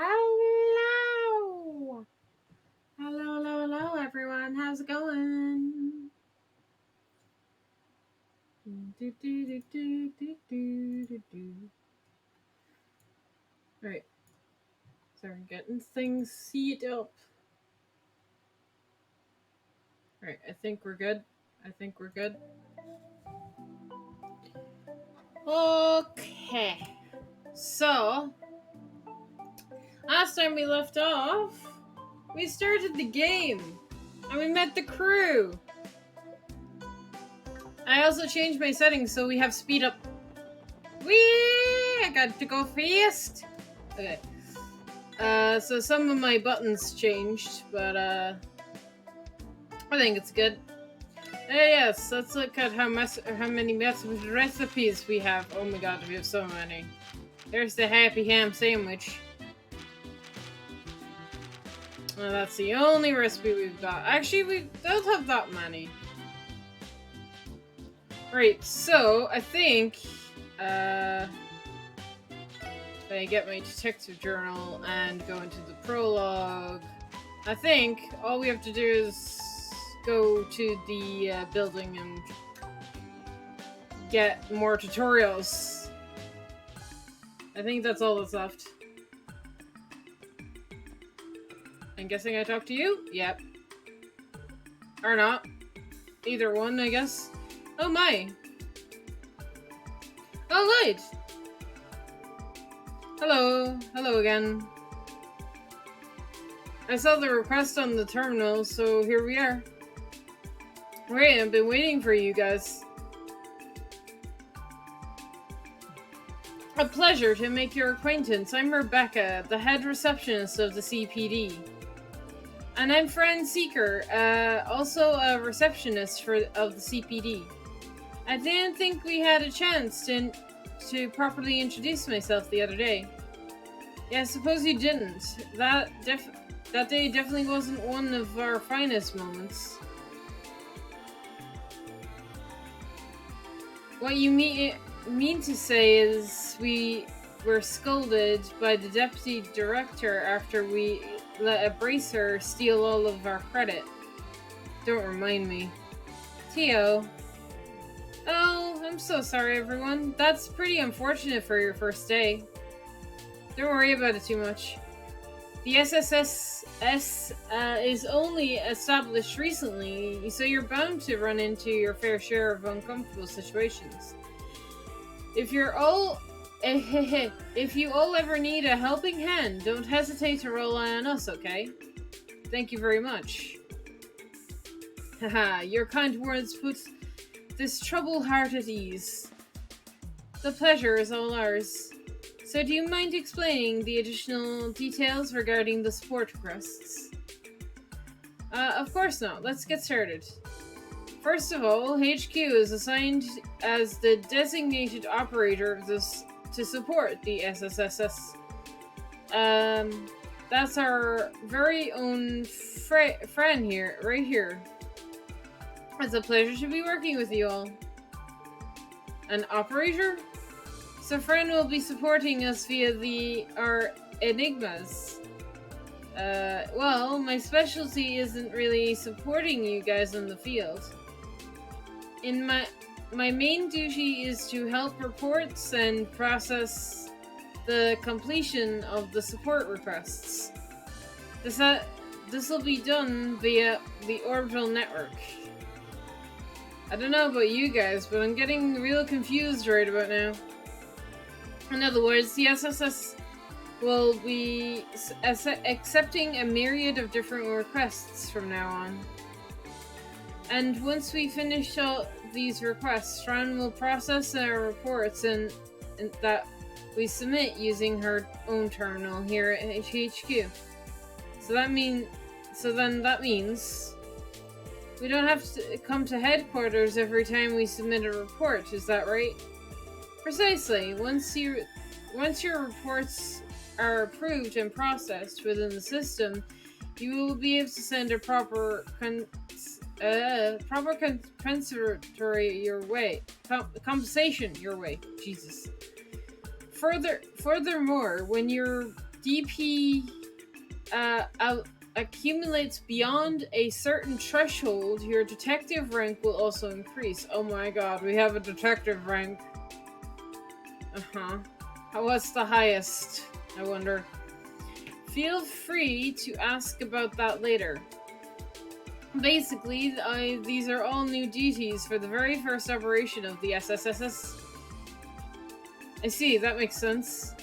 Hello! Hello, everyone. How's it going? Alright, so we're getting things set up. Alright, I think we're good. Okay. So, last time we left off, we started the game. And we met the crew. I also changed my settings so we have speed up. Whee! I got to go fast. Okay. So some of my buttons changed, but I think it's good. Yes, let's look at how many recipes we have. Oh my god, we have so many. There's the happy ham sandwich. Well, that's the only recipe we've got. Actually, we don't have that many. Right, so I think if I get my detective journal and go into the prologue, I think all we have to do is go to the building and get more tutorials. I think that's all that's left. I'm guessing I talked to you? Yep. Or not. Either one, I guess. Oh my! Oh, Lloyd! Hello again. I saw the request on the terminal, so here we are. Great, I've been waiting for you guys. A pleasure to make your acquaintance. I'm Rebecca, the head receptionist of the CPD. And I'm Fran Seeker, also a receptionist of the CPD. I didn't think we had a chance to properly introduce myself the other day. Yeah, I suppose you didn't. That day definitely wasn't one of our finest moments. What you mean to say is we were scolded by the deputy director after we let a bracer steal all of our credit. Don't remind me. Tio. Oh, I'm so sorry, everyone. That's pretty unfortunate for your first day. Don't worry about it too much. The SSS is only established recently, so you're bound to run into your fair share of uncomfortable situations. If you all ever need a helping hand, don't hesitate to rely on us, okay? Thank you very much. Haha, your kind words put this troubled heart at ease. The pleasure is all ours. So do you mind explaining the additional details regarding the support requests? Of course not. Let's get started. First of all, HQ is assigned as the designated operator of this to support the SSSS. That's our very own friend here, right here. It's a pleasure to be working with you all. An operator? So Fran will be supporting us via our enigmas. Well, my specialty isn't really supporting you guys in the field. In my main duty is to help reports and process the completion of the support requests. This will be done via the orbital network. I don't know about you guys, but I'm getting real confused right about now. In other words, the SSS will be accepting a myriad of different requests from now on. And once we finish all these requests, Fran will process our reports and that we submit using her own terminal here at HQ. So that means we don't have to come to headquarters every time we submit a report, is that right? Precisely. Once your reports are approved and processed within the system, you will be able to send a proper compensation your way. Jesus. Furthermore, when your DP accumulates beyond a certain threshold, your detective rank will also increase. Oh my god, we have a detective rank. What's the highest? I wonder. Feel free to ask about that later. Basically, these are all new duties for the very first operation of the SSSS. I see, that makes sense.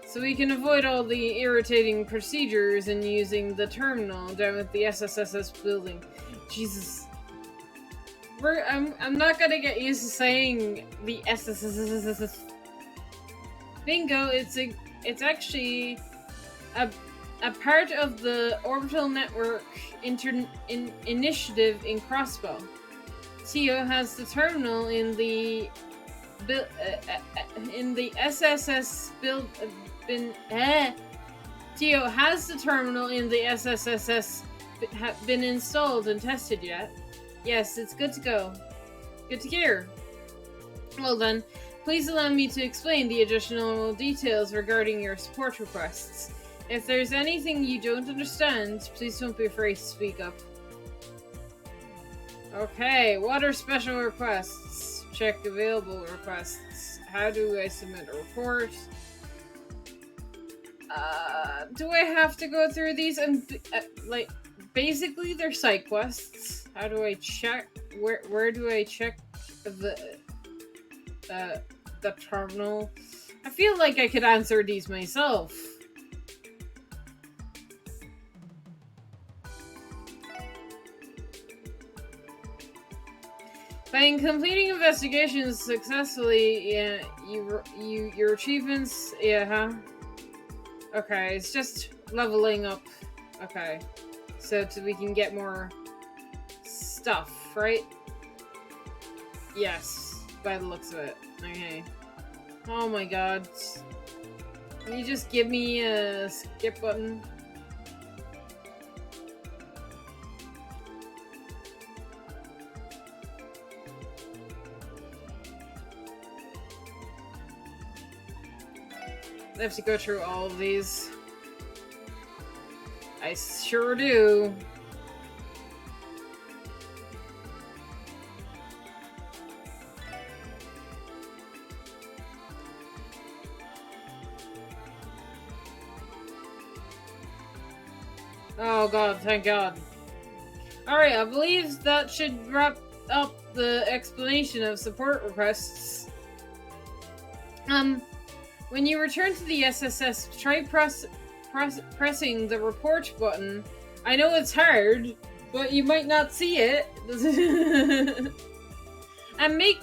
So we can avoid all the irritating procedures in using the terminal down at the SSSS building. Jesus. I'm not gonna get used to saying the SSSS. Bingo, it's actually a part of the Orbital Network initiative in Crossbow. Tio has the terminal in the SSS build. Tio, has the terminal in the SSSS been installed and tested yet? Yes, it's good to go. Good to hear. Well then, please allow me to explain the additional details regarding your support requests. If there's anything you don't understand, please don't be afraid to speak up. Okay, what are special requests? Check available requests. How do I submit a report? Do I have to go through these and like basically they're side quests? How do I check? Where do I check the terminal? I feel like I could answer these myself. By completing investigations successfully, yeah, your achievements, yeah, huh? Okay, it's just leveling up. Okay, so we can get more stuff, right? Yes, by the looks of it. Okay. Oh my god. Can you just give me a skip button? I have to go through all of these. I sure do. Oh god, thank god. Alright, I believe that should wrap up the explanation of support requests. When you return to the SSS, try pressing the report button. I know it's hard, but you might not see it. And make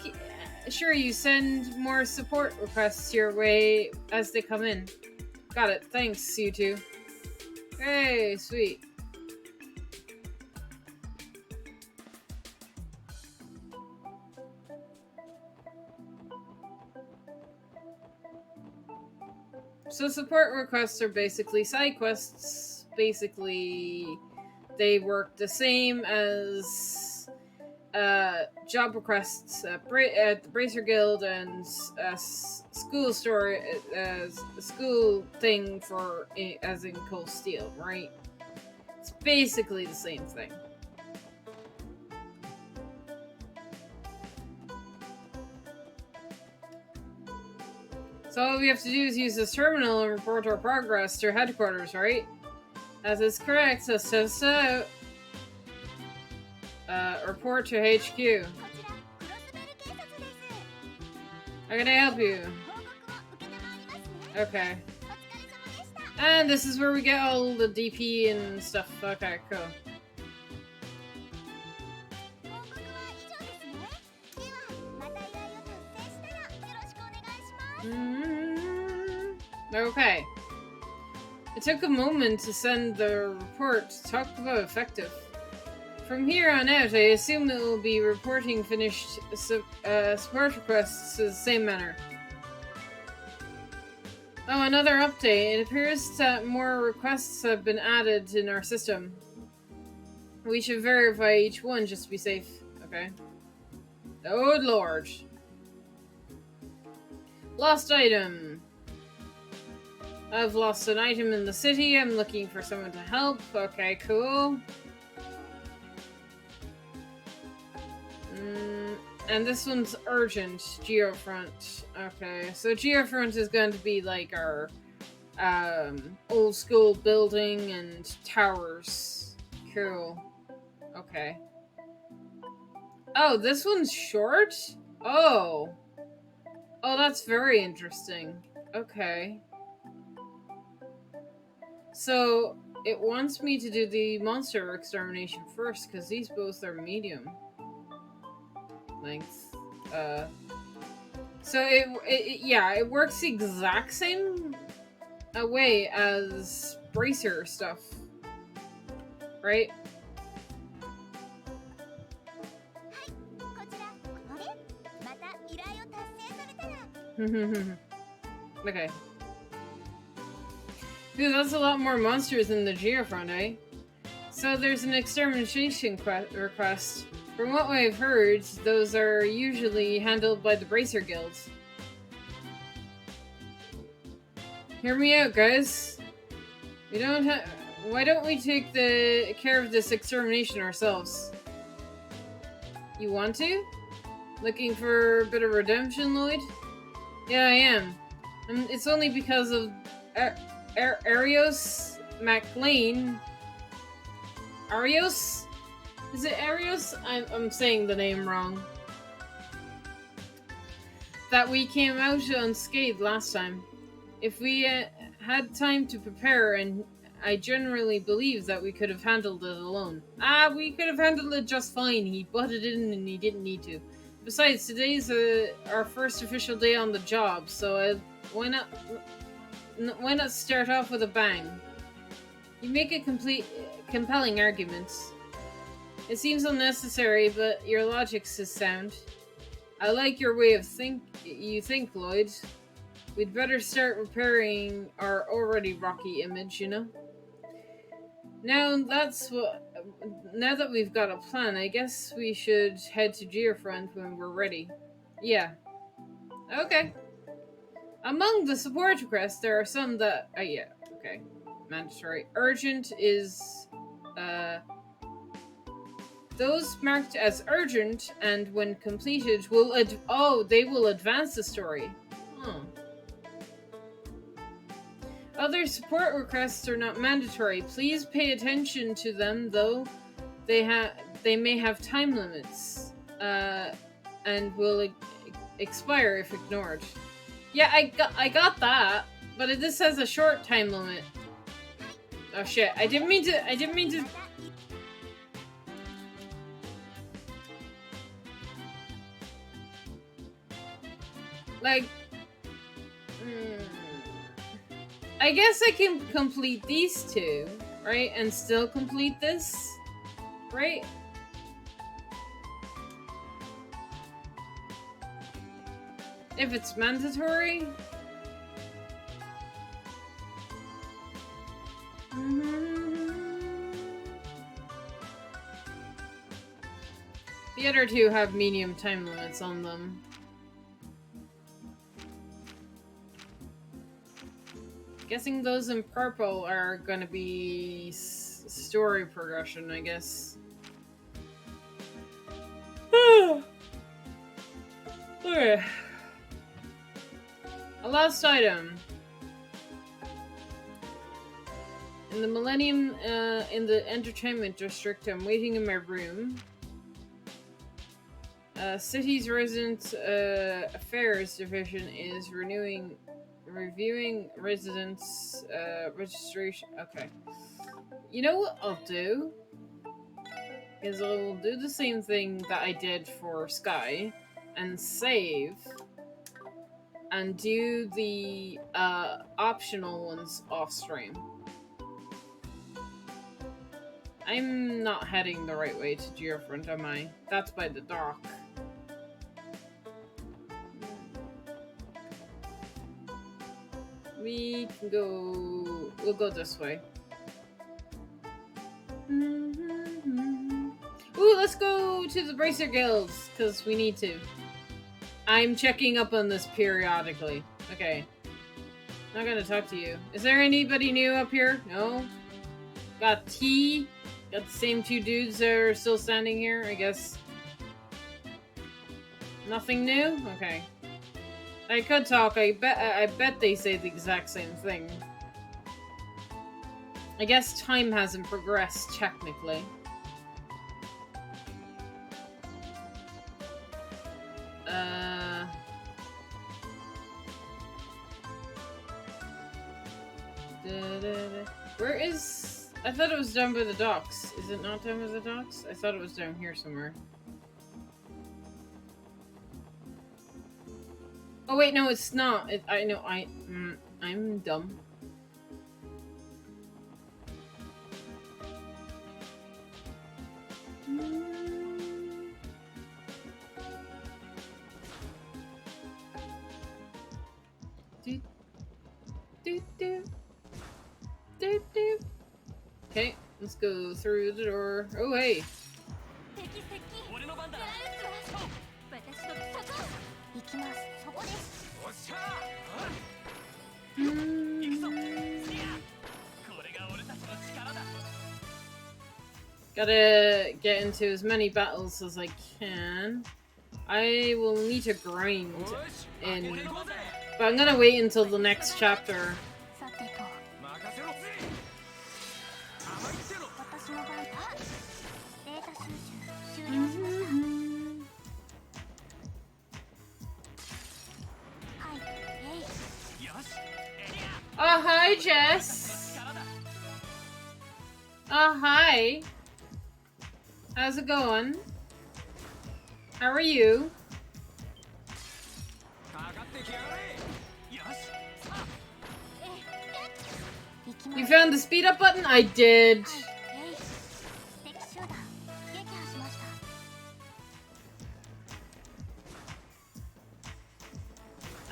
sure you send more support requests your way as they come in. Got it. Thanks, you two. Hey, sweet. So support requests are basically side quests. Basically, they work the same as job requests at the Bracer Guild and school school thing for as in Cold Steel, right? It's basically the same thing. So all we have to do is use this terminal and report our progress to headquarters, right? That is correct. So. Report to HQ. How can I help you? Okay. And this is where we get all the DP and stuff. Okay, cool. Okay. It took a moment to send the report. Talk about effective. From here on out, I assume it will be reporting finished support requests in the same manner. Oh, another update. It appears that more requests have been added in our system. We should verify each one just to be safe. Okay. Oh, Lord. Lost item. I've lost an item in the city. I'm looking for someone to help. Okay, cool. And this one's urgent. Geofront. Okay, so Geofront is going to be like our old school building and towers. Cool. Okay. Oh, this one's short? Oh. Oh, that's very interesting. Okay. So, it wants me to do the monster extermination first, because these both are medium length. So it works the exact same way as bracer stuff. Right? Okay. Dude, that's a lot more monsters than the Geofront, eh? So there's an extermination request. From what I've heard, those are usually handled by the Bracer Guilds. Hear me out, guys. Why don't we take the care of this extermination ourselves? You want to? Looking for a bit of redemption, Lloyd? Yeah, I am. It's only because of Arios MacLean. Arios? Is it Arios? I'm saying the name wrong. That we came out unscathed last time. If we had time to prepare, and I generally believe that we could have handled it alone. We could have handled it just fine. He butted in and he didn't need to. Besides, today's our first official day on the job, so why not start off with a bang? You make a compelling argument. It seems unnecessary, but your logic is sound. I like your way of you think, Lloyd. We'd better start repairing our already rocky image, you know? Now that we've got a plan, I guess we should head to Geofront when we're ready. Yeah. Okay. Among the support requests, there are some that... yeah. Okay. Mandatory. Urgent is... those marked as urgent and when completed will... they will advance the story. Huh. Other support requests are not mandatory. Please pay attention to them, though. They may have time limits, and will expire if ignored. Yeah, I got that, but this has a short time limit. Oh shit! I didn't mean to. Like. I guess I can complete these two, right? And still complete this, right? If it's mandatory. The other two have medium time limits on them. Guessing those in purple are gonna be story progression, I guess. Okay. A last item. In the Millennium, in the Entertainment District, I'm waiting in my room. City's Resident Affairs Division is reviewing residents' registration. Okay. You know what I'll do? Is I'll do the same thing that I did for Sky and save and do the optional ones off stream. I'm not heading the right way to Geofront, am I? That's by the dock. We can go... We'll go this way. Ooh, let's go to the Bracer Guilds, because we need to. I'm checking up on this periodically. Okay. Not gonna talk to you. Is there anybody new up here? No? Got T. Got the same two dudes that are still standing here, I guess. Nothing new? Okay. I could talk. I bet they say the exact same thing. I guess time hasn't progressed, technically. Where is... I thought it was down by the docks. Is it not down by the docks? I thought it was down here somewhere. Oh wait, no, it's not. I know, I'm dumb. Okay, let's go through the door. Oh, hey. Gotta get into as many battles as I can. I will need to grind in, but I'm gonna wait until the next chapter. Oh, hi, Jess. Oh, hi. How's it going? How are you? You found the speed up button? I did.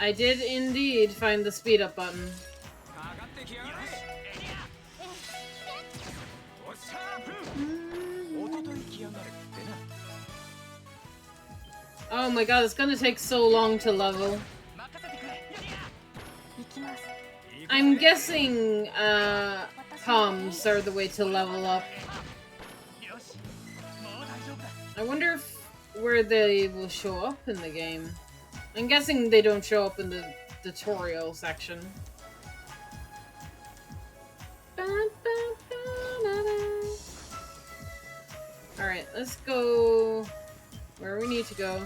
I did indeed find the speed up button. Oh my god, it's gonna take so long to level. I'm guessing comms are the way to level up. I wonder where they will show up in the game. I'm guessing they don't show up in the tutorial section. Alright, let's go where we need to go.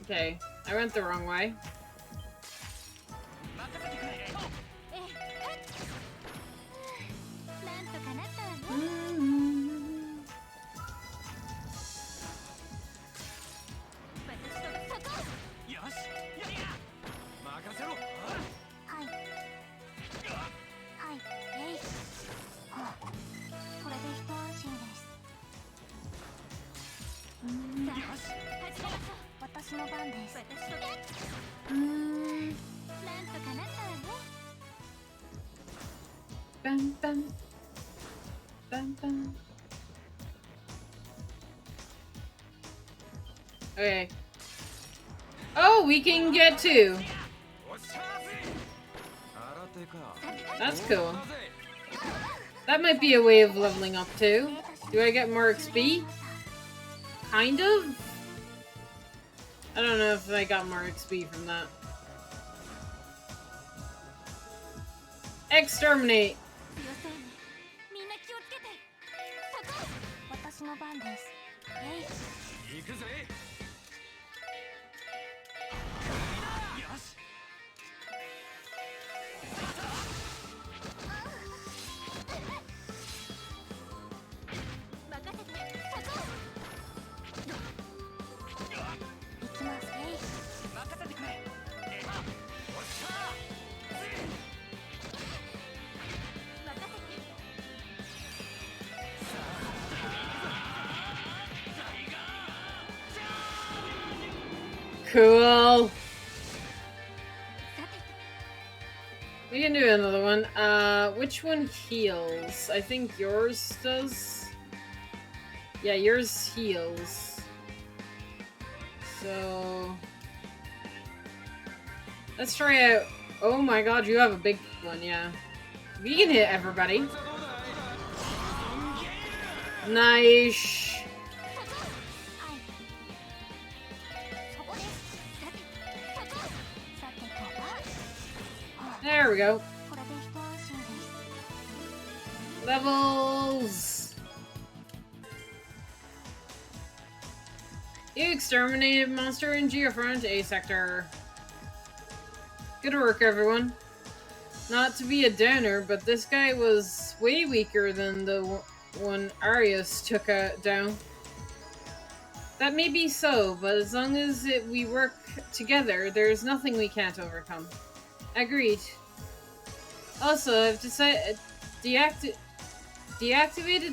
Okay, I went the wrong way. Bam, bam. Bam, bam. Okay. Oh, we can get two. That's cool. That might be a way of leveling up too. Do I get more XP? Kind of? I don't know if I got more XP from that. Exterminate! Cool. which one heals? I think yours does. Yeah, yours heals. So let's try out. Oh my god, you have a big one, yeah. We can hit everybody. Nice. There we go. Levels. You exterminated monster in Geofront A sector. Good work, everyone. Not to be a downer, but this guy was way weaker than the one Arius took down. That may be so, but as long as we work together, there's nothing we can't overcome. Agreed. Also, I've decided deactivated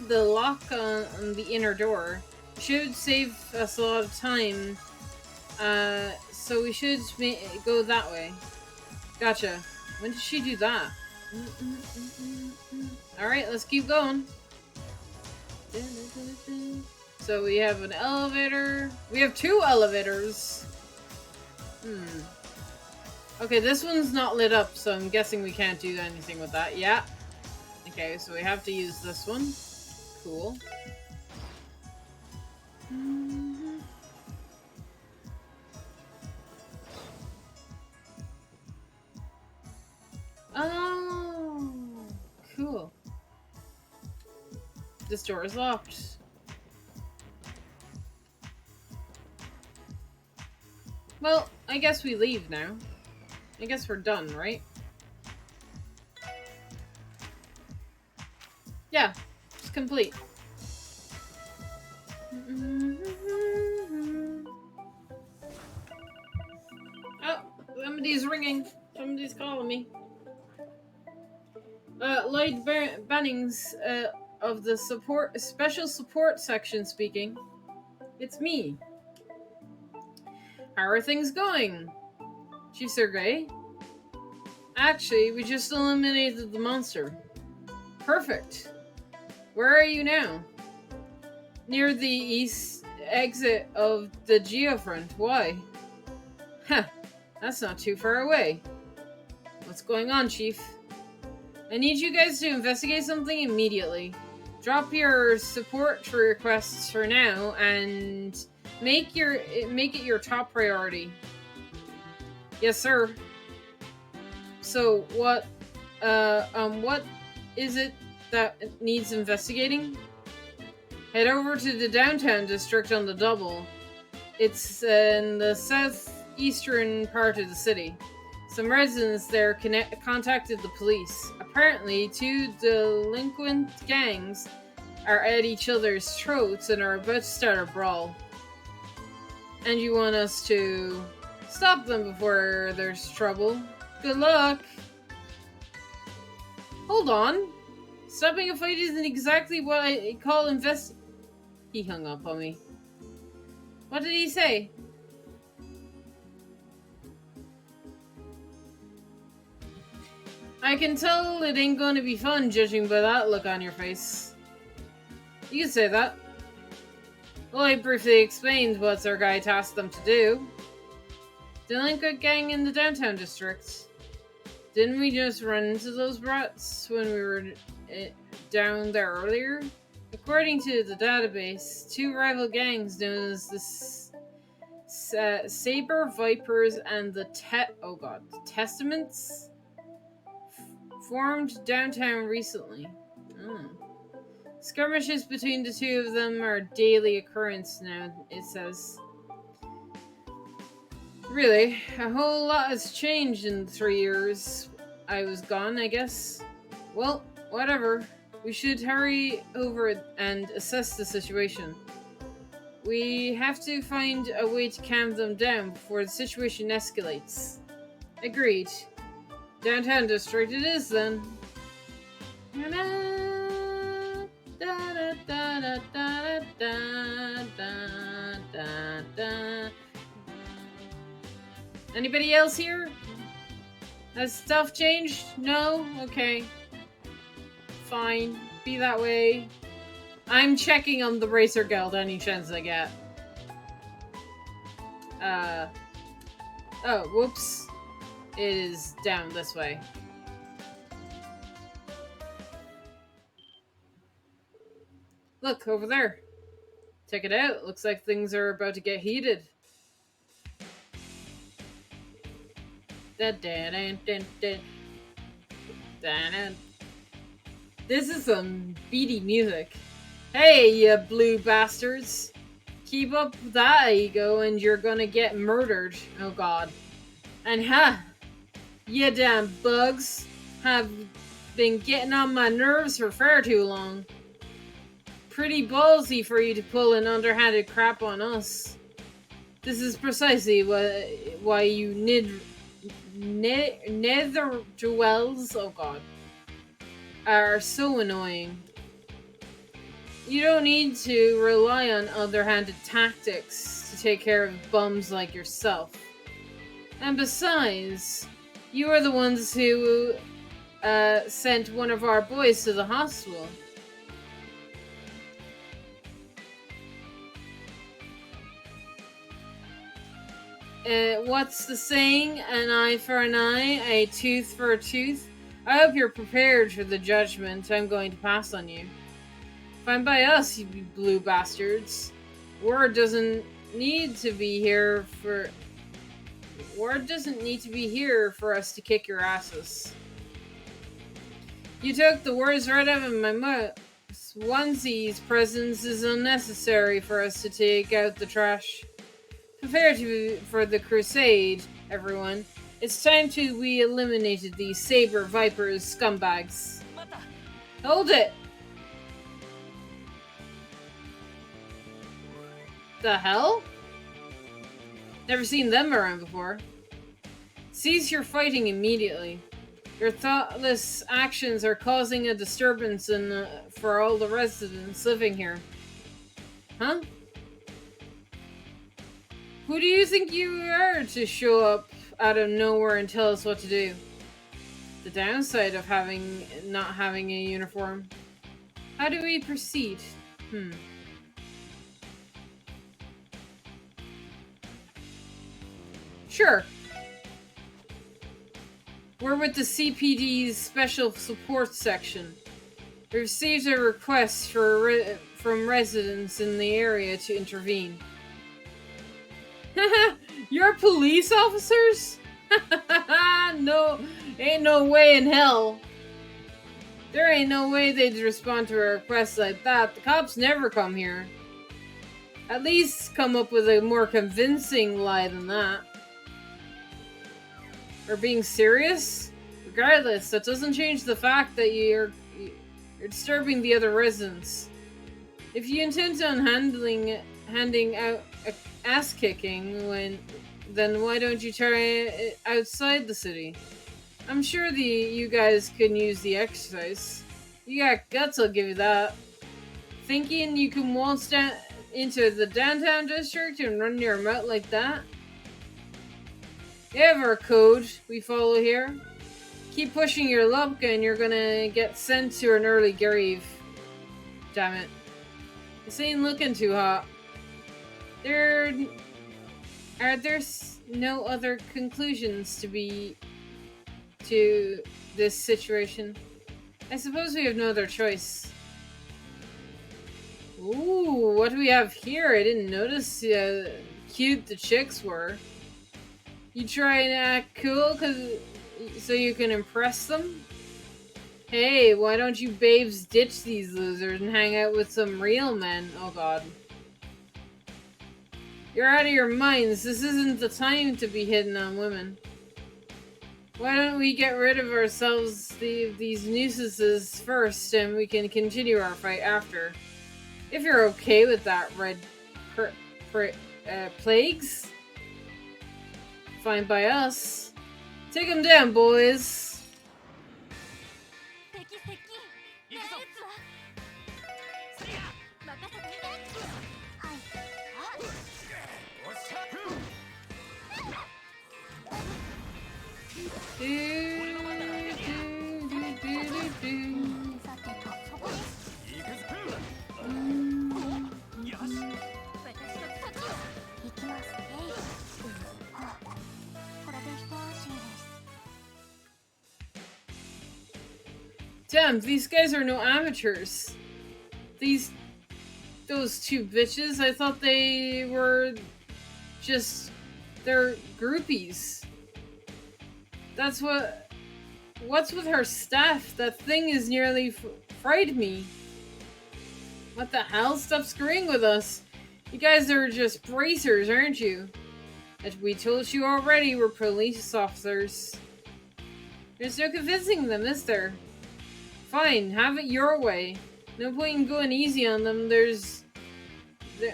the lock on the inner door. Should save us a lot of time. So we should go that way. Gotcha. When did she do that? Alright, let's keep going. So we have an elevator. We have 2 elevators. Okay, this one's not lit up, so I'm guessing we can't do anything with that. Yeah. Okay, so we have to use this one. Cool. Oh, cool. This door is locked. Well, I guess we leave now. I guess we're done, right? Yeah, it's complete. Oh, somebody's ringing. Somebody's calling me. Lloyd Bennings, of the special support section speaking. It's me. How are things going? Chief Sergei? Actually, we just eliminated the monster. Perfect. Where are you now? Near the east exit of the Geofront. Why? Huh, that's not too far away. What's going on, Chief? I need you guys to investigate something immediately. Drop your support requests for now and make it your top priority. Yes, sir. So what is it that needs investigating? Head over to the downtown district on the double. It's in the southeastern part of the city. Some residents there contacted the police. Apparently, 2 delinquent gangs are at each other's throats and are about to start a brawl. And you want us to stop them before there's trouble. Good luck! Hold on. Stopping a fight isn't exactly what I call He hung up on me. What did he say? I can tell it ain't gonna be fun judging by that look on your face. You can say that. Well, I briefly explained what our guy tasked them to do. Delinquent gang in the downtown district. Didn't we just run into those brats when we were down there earlier? According to the database, 2 rival gangs known as the Saber Vipers and the Testaments formed downtown recently. Skirmishes between the 2 of them are daily occurrence now, it says. Really, a whole lot has changed in the 3 years I was gone, I guess. Well, whatever. We should hurry over and assess the situation. We have to find a way to calm them down before the situation escalates. Agreed. Downtown district it is then. Anybody else here? Has stuff changed? No? Okay. fine. Be that way. I'm checking on the Racer Guild any chance I get. Oh, whoops. It is down this way. Look, over there. Check it out. Looks like things are about to get heated. This is some beady music. Hey, you blue bastards. Keep up that ego and you're gonna get murdered. Oh god. And you damn bugs have been getting on my nerves for far too long. Pretty ballsy for you to pull an underhanded crap on us. This is precisely why you nether jewels, oh god, are so annoying. You don't need to rely on underhanded tactics to take care of bums like yourself. And besides, you are the ones who sent one of our boys to the hospital. What's the saying? An eye for an eye, a tooth for a tooth? I hope you're prepared for the judgment I'm going to pass on you. Fine by us, you blue bastards. Word doesn't need to be here for us to kick your asses. You took the words right out of my mouth. Onesie's presence is unnecessary for us to take out the trash. Prepare for the crusade, everyone. It's time we eliminated these Saber Vipers scumbags. Hold it! The hell? Never seen them around before. Cease your fighting immediately. Your thoughtless actions are causing a disturbance for all the residents living here. Huh? Who do you think you are to show up out of nowhere and tell us what to do? The downside of not having a uniform. How do we proceed? Sure. We're with the CPD's Special Support Section. We received a request from residents in the area to intervene. You're police officers? No, ain't no way in hell. There ain't no way they'd respond to a request like that. The cops never come here. At least come up with a more convincing lie than that. Or being serious? Regardless, that doesn't change the fact that you're disturbing the other residents. If you intend on handing out ass kicking, then why don't you try it outside the city? I'm sure you guys can use the exercise. You got guts, I'll give you that. Thinking you can waltz down into the downtown district and run your mouth like that? We have our code we follow here. Keep pushing your luck and you're gonna get sent to an early grave. Damn it. This ain't looking too hot. Are there no other conclusions to this situation? I suppose we have no other choice. Ooh, what do we have here? I didn't notice how cute the chicks were. You try and act cool so you can impress them? Hey, why don't you babes ditch these losers and hang out with some real men? Oh god. You're out of your minds. This isn't the time to be hitting on women. Why don't we get rid of ourselves these nuisances first and we can continue our fight after. If you're okay with that, red plagues? Fine by us. Take them down, boys. Damn, these guys are no amateurs. Those two bitches, I thought they were just... they're groupies. What's with her staff? That thing is nearly fried me. What the hell? Stop screwing with us. You guys are just bracers, aren't you? As we told you already, we're police officers. There's no convincing them, is there? Fine, have it your way. No point in going easy on them. There's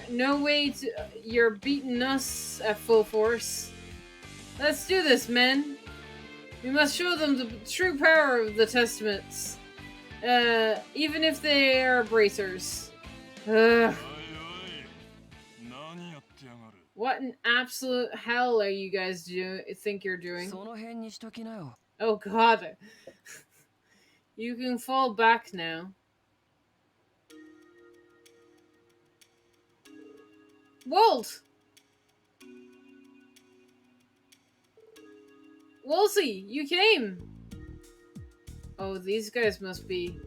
no way to... you're beating us at full force. Let's do this, men. We must show them the true power of the Testaments. Even if they are bracers. Ugh. What in absolute hell are you guys think you're doing? Oh god. You can fall back now. Walt! Wolsey, you came! Oh, these guys must be...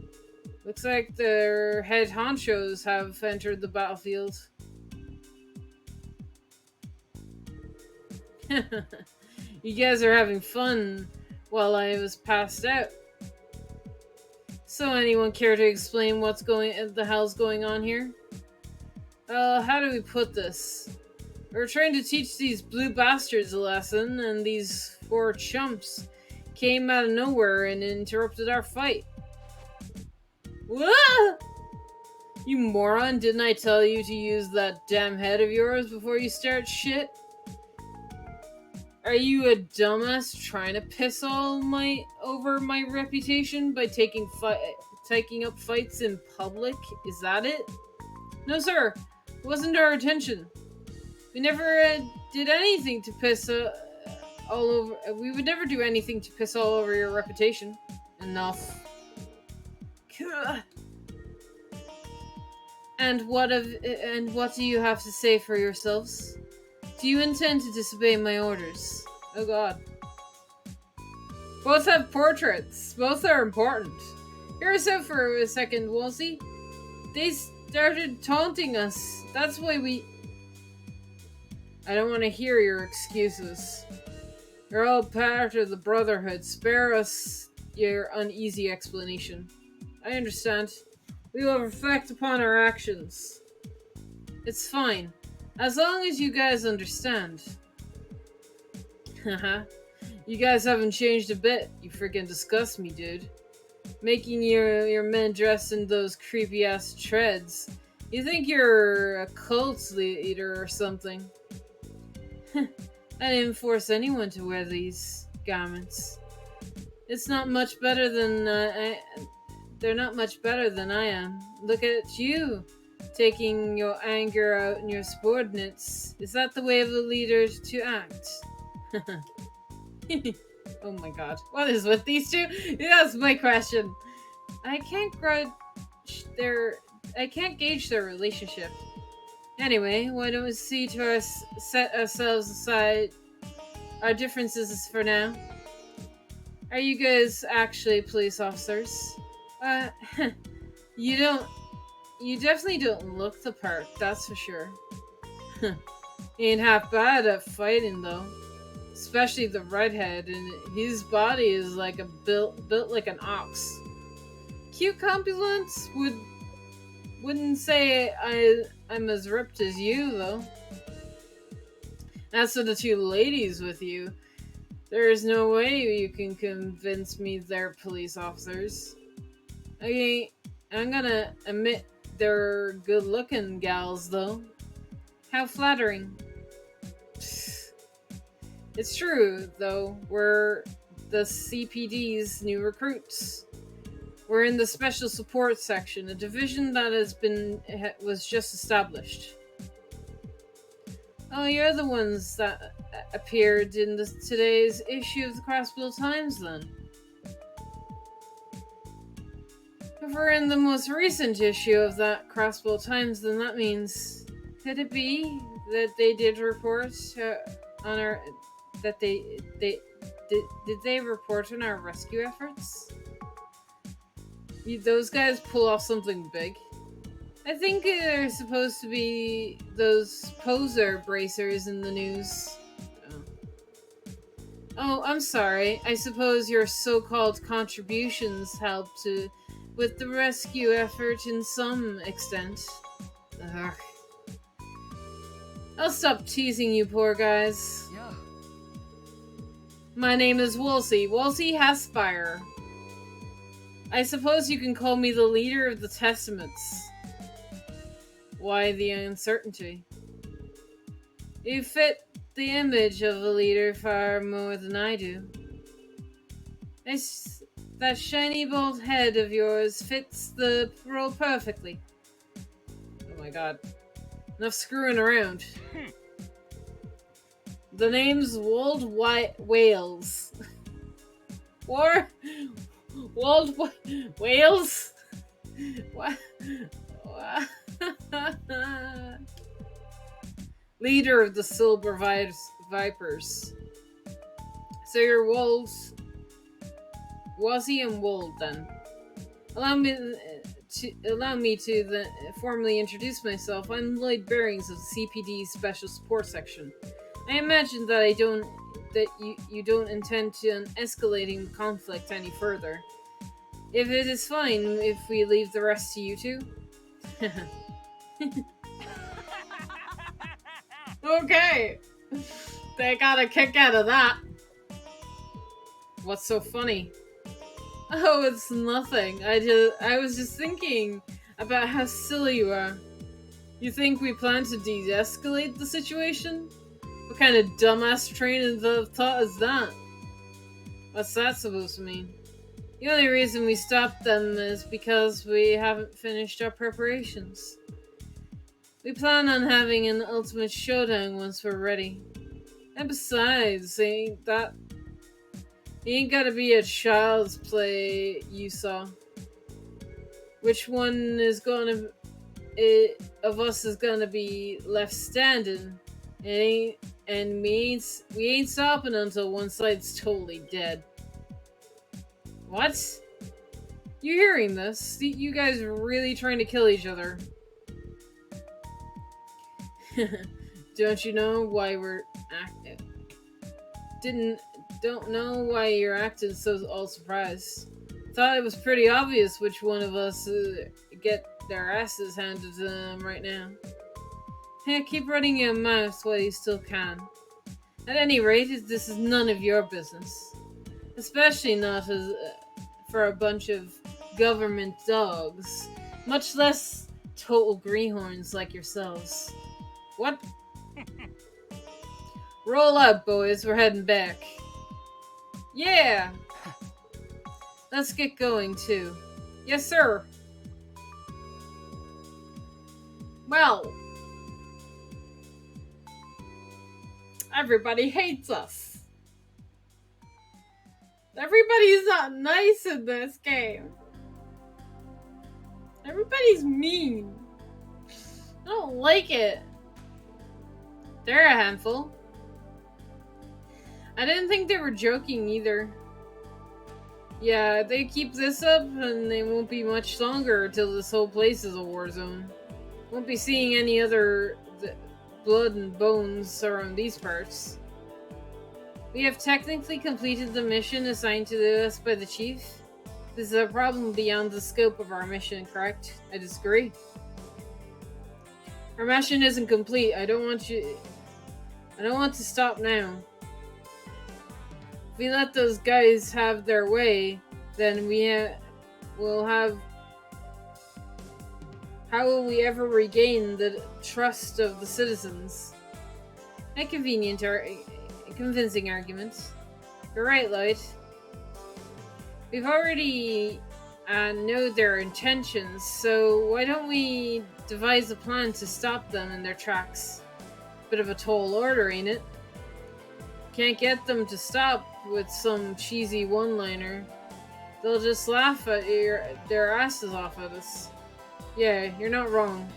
looks like their head honchos have entered the battlefield. You guys are having fun while I was passed out. So anyone care to explain what the hell's going on here? How do we put this? We're trying to teach these blue bastards a lesson, and these 4 chumps came out of nowhere and interrupted our fight. Whoa! You moron, didn't I tell you to use that damn head of yours before you start shit? Are you a dumbass trying to piss over my reputation by taking up fights in public? Is that it? No, sir. It wasn't our intention. We never did anything to piss all over. We would never do anything to piss all over your reputation. Enough. And what do you have to say for yourselves? Do you intend to disobey my orders? Oh god. Both have portraits. Both are important. Hear us out for a second, Wolsey. They started taunting us. That's why we... I don't want to hear your excuses. You're all part of the Brotherhood. Spare us your uneasy explanation. I understand. We will reflect upon our actions. It's fine. As long as you guys understand. Haha. You guys haven't changed a bit. You freaking disgust me, dude. Making your men dress in those creepy ass treads. You think you're a cult leader or something. I didn't force anyone to wear these garments. It's not much better than they're not much better than I am. Look at you, taking your anger out on your subordinates. Is that the way of the leader to act? Oh my god. What is with these two? That's my question. I can't gauge their relationship. Anyway, why don't we see to us set ourselves aside our differences for now? Are you guys actually police officers? You definitely don't look the part, that's for sure. You ain't half bad at fighting though. Especially the redhead, and his body is like built like an ox. Cute compliments wouldn't say I'm as ripped as you though. As for the 2 ladies with you, there is no way you can convince me they're police officers. Okay, I'm gonna admit they're good-looking gals though. How flattering. It's true, though. We're the CPD's new recruits. We're in the Special Support Section, a division that was just established. Oh, you're the ones that appeared in today's issue of the Crossbill Times, then. If we're in the most recent issue of that Crossbill Times, then that means... Could it be that they did report on our... that did they report on our rescue efforts? Those guys pull off something big. I think they're supposed to be those poser bracers in the news. Oh. Oh, I'm sorry. I suppose your so-called contributions helped with the rescue effort in some extent. Ugh. I'll stop teasing you poor guys. Yeah. My name is Wolsey Haspire. I suppose you can call me the leader of the Testaments. Why the uncertainty? You fit the image of a leader far more than I do. That shiny bald head of yours fits the role perfectly. Oh my god. Enough screwing around. The name's Wold Wales. Or Wold Wales? What? Leader of the Silver Vipers. So you're Wolves. Wazzy and Wold, then. Allow me to formally introduce myself. I'm Lloyd Bearings of the CPD Special Support Section. I imagine that you don't intend to escalating the conflict any further. If it is fine, if we leave the rest to you two. Okay. They got a kick out of that. What's so funny? Oh, it's nothing. I was just thinking about how silly you are. You think we plan to de-escalate the situation? What kind of dumbass train of thought is that? What's that supposed to mean? The only reason we stopped them is because we haven't finished our preparations. We plan on having an ultimate showdown once we're ready. And besides, it ain't gotta be a child's play you saw. Which one of us is gonna be left standing? We ain't stopping until one side's totally dead. What? You hearing this? You guys are really trying to kill each other. Don't you know why we're acting? Don't know why you're acting so all surprised. Thought it was pretty obvious which one of us get their asses handed to them right now. Hey, keep running your mouth while you still can. At any rate, this is none of your business. Especially not for a bunch of government dogs. Much less total greenhorns like yourselves. What? Roll up, boys. We're heading back. Yeah! Let's get going, too. Yes, sir. Well, everybody hates us. Everybody's not nice in this game. Everybody's mean. I don't like it. They're a handful. I didn't think they were joking either. Yeah, they keep this up and they won't be much longer until this whole place is a war zone. Won't be seeing any other blood and bones around these parts. We have technically completed the mission assigned to us by the chief. This is a problem beyond the scope of our mission, correct? I disagree. Our mission isn't complete. I don't want to stop now. If we let those guys have their way, then we'll have... How will we ever regain the trust of the citizens? A convincing argument. You're right, Lloyd. We've already know their intentions, so why don't we devise a plan to stop them in their tracks? Bit of a tall order, ain't it? Can't get them to stop with some cheesy one-liner. They'll just laugh at their asses off at us. Yeah, you're not wrong.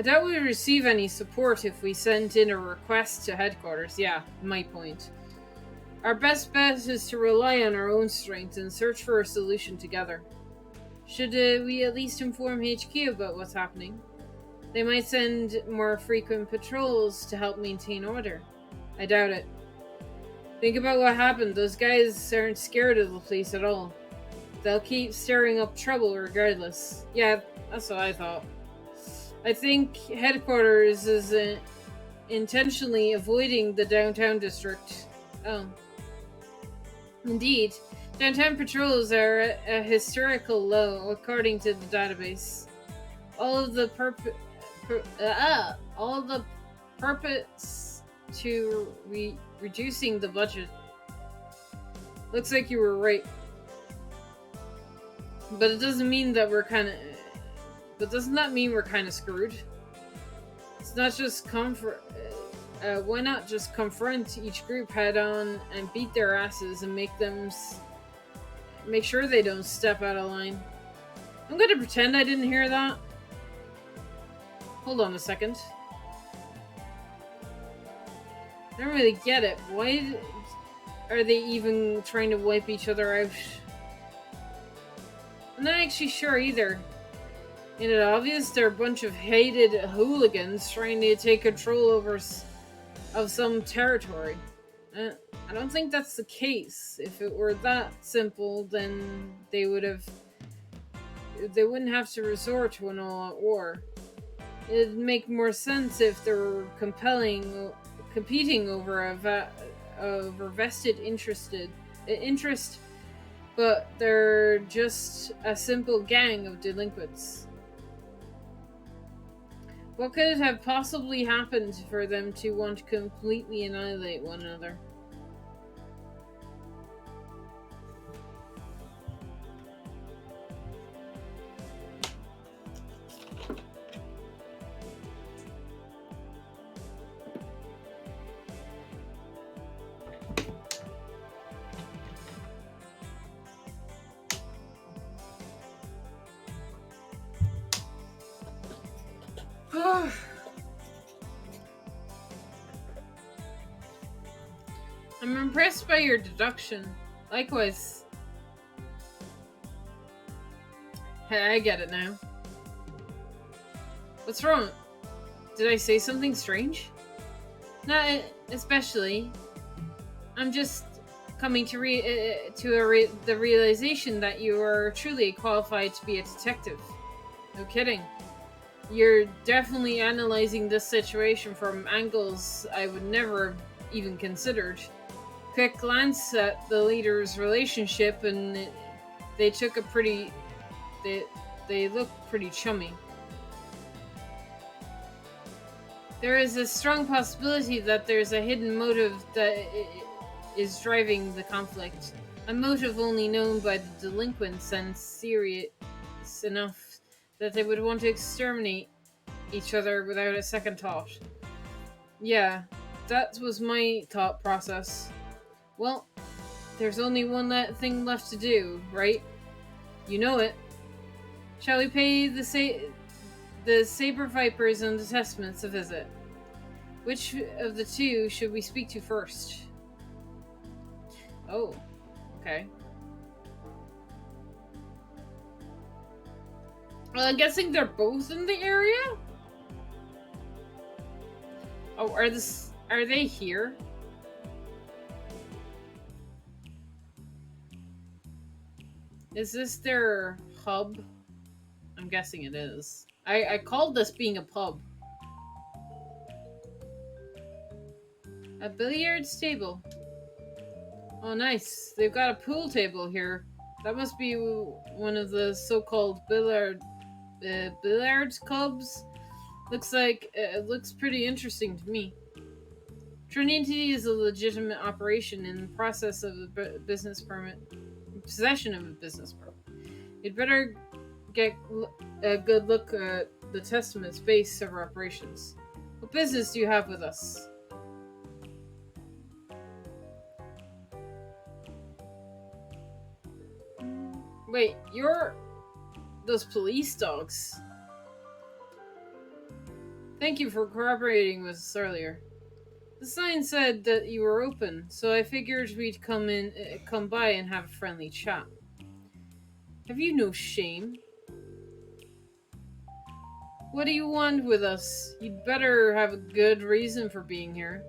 I doubt we would receive any support if we sent in a request to headquarters. Yeah, my point. Our best bet is to rely on our own strength and search for a solution together. Should we at least inform HQ about what's happening? They might send more frequent patrols to help maintain order. I doubt it. Think about what happened. Those guys aren't scared of the place at all. They'll keep stirring up trouble regardless. Yeah, that's what I thought. I think headquarters is intentionally avoiding the downtown district. Oh. Indeed. Downtown patrols are at a historical low, according to the database. All the purpose to reducing the budget. Looks like you were right. But it doesn't mean that we're kind of... But doesn't that mean we're kind of screwed? It's not just why not just confront each group head on and beat their asses and make sure they don't step out of line? I'm gonna pretend I didn't hear that. Hold on a second. I don't really get it. Why are they even trying to wipe each other out? I'm not actually sure either. Isn't it obvious they're a bunch of hated hooligans trying to take control of some territory? I don't think that's the case. If it were that simple, then they wouldn't have to resort to an all-out war. It'd make more sense if they were competing over a vested interest, but they're just a simple gang of delinquents. What could have possibly happened for them to want to completely annihilate one another? I'm impressed by your deduction. Likewise. Hey, I get it now. What's wrong? Did I say something strange? Not especially. I'm just coming to the realization that you are truly qualified to be a detective. No kidding. You're definitely analyzing this situation from angles I would never have even considered. Quick glance at the leaders' relationship, and they look pretty chummy. There is a strong possibility that there's a hidden motive that is driving the conflict. A motive only known by the delinquents and serious enough that they would want to exterminate each other without a second thought. Yeah, that was my thought process. Well, there's only one thing left to do, right? You know it. Shall we pay the Saber Vipers and the Testaments a visit? Which of the two should we speak to first? Oh, okay. Well, I'm guessing they're both in the area? Oh, are they here? Is this their hub? I'm guessing it is. I called this being a pub. A billiards table. Oh, nice. They've got a pool table here. That must be one of the so-called billiards clubs. Looks pretty interesting to me. Trinity is a legitimate operation in the process of a business permit. Possession of a business permit. You'd better get a good look at the Testament's base of operations. What business do you have with us? Wait, you're those police dogs. Thank you for cooperating with us earlier. The sign said that you were open, so I figured we'd come by and have a friendly chat. Have you no shame? What do you want with us? You'd better have a good reason for being here.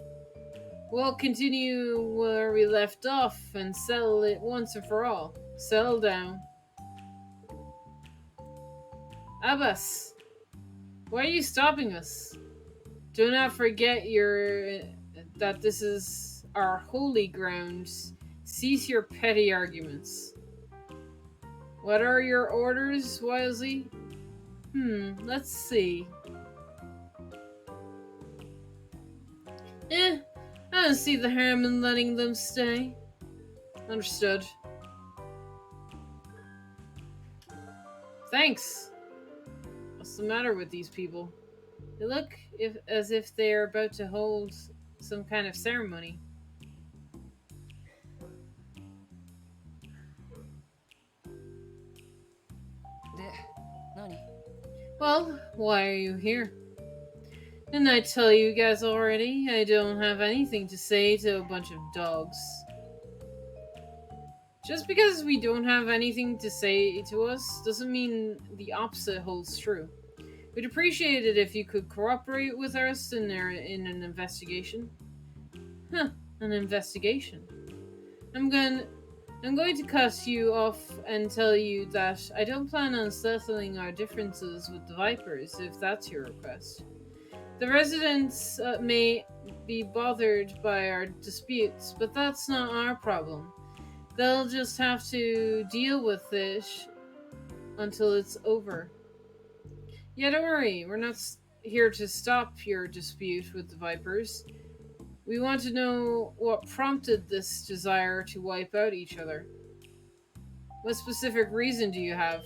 We'll continue where we left off and settle it once and for all. Settle down. Abbas, why are you stopping us? Do not forget that this is our holy grounds. Cease your petty arguments. What are your orders, Wisely? Let's see. I don't see the harm in letting them stay. Understood. Thanks. What's the matter with these people? They look as if they are about to hold some kind of ceremony. Well, why are you here? Didn't I tell you guys already? I don't have anything to say to a bunch of dogs. Just because we don't have anything to say to us doesn't mean the opposite holds true. We'd appreciate it if you could cooperate with us in an investigation. An investigation. I'm going to cut you off and tell you that I don't plan on settling our differences with the Vipers if that's your request. The residents may be bothered by our disputes, but that's not our problem. They'll just have to deal with it until it's over. Yeah, don't worry, we're not here to stop your dispute with the Vipers. We want to know what prompted this desire to wipe out each other. What specific reason do you have?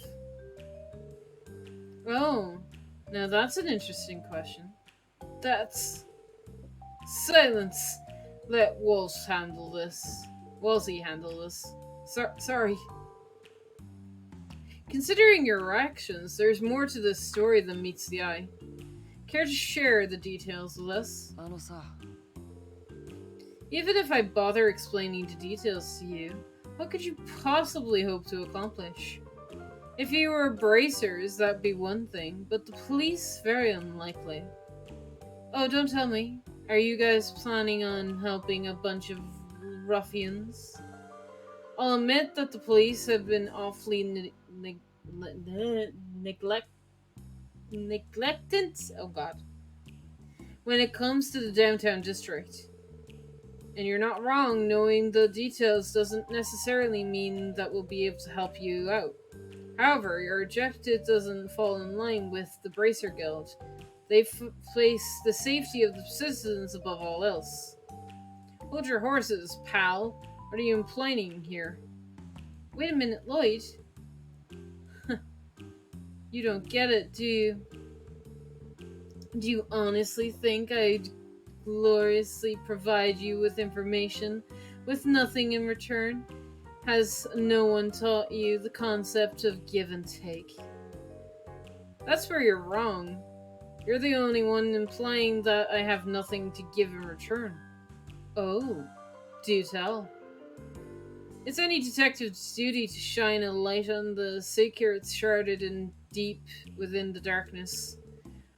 Oh, now that's an interesting question. That's... Silence! Let Wolsey handle this. Sorry. Considering your actions, there's more to this story than meets the eye. Care to share the details with us? Even if I bother explaining the details to you, what could you possibly hope to accomplish? If you were bracers, that'd be one thing, but the police, very unlikely. Oh, don't tell me. Are you guys planning on helping a bunch of ruffians? I'll admit that the police have been awfully neglected. Oh god. When it comes to the downtown district. And you're not wrong, knowing the details doesn't necessarily mean that we'll be able to help you out. However, your objective doesn't fall in line with the Bracer Guild. They place the safety of the citizens above all else. Hold your horses, pal. What are you implying here? Wait a minute, Lloyd. You don't get it, do you? Do you honestly think I'd gloriously provide you with information with nothing in return? Has no one taught you the concept of give and take? That's where you're wrong. You're the only one implying that I have nothing to give in return. Oh, do tell. It's any detective's duty to shine a light on the secrets shrouded in deep within the darkness.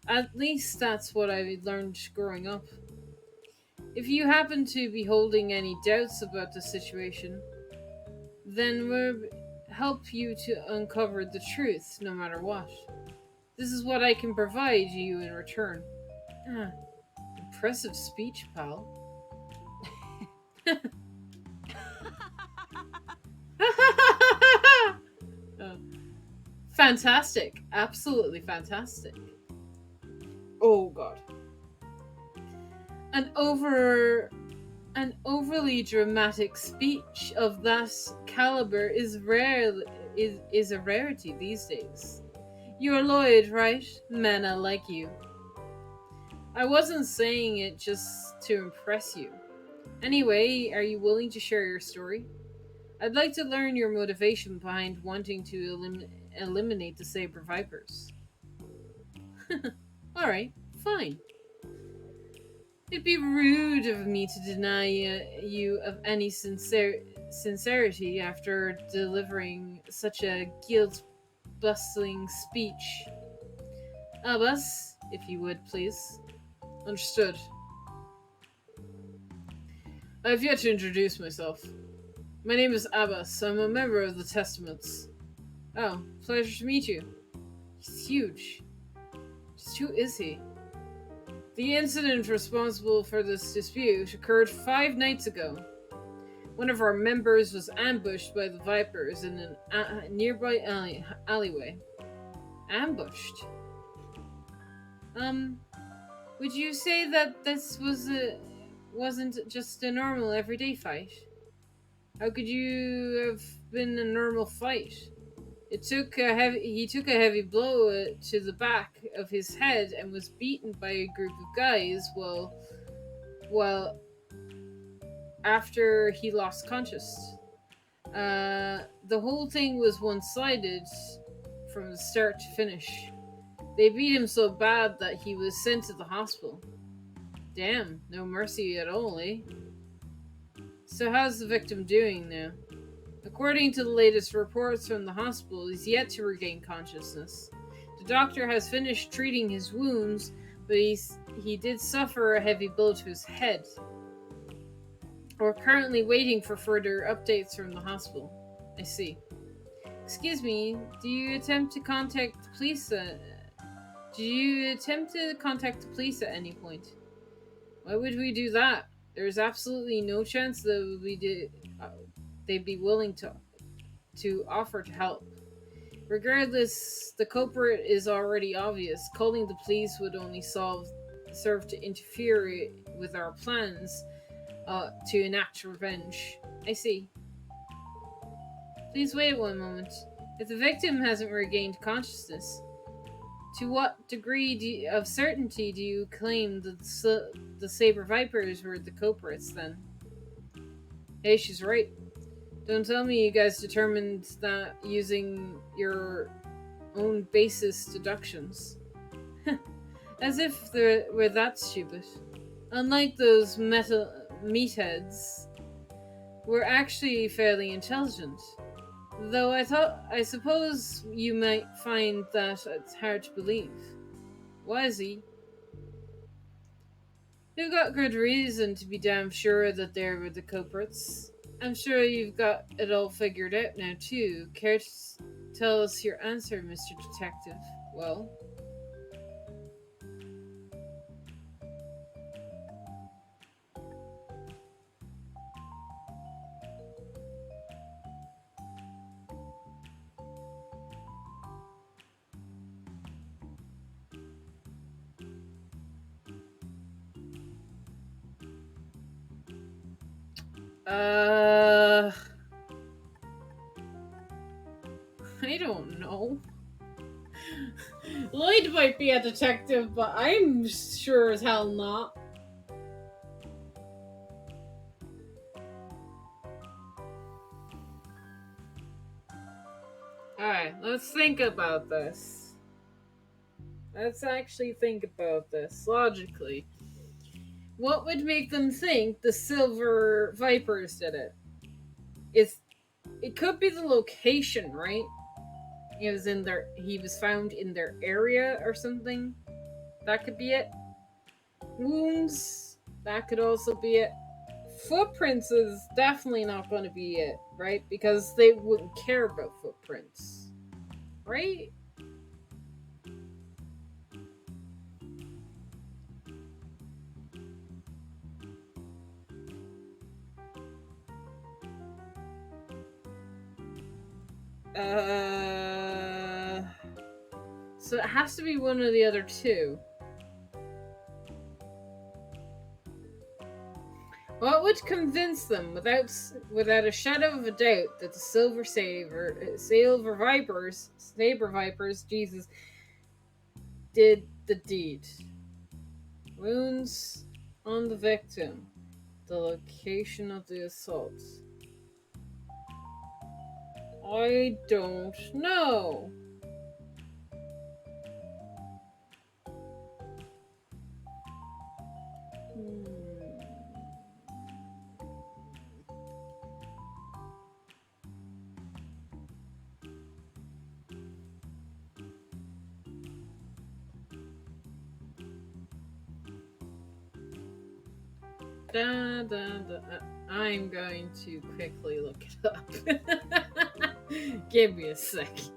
At least that's what I learned growing up. If you happen to be holding any doubts about the situation, then we'll help you to uncover the truth no matter what. This is what I can provide you in return. Impressive speech, pal. Fantastic. Absolutely fantastic. Oh god. An overly dramatic speech of that caliber is a rarity these days. You're Lloyd, right? Man, I like you. I wasn't saying it just to impress you. Anyway, are you willing to share your story? I'd like to learn your motivation behind wanting to eliminate the Saber Vipers. Alright, fine. It'd be rude of me to deny you of any sincerity after delivering such a guilt-bustling speech. Abbas, if you would, please. Understood. I have yet to introduce myself. My name is Abbas. I'm a member of the Testaments. Oh, pleasure to meet you. He's huge. Just who is he? The incident responsible for this dispute occurred 5 nights ago. One of our members was ambushed by the Vipers in a nearby alleyway. Ambushed? Would you say that this wasn't just a normal everyday fight? How could you have been a normal fight? He took a heavy blow to the back of his head and was beaten by a group of guys well after he lost consciousness. The whole thing was one-sided from the start to finish. They beat him so bad that he was sent to the hospital. Damn, no mercy at all, eh? So how's the victim doing now? According to the latest reports from the hospital, he's yet to regain consciousness. The doctor has finished treating his wounds, but he did suffer a heavy blow to his head. We're currently waiting for further updates from the hospital. I see. Excuse me, do you attempt to contact the police? At any point? Why would we do that? There's absolutely no chance that they'd be willing to offer to help. Regardless, the culprit is already obvious. Calling the police would only serve to interfere with our plans to enact revenge. I see. Please wait one moment. If the victim hasn't regained consciousness, to what degree of certainty do you claim that the Saber Vipers were the culprits then? Hey, she's right. Don't tell me you guys determined that using your own basis deductions. As if we're that stupid. Unlike those meatheads, we're actually fairly intelligent. Though I suppose you might find that it's hard to believe. Why is he? You've got good reason to be damn sure that they were the culprits. I'm sure you've got it all figured out now, too. Care to tell us your answer, Mr. Detective? Well? I don't know. Lloyd might be a detective, but I'm sure as hell not. Alright, let's think about this. Let's actually think about this logically. What would make them think the Silver Vipers did it? It could be the location, right? He was found in their area or something. That could be it. Wounds, that could also be it. Footprints is definitely not going to be it, right? Because they wouldn't care about footprints, right? So it has to be one of the other two. What would convince them, without a shadow of a doubt, that the Saber Vipers, Jesus, did the deed? Wounds on the victim. The location of the assault. I don't know. Da, da, da. I'm going to quickly look it up. Give me a second.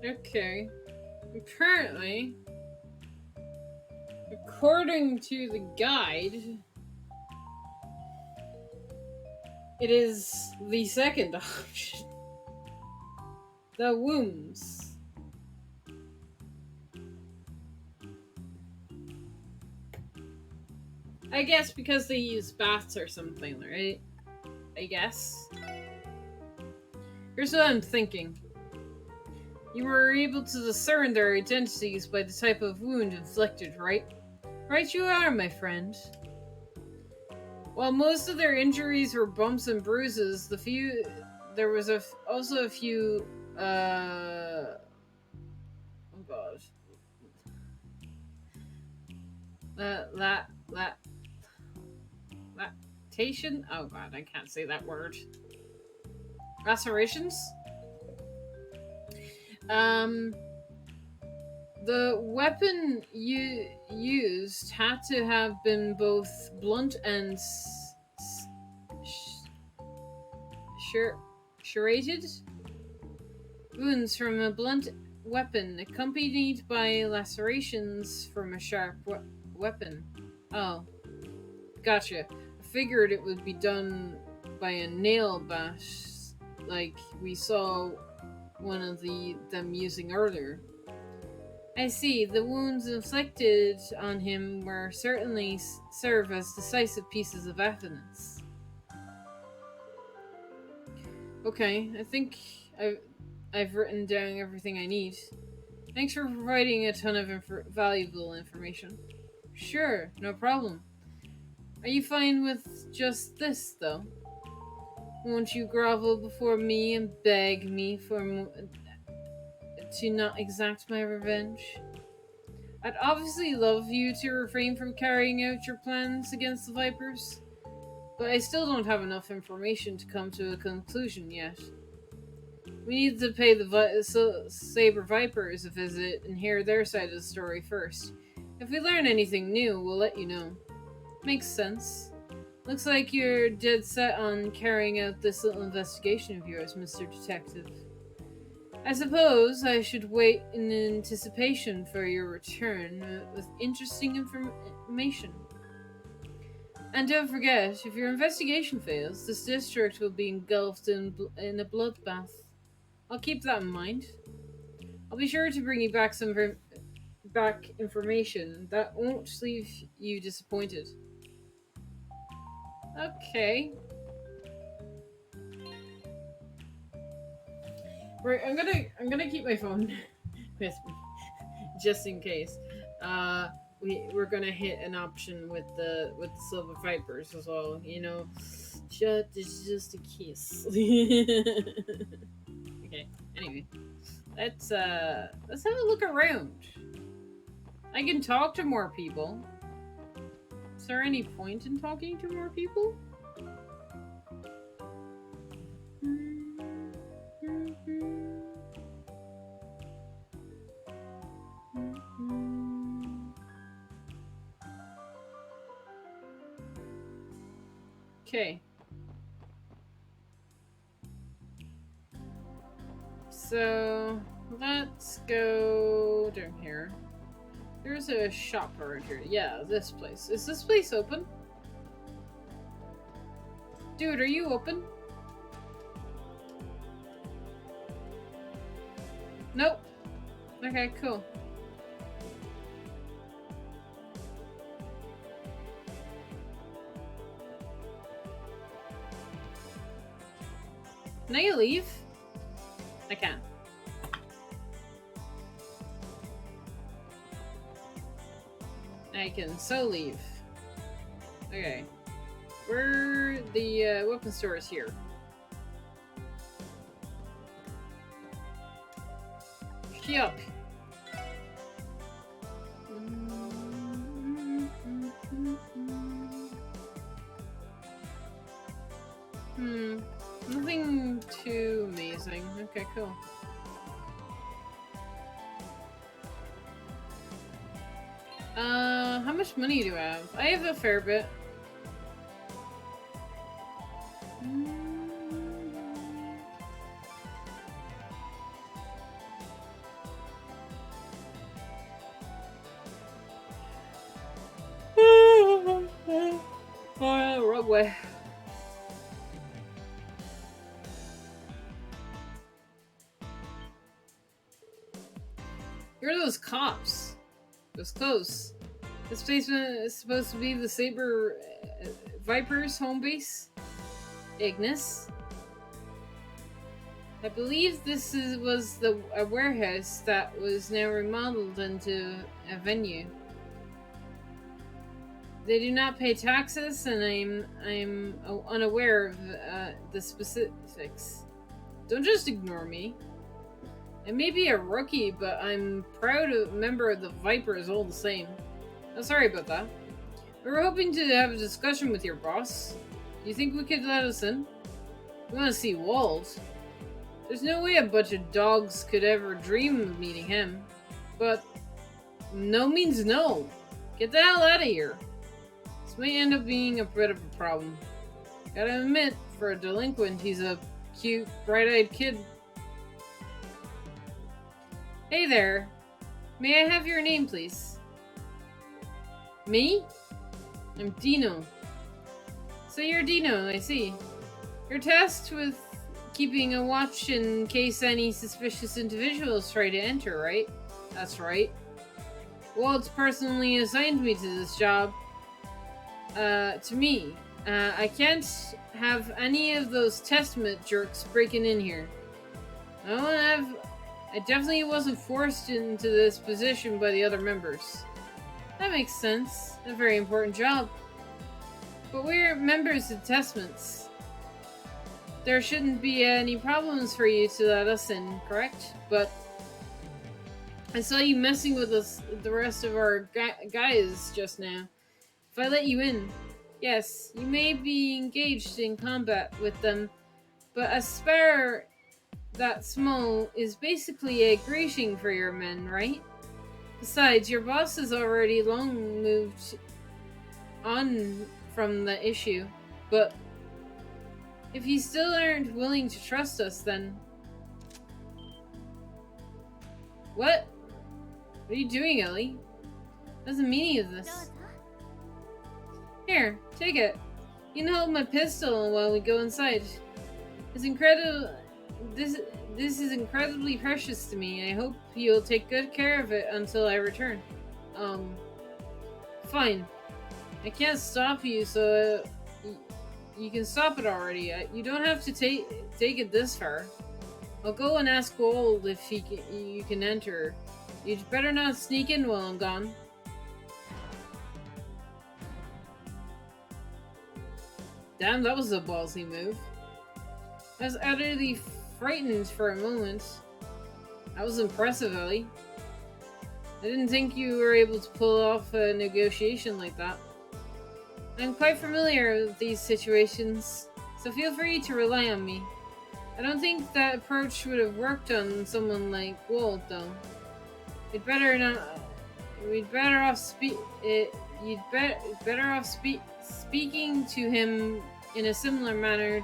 Okay. Apparently, according to the guide, it is the second option. The wombs. I guess because they use bats or something, right? I guess. Here's what I'm thinking. You were able to discern their identities by the type of wound inflicted, right? Right you are, my friend. While most of their injuries were bumps and bruises, there was also a few oh god. Lactation? Oh god, I can't say that word. Lacerations? The weapon you used had to have been both blunt and serrated. Wounds from a blunt weapon accompanied by lacerations from a sharp weapon. Oh, gotcha. I figured it would be done by a nail bash, like we saw one of them using earlier. I see. The wounds inflicted on him were certainly serve as decisive pieces of evidence. Okay, I think I've written down everything I need. Thanks for providing a ton of valuable information. Sure, no problem. Are you fine with just this, though? Won't you grovel before me and beg me to not exact my revenge? I'd obviously love you to refrain from carrying out your plans against the Vipers, but I still don't have enough information to come to a conclusion yet. We need to pay the Saber Vipers a visit and hear their side of the story first. If we learn anything new, we'll let you know. Makes sense. Looks like you're dead set on carrying out this little investigation of yours, Mr. Detective. I suppose I should wait in anticipation for your return with interesting information. And don't forget, if your investigation fails, this district will be engulfed in a bloodbath. I'll keep that in mind. I'll be sure to bring you back back information that won't leave you disappointed. Okay. Right, I'm gonna keep my phone with me just in case. We're gonna hit an option with the Silver Vipers as well. You know, just a kiss. Okay. Anyway, let's have a look around. I can talk to more people. Is there any point in talking to more people? Okay. So let's go down here. There's a shop around here. Yeah, this place. Is this place open? Dude, are you open? Nope. Okay, cool. Can I leave? I can. I can so leave. Okay. Where the weapon store is here. Yup. Nothing too amazing. Okay, cool. How much money do I have? I have a fair bit. Oh, wrong way. Where are those cops? It was close. This place is supposed to be the Saber Vipers home base. Ignis. I believe this was a warehouse that was now remodeled into a venue. They do not pay taxes, and I'm unaware of the specifics. Don't just ignore me. I may be a rookie, but I'm proud member of the Vipers all the same. Oh, sorry about that. We were hoping to have a discussion with your boss. Do you think we could let us in? We want to see Walt. There's no way a bunch of dogs could ever dream of meeting him. But no means no. Get the hell out of here. This might end up being a bit of a problem. Gotta admit, for a delinquent, he's a cute, bright-eyed kid. Hey there. May I have your name, please? Me? I'm Dino. So you're Dino, I see. You're tasked with keeping a watch in case any suspicious individuals try to enter, right? That's right. Walt's personally assigned me to this job. To me. I can't have any of those testament jerks breaking in here. I definitely wasn't forced into this position by the other members. That makes sense. A very important job. But we're members of Testments. There shouldn't be any problems for you to let us in, correct? But I saw you messing with the rest of our guys just now. If I let you in, yes, you may be engaged in combat with them, but as far that small is basically a greeting for your men, right? Besides, your boss has already long moved on from the issue. But if you still aren't willing to trust us, then... What? What are you doing, Ellie? What's the meaning of this? Here, take it. You can hold my pistol while we go inside. It's incredible. This is incredibly precious to me. I hope you'll take good care of it until I return. Fine. I can't stop you, so you can stop it already. You don't have to take it this far. I'll go and ask Gold if you can enter. You'd better not sneak in while I'm gone. Damn, that was a ballsy move. I was utterly frightened for a moment. That was impressive, Ellie. I didn't think you were able to pull off a negotiation like that. I'm quite familiar with these situations, so feel free to rely on me. I don't think that approach would have worked on someone like Walt, though. You'd better off speaking to him in a similar manner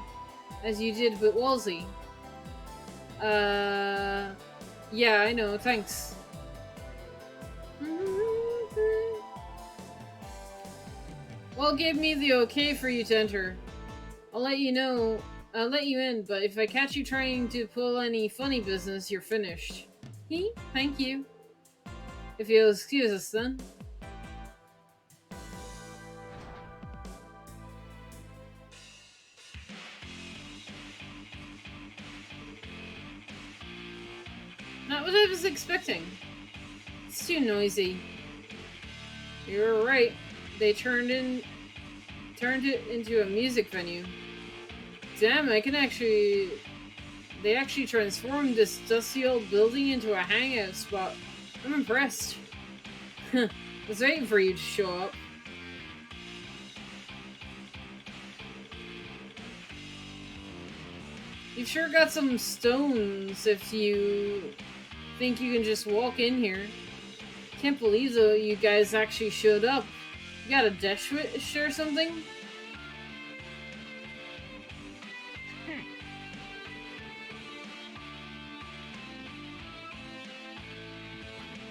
as you did with Wolsey. Yeah, I know, thanks. Walt gave me the okay for you to enter. I'll let you in, but if I catch you trying to pull any funny business, you're finished. Thank you. If you'll excuse us then. Not what I was expecting. It's too noisy. You're right. They turned it into a music venue. Damn, they actually transformed this dusty old building into a hangout spot. I'm impressed. I was waiting for you to show up. You've sure got some stones if you think you can just walk in here. Can't believe though you guys actually showed up. You got a Death Wish or something?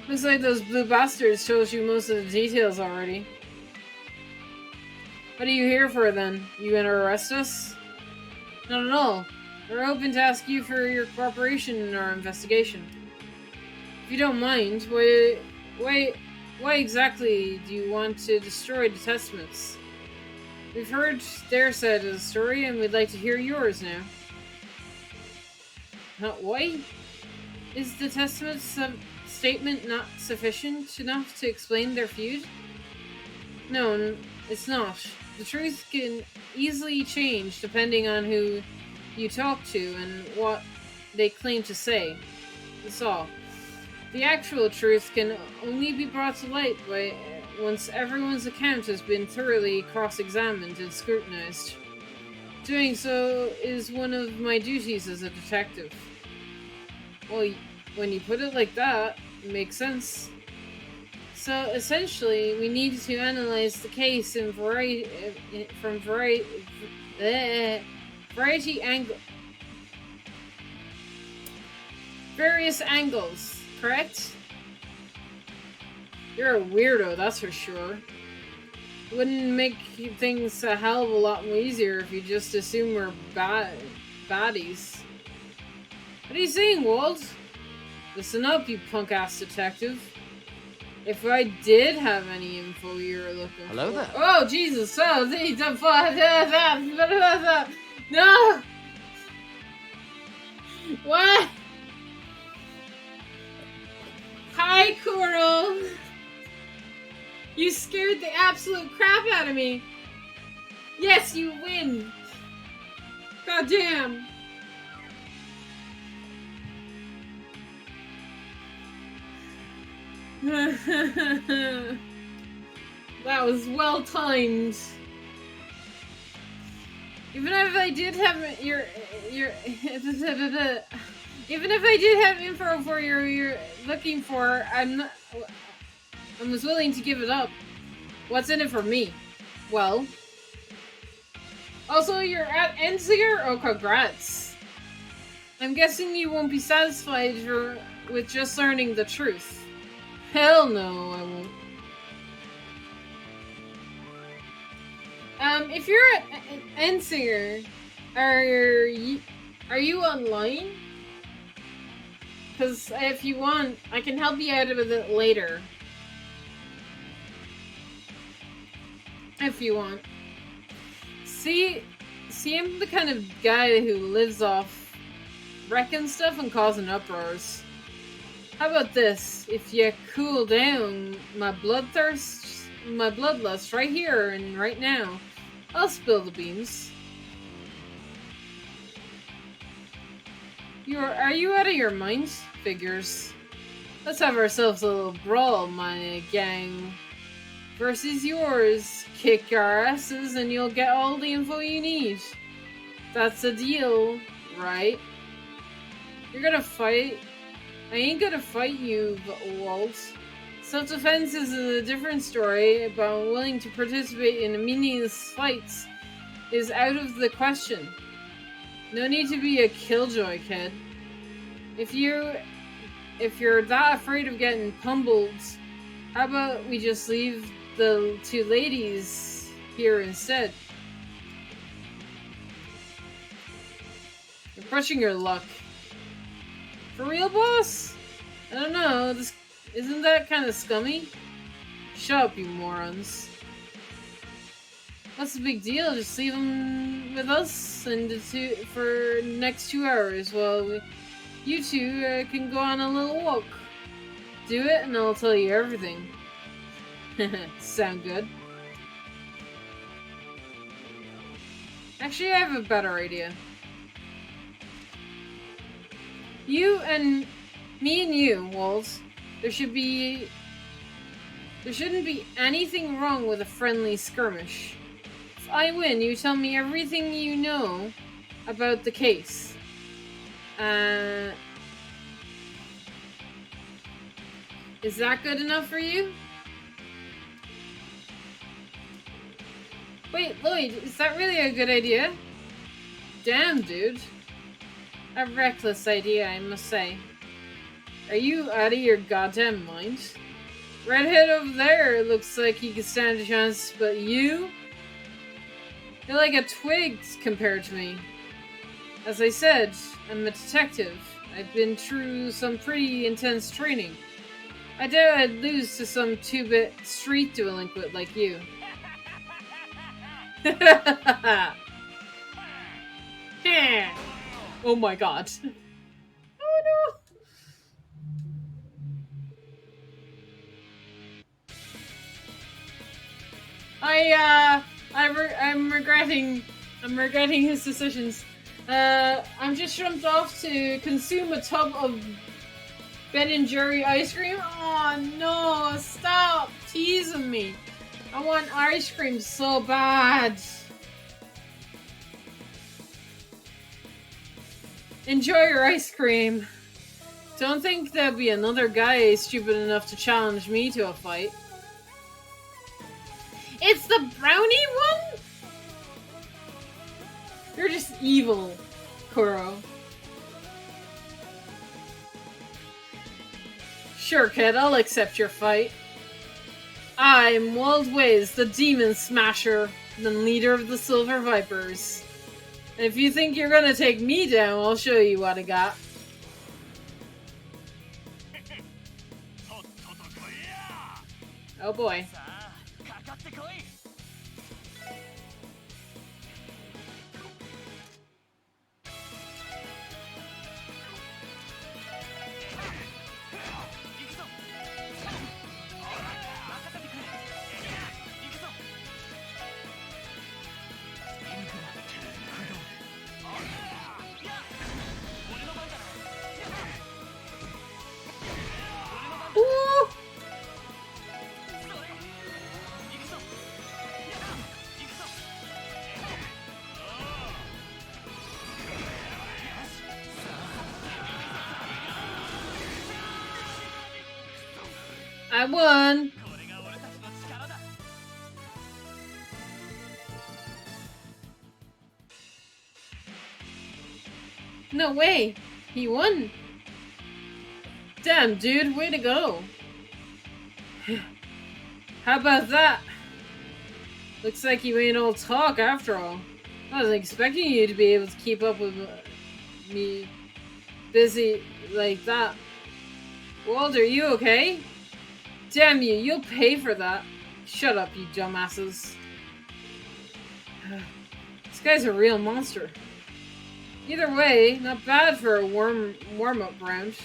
Looks like those blue bastards shows you most of the details already. What are you here for then? You gonna arrest us? Not at all. We're hoping to ask you for your cooperation in our investigation. If you don't mind, why exactly do you want to destroy the testaments? We've heard their side of the story and we'd like to hear yours now. Why? Is the testament statement not sufficient enough to explain their feud? No, it's not. The truth can easily change depending on who you talk to and what they claim to say. That's all. The actual truth can only be brought to light once everyone's account has been thoroughly cross-examined and scrutinized. Doing so is one of my duties as a detective. Well, when you put it like that, it makes sense. So essentially, we need to analyze the case from various angles, correct? You're a weirdo, that's for sure. Wouldn't make things a hell of a lot more easier if you just assume we're baddies. What are you saying, Walt? Listen up, you punk-ass detective. If I did have any info you're looking for... Hello there. Oh, Jesus. Oh, no! What? Hi, Coral. You scared the absolute crap out of me. Yes, you win. God damn. That was well timed. Even if I did have Even if I did have info for you're looking for, I was willing to give it up. What's in it for me? Well, also you're at Endsinger? Oh, congrats. I'm guessing you won't be satisfied with just learning the truth. Hell no, I won't. If you're at Endsinger, are you online? Because if you want, I can help you out with it later. If you want. See, I'm the kind of guy who lives off wrecking stuff and causing uproars. How about this? If you cool down my bloodlust right here and right now, I'll spill the beans. Are you out of your mind? Figures. Let's have ourselves a little brawl, my gang. Versus yours. Kick our asses and you'll get all the info you need. That's a deal, right? You're gonna fight? I ain't gonna fight you, Walt. Self-defense is a different story, but I'm willing to participate in meaningless fights is out of the question. No need to be a killjoy, kid. If you're that afraid of getting pummeled, how about we just leave the two ladies here instead? You're pushing your luck. For real, boss? I don't know, isn't that kind of scummy? Shut up, you morons. What's the big deal? Just leave them with us and for next 2 hours while you two can go on a little walk. Do it and I'll tell you everything. Sound good? Actually, I have a better idea. Me and you, Walt. There shouldn't be anything wrong with a friendly skirmish. If I win, you tell me everything you know about the case. Is that good enough for you? Wait, Lloyd, is that really a good idea? Damn, dude. A reckless idea, I must say. Are you out of your goddamn mind? Redhead over there looks like he could stand a chance, but you? You're like a twig compared to me. As I said, I'm a detective. I've been through some pretty intense training. I doubt I'd lose to some two-bit street delinquent like you. Oh my god. Oh no. I'm regretting his decisions. I'm just jumped off to consume a tub of Ben & Jerry ice cream. Oh no, stop teasing me. I want ice cream so bad. Enjoy your ice cream. Don't think there'll be another guy stupid enough to challenge me to a fight. It's the brownie one? You're just evil, Kuro. Sure, kid, I'll accept your fight. I'm Walt Ways, the Demon Smasher, the leader of the Silver Vipers. And if you think you're gonna take me down, I'll show you what I got. Oh boy. I won! No way! He won! Damn, dude, way to go! How about that? Looks like you ain't all talk after all. I wasn't expecting you to be able to keep up with me busy like that. Walter, you okay? Damn you, you'll pay for that. Shut up, you dumbasses. This guy's a real monster. Either way, not bad for a warm-up round.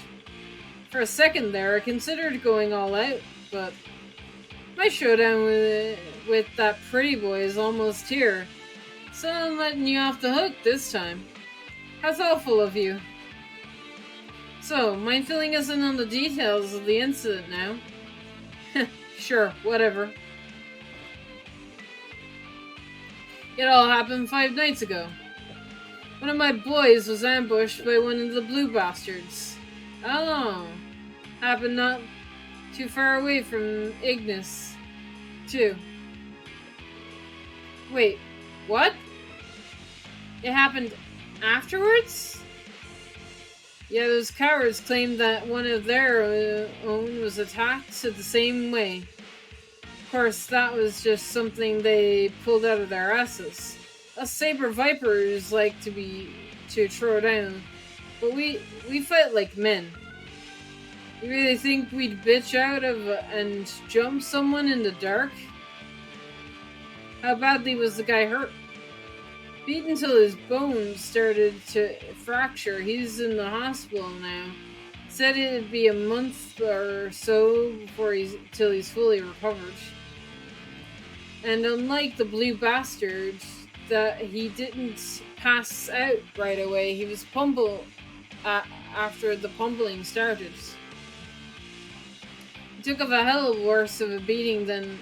For a second there, I considered going all out, but my showdown with that pretty boy is almost here. So I'm letting you off the hook this time. How thoughtful of you. So, mind filling us in on the details of the incident now? Sure, whatever. It all happened 5 nights ago. One of my boys was ambushed by one of the blue bastards. Oh. Happened not too far away from Ignis, too. Wait, what? It happened afterwards? Yeah, those cowards claimed that one of their own was attacked the same way. Of course, that was just something they pulled out of their asses. Us Saber Vipers like to throw down, but we fight like men. You really think we'd bitch out of and jump someone in the dark? How badly was the guy hurt? Beat until his bones started to fracture. He's in the hospital now. Said it'd be a month or so till he's fully recovered. And unlike the blue bastard, that he didn't pass out right away. He was pummeled after the pummeling started. He took a hell worse of a beating than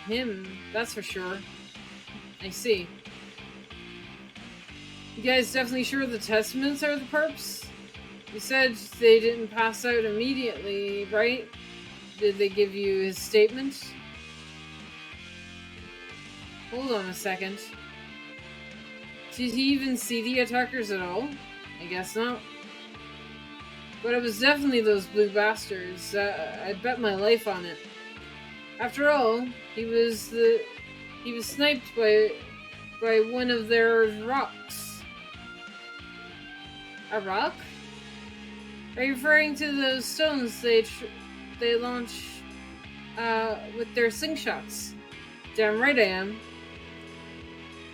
him, that's for sure. I see. You guys definitely sure the Testaments are the perps? You said they didn't pass out immediately, right? Did they give you his statement? Hold on a second. Did he even see the attackers at all? I guess not. But it was definitely those blue bastards. I'd bet my life on it. After all, he was sniped by one of their rocks. A rock? Are you referring to those stones they launch with their slingshots? Damn right I am.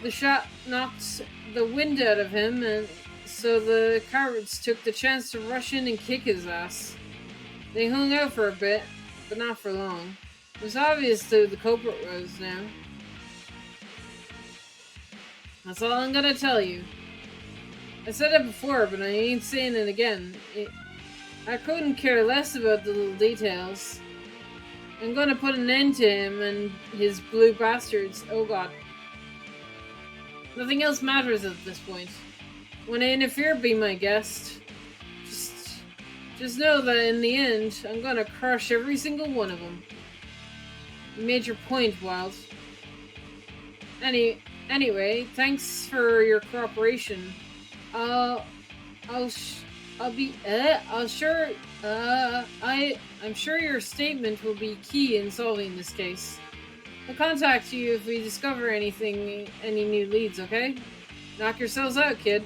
The shot knocked the wind out of him, and so the cowards took the chance to rush in and kick his ass. They hung out for a bit, but not for long. It was obvious who the culprit was now. That's all I'm gonna tell you. I said it before, but I ain't saying it again. I couldn't care less about the little details. I'm gonna put an end to him and his blue bastards. Oh god. Nothing else matters at this point. When I interfere, be my guest. Just know that in the end, I'm gonna crush every single one of them. You made your point, Wild. Anyway, thanks for your cooperation. I'm sure your statement will be key in solving this case. I'll contact you if we discover any new leads, okay? Knock yourselves out, kid.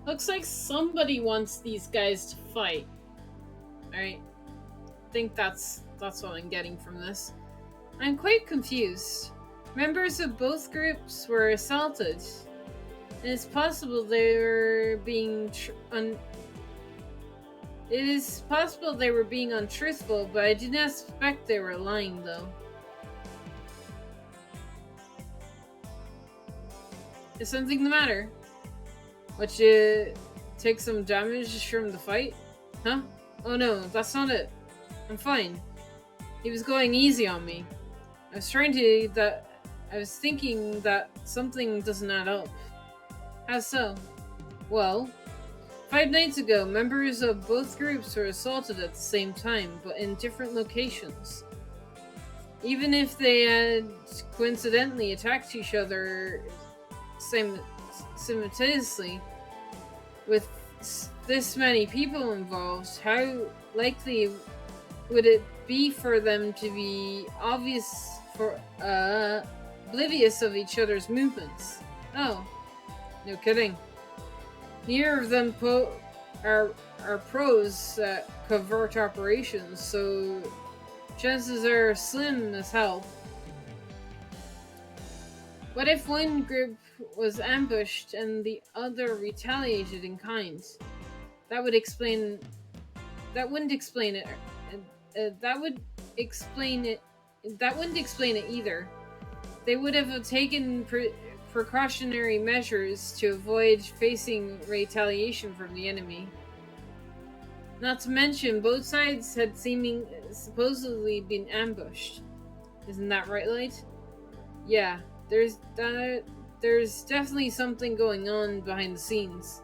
Looks like somebody wants these guys to fight. Alright. I think that's what I'm getting from this. I'm quite confused. Members of both groups were assaulted. And it's possible they were being untruthful, but I do not suspect they were lying, though. Is something the matter? What, you take some damage from the fight? Huh? Oh no, that's not it. I'm fine. He was going easy on me. I was trying I was thinking that something doesn't add up. How so? Well, 5 nights ago, members of both groups were assaulted at the same time, but in different locations. Even if they had coincidentally attacked each other simultaneously, with this many people involved, how likely would it be for them to be oblivious of each other's movements? Oh, no kidding. Neither of them are pros at covert operations, so chances are slim as hell. What if one group was ambushed and the other retaliated in kind? That would explain. That wouldn't explain it. That would explain it. That wouldn't explain it either. They would have taken precautionary measures to avoid facing retaliation from the enemy. Not to mention, both sides had supposedly been ambushed. Isn't that right, Light? Yeah, there's definitely something going on behind the scenes.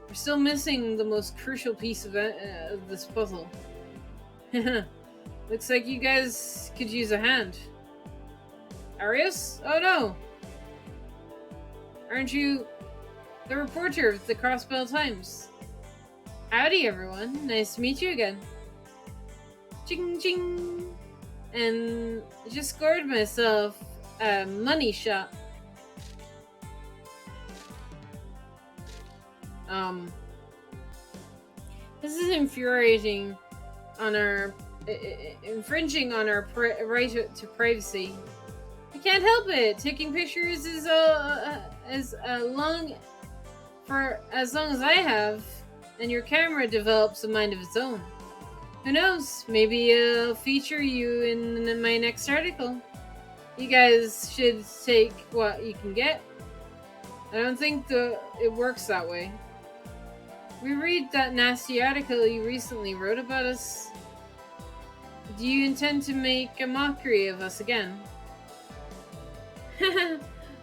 We're still missing the most crucial piece of this puzzle. Looks like you guys could use a hand. Arius? Oh no! Aren't you the reporter of the Crossbell Times? Howdy, everyone. Nice to meet you again. Ching ching! And I just scored myself a money shot. This is infuriating on our infringing on our right to privacy. I can't help it. Taking pictures is as long as I have, and your camera develops a mind of its own. Who knows? Maybe I'll feature you in my next article. You guys should take what you can get. I don't think it works that way. We read that nasty article you recently wrote about us. Do you intend to make a mockery of us again?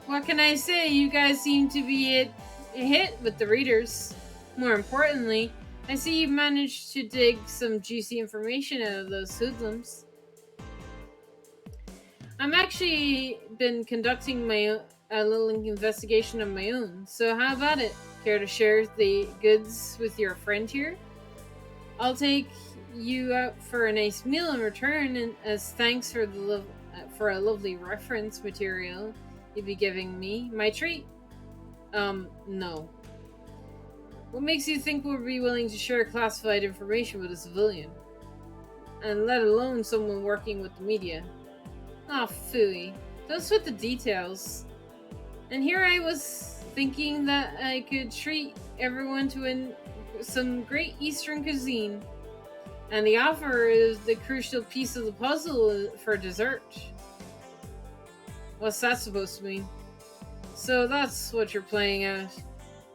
What can I say? You guys seem to be a hit with the readers. More importantly, I see you've managed to dig some juicy information out of those hoodlums. I'm actually been conducting a little investigation of my own, so how about it? Care to share the goods with your friend here? I'll take you out for a nice meal in return, and as thanks for for a lovely reference material you'd be giving me. My treat? No. What makes you think we'll be willing to share classified information with a civilian? And let alone someone working with the media? Ah, phooey. Don't sweat the details. And here I was thinking that I could treat everyone to some great Eastern cuisine. And the offer is the crucial piece of the puzzle for dessert. What's that supposed to mean? So that's what you're playing at.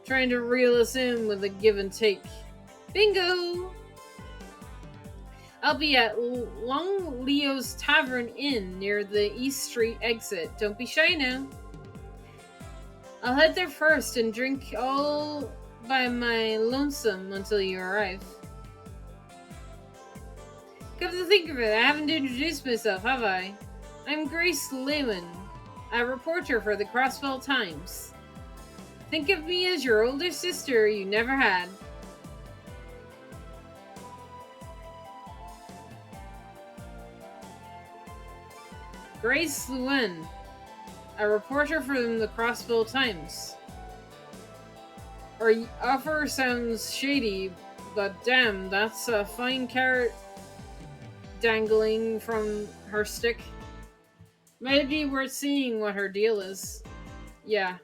Trying to reel us in with a give and take. Bingo! I'll be at Long Leo's Tavern Inn near the East Street exit. Don't be shy now. I'll head there first and drink all by my lonesome until you arrive. Come to think of it, I haven't introduced myself, have I? I'm Grace Lewin, a reporter for the Crossbell Times. Think of me as your older sister you never had. Grace Lewin, a reporter from the Crossbell Times. Our offer sounds shady, but damn, that's a fine carrot dangling from her stick. Might be worth seeing what her deal is. Yeah.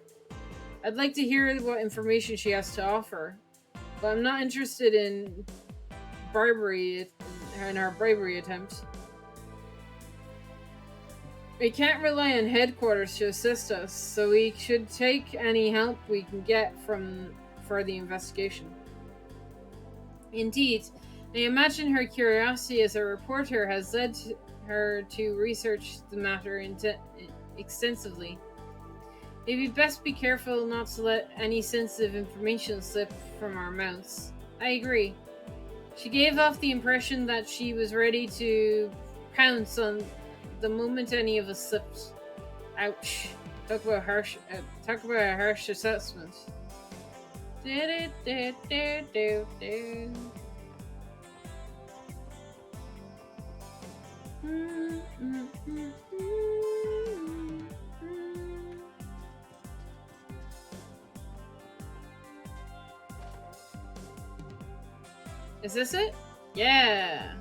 I'd like to hear what information she has to offer, but I'm not interested in our bribery attempt. We can't rely on headquarters to assist us, so we should take any help we can get for the investigation. Indeed, I imagine her curiosity as a reporter has led her to research the matter extensively. Maybe best be careful not to let any sensitive information slip from our mouths. I agree. She gave off the impression that she was ready to pounce on the moment any of us slipped. Ouch. Talk about a harsh assessment. Is this it? Yeah.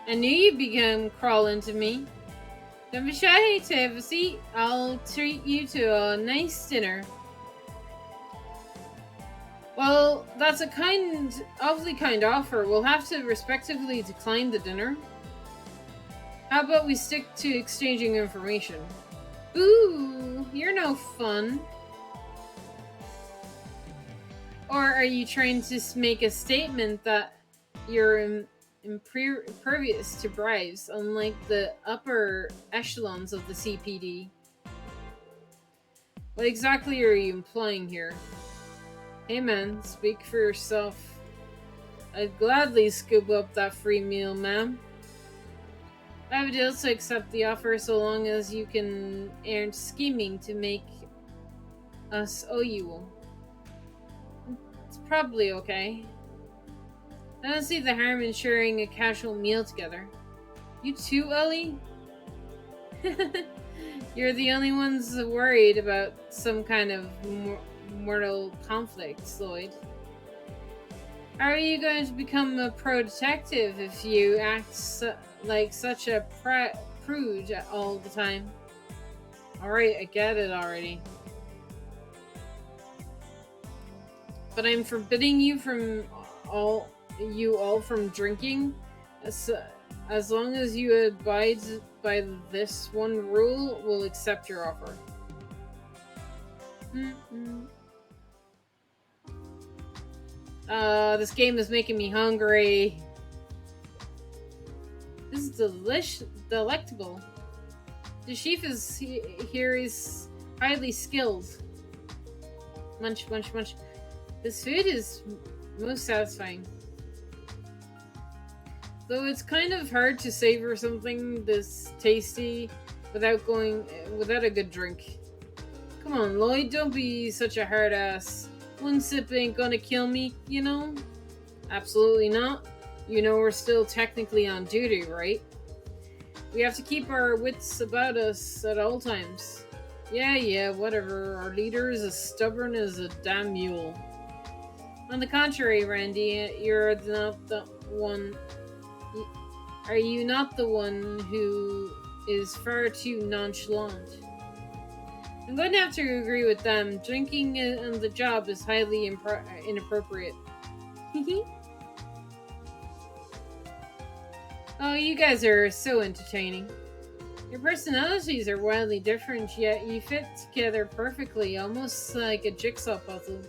I knew you'd begin crawling to me. Don't be shy to have a seat. I'll treat you to a nice dinner. Well, that's a awfully kind offer. We'll have to respectively decline the dinner. How about we stick to exchanging information? Ooh, you're no fun. Or are you trying to make a statement that you're impervious to bribes, unlike the upper echelons of the CPD? What exactly are you implying here? Hey man, speak for yourself. I'd gladly scoop up that free meal, ma'am. I have a deal to accept the offer so long as you can earn scheming to make us owe you. It's probably okay. I don't see the harm in sharing a casual meal together. You too, Ellie? You're the only ones worried about some kind of mortal conflict, Lloyd. How are you going to become a pro-detective if you act like such a prude all the time? Alright, I get it already. But I'm forbidding you all from drinking. As long as you abide by this one rule, we'll accept your offer. This game is making me hungry. This is delectable. The chief here is highly skilled. Munch, munch, munch. This food is most satisfying. Though it's kind of hard to savor something this tasty without a good drink. Come on, Lloyd, don't be such a hard ass. One sip ain't gonna kill me, you know? Absolutely not. You know we're still technically on duty, right? We have to keep our wits about us at all times. Yeah, whatever. Our leader is as stubborn as a damn mule. On the contrary, Randy, you're not the one... Are you not the one who is far too nonchalant? I'm going to have to agree with them. Drinking on the job is highly inappropriate. Oh, you guys are so entertaining. Your personalities are wildly different, yet you fit together perfectly, almost like a jigsaw puzzle.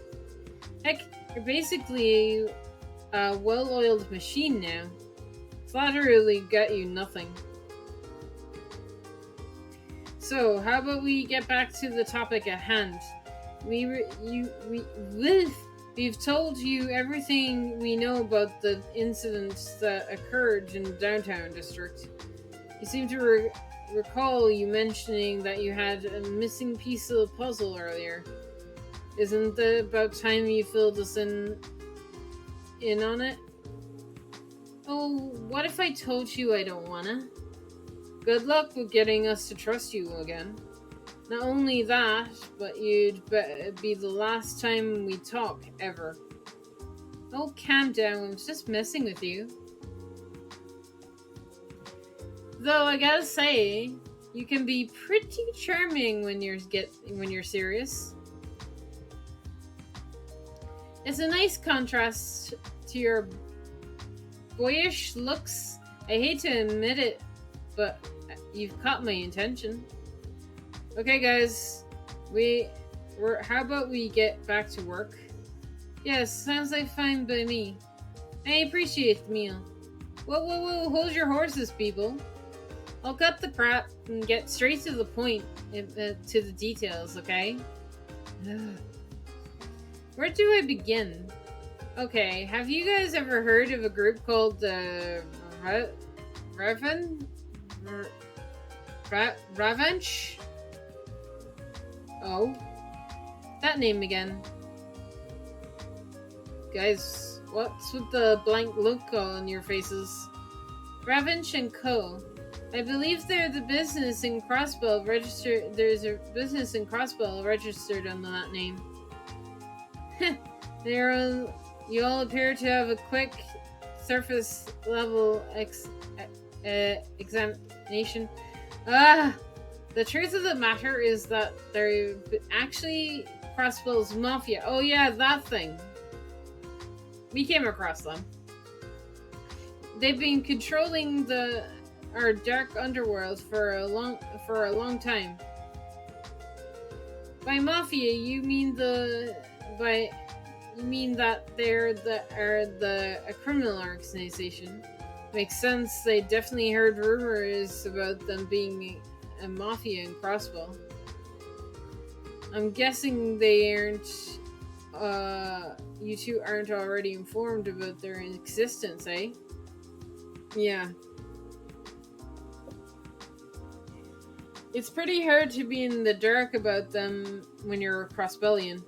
Heck, you're basically a well-oiled machine now. Flattery got you nothing. So, how about we get back to the topic at hand? We've told you everything we know about the incidents that occurred in the downtown district. You seem to recall you mentioning that you had a missing piece of the puzzle earlier. Isn't it about time you filled us in on it? Oh, what if I told you I don't wanna? Good luck with getting us to trust you again. Not only that, but you'd be the last time we talk, ever. Oh, calm down, I was just messing with you. Though I gotta say, you can be pretty charming when you're serious. It's a nice contrast to your boyish looks. I hate to admit it, but you've caught my attention. Okay, guys, we're How about we get back to work? Yes, sounds like fine by me. I appreciate the meal. Whoa, hold your horses, people. I'll cut the crap and get straight to the point, to the details, okay? Where do I begin? Okay, have you guys ever heard of a group called Ravench? Oh, that name again. Guys, what's with the blank look on your faces? Ravench and Co. I believe they're the business in Crossbell registered. There's a business in Crossbell registered under that name. You all appear to have a quick surface level examination. The truth of the matter is that they're actually Crossbell's mafia. Oh yeah, that thing. We came across them. They've been controlling our dark underworld for a long time. By mafia, you mean that they're a criminal organization. Makes sense. They definitely heard rumors about them being a mafia in Crossbell. I'm guessing they aren't. You two aren't already informed about their existence, eh? Yeah. It's pretty hard to be in the dark about them when you're a Crossbellian.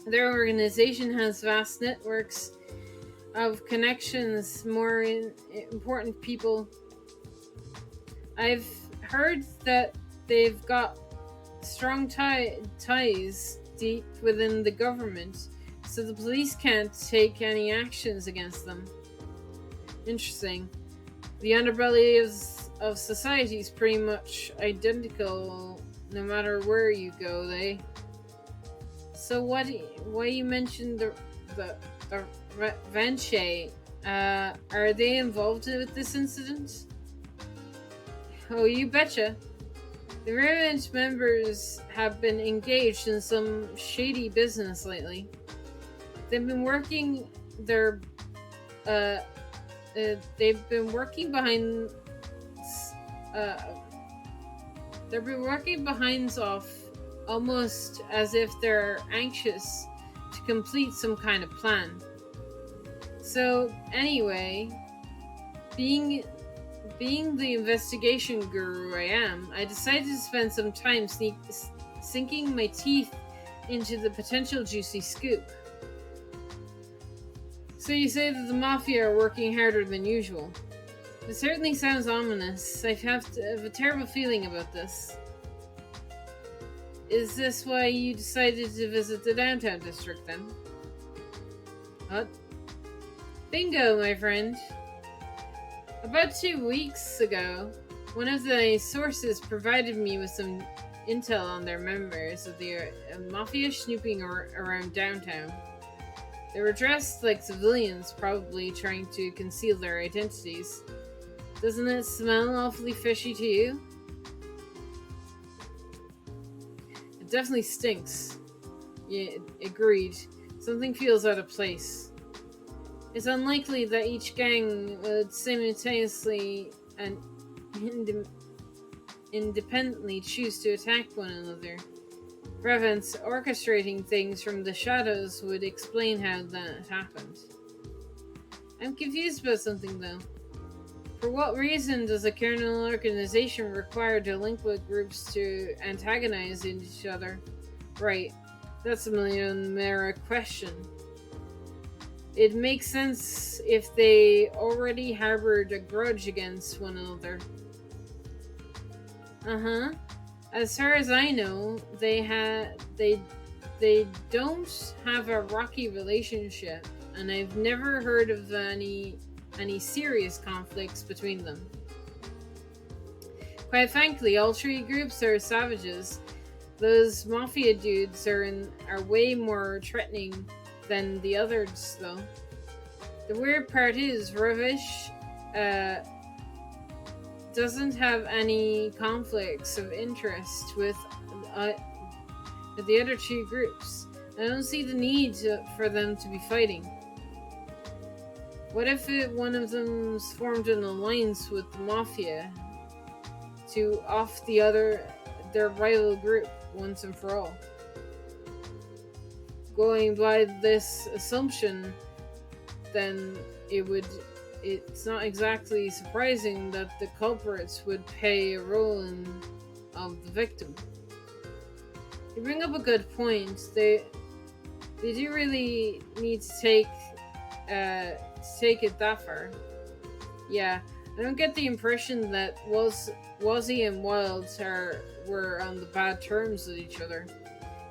Their organization has vast networks of connections, more important people. I've heard that they've got strong ties deep within the government, so the police can't take any actions against them. Interesting. The underbelly of society is pretty much identical no matter where you go, they. So why you mentioned the Venche? Are they involved with this incident? Oh, you betcha. The Revenge members have been engaged in some shady business lately. They've been working they've been working behind off, almost as if they're anxious to complete some kind of plan. So anyway, being the investigation guru I am, I decided to spend some time sinking my teeth into the potential juicy scoop. So you say that the Mafia are working harder than usual. It certainly sounds ominous. I have a terrible feeling about this. Is this why you decided to visit the downtown district then? What? Bingo, my friend. About 2 weeks ago, one of the sources provided me with some intel on their members of the Mafia snooping around downtown. They were dressed like civilians, probably trying to conceal their identities. Doesn't it smell awfully fishy to you? It definitely stinks. Yeah, agreed. Something feels out of place. It's unlikely that each gang would simultaneously and independently choose to attack one another. Revence orchestrating things from the shadows would explain how that happened. I'm confused about something though. For what reason does a criminal organization require delinquent groups to antagonize each other? Right, that's a million-dollar question. It makes sense if they already harbored a grudge against one another. As far as I know, they don't have a rocky relationship, and I've never heard of any serious conflicts between them. Quite frankly, all three groups are savages. Those mafia dudes are way more threatening than the others, though. The weird part is Ravish doesn't have any conflicts of interest with with the other two groups. I don't see the need for them to be fighting. What if one of them's formed an alliance with the Mafia to off their rival group once and for all? Going by this assumption, then it's not exactly surprising that the culprits would play a role of the victim. You bring up a good point. They do really need to take it that far. Yeah, I don't get the impression that Wazzy and Wild were on the bad terms with each other.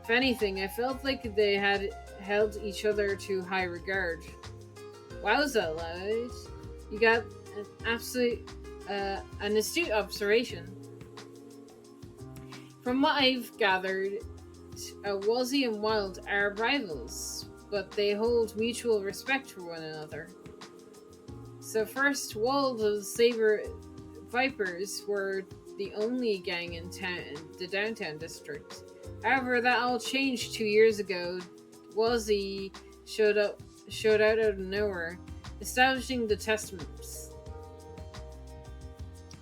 If anything, I felt like they had held each other to high regard. Wowza, lad. You got an astute observation. From what I've gathered, Wazzy and Wild are rivals, but they hold mutual respect for one another. So first, Wild of Saber Vipers were the only gang in the downtown district. However, that all changed 2 years ago. Wazzy showed out of nowhere, establishing the Testaments.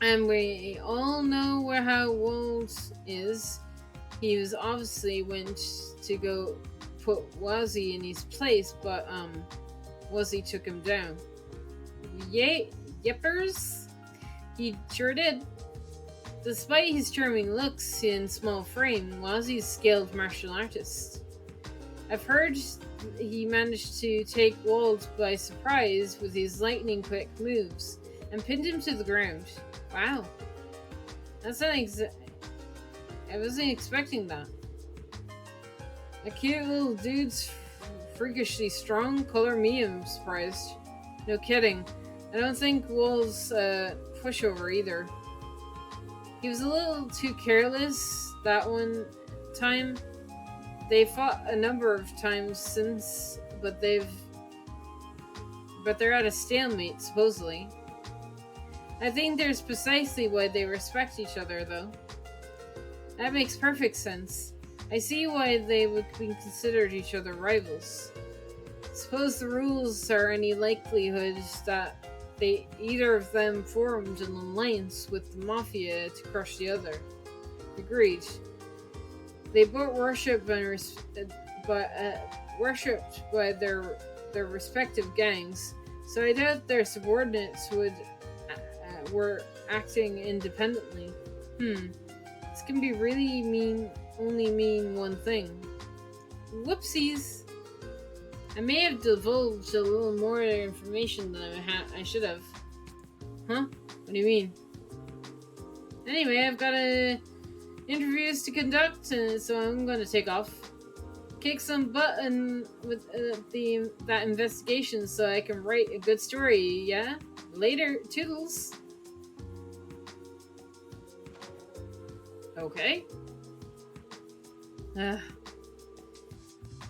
And we all know how Wild is. He was obviously went to go put Wazzy in his place, but Wazzy took him down. Yippers? He sure did. Despite his charming looks and small frame, Wazzy's skilled martial artist. I've heard he managed to take Wald by surprise with his lightning-quick moves and pinned him to the ground. Wow. That's not I wasn't expecting that. A cute little dude's freakishly strong. Color me, I'm surprised. No kidding. I don't think Wald's pushover either. He was a little too careless that one time. They fought a number of times since, but they're at a stalemate, supposedly. I think there's precisely why they respect each other, though. That makes perfect sense. I see why they would be considered each other rivals. Suppose the rules are any likelihood that either of them formed an alliance with the Mafia to crush the other. Agreed. They both worshipped by their respective gangs, so I doubt their subordinates were acting independently. This can be really only mean one thing. Whoopsies! I may have divulged a little more information than I should have. Huh? What do you mean? Anyway, I've got interviews to conduct, so I'm going to take off. Kick some butt with that investigation so I can write a good story, yeah? Later, toodles. Okay.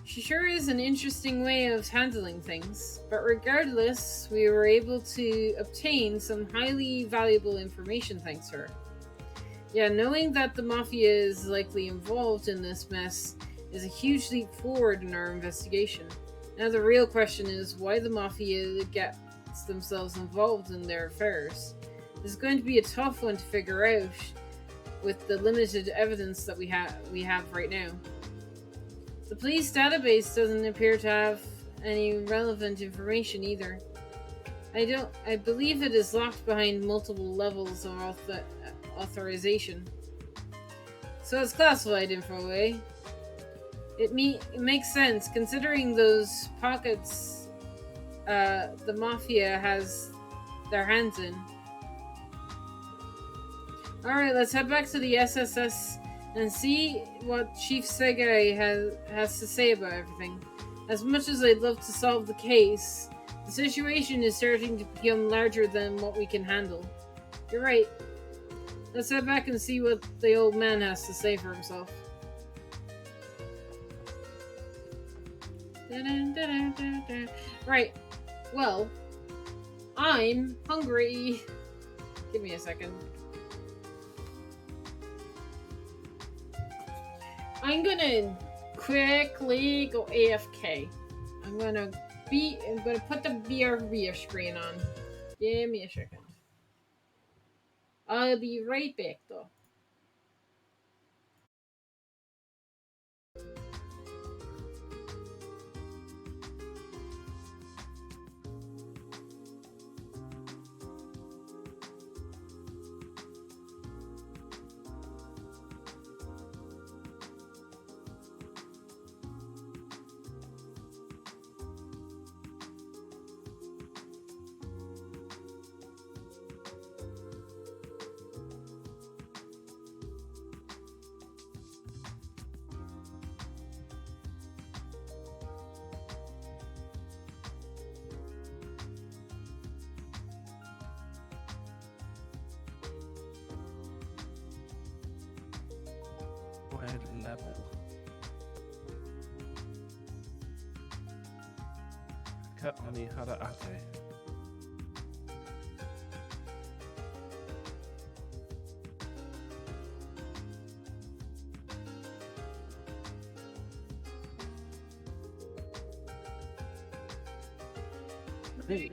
She sure is an interesting way of handling things, but regardless, we were able to obtain some highly valuable information thanks to her. Yeah, knowing that the Mafia is likely involved in this mess is a huge leap forward in our investigation. Now the real question is why the Mafia gets themselves involved in their affairs. This is going to be a tough one to figure out with the limited evidence that we have right now. The police database doesn't appear to have any relevant information either. I believe it is locked behind multiple levels of authorization. So it's classified info, eh? It makes sense considering those pockets the Mafia has their hands in. Alright, let's head back to the SSS and see what Chief Segai has to say about everything. As much as I'd love to solve the case, the situation is starting to become larger than what we can handle. You're right. Let's head back and see what the old man has to say for himself. Right. Well, I'm hungry. Give me a second. I'm gonna quickly go AFK. I'm gonna put the BRB screen on. Give me a second. I'll be right back though. Level. Cut Ani Hara Ate. Hey.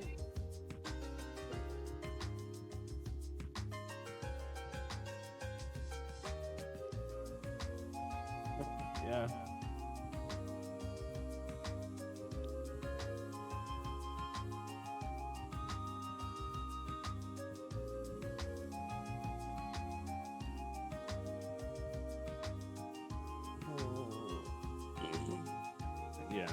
Yeah. Yeah.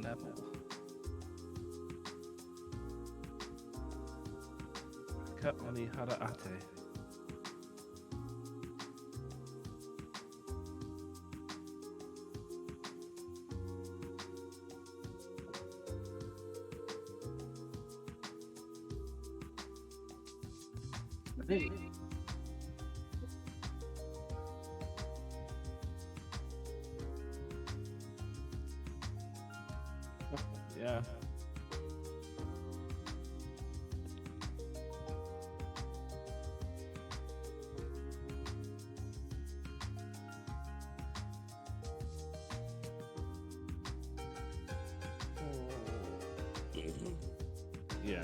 Level. Cut Ani Hara Ate. Hey. Yeah. Yeah.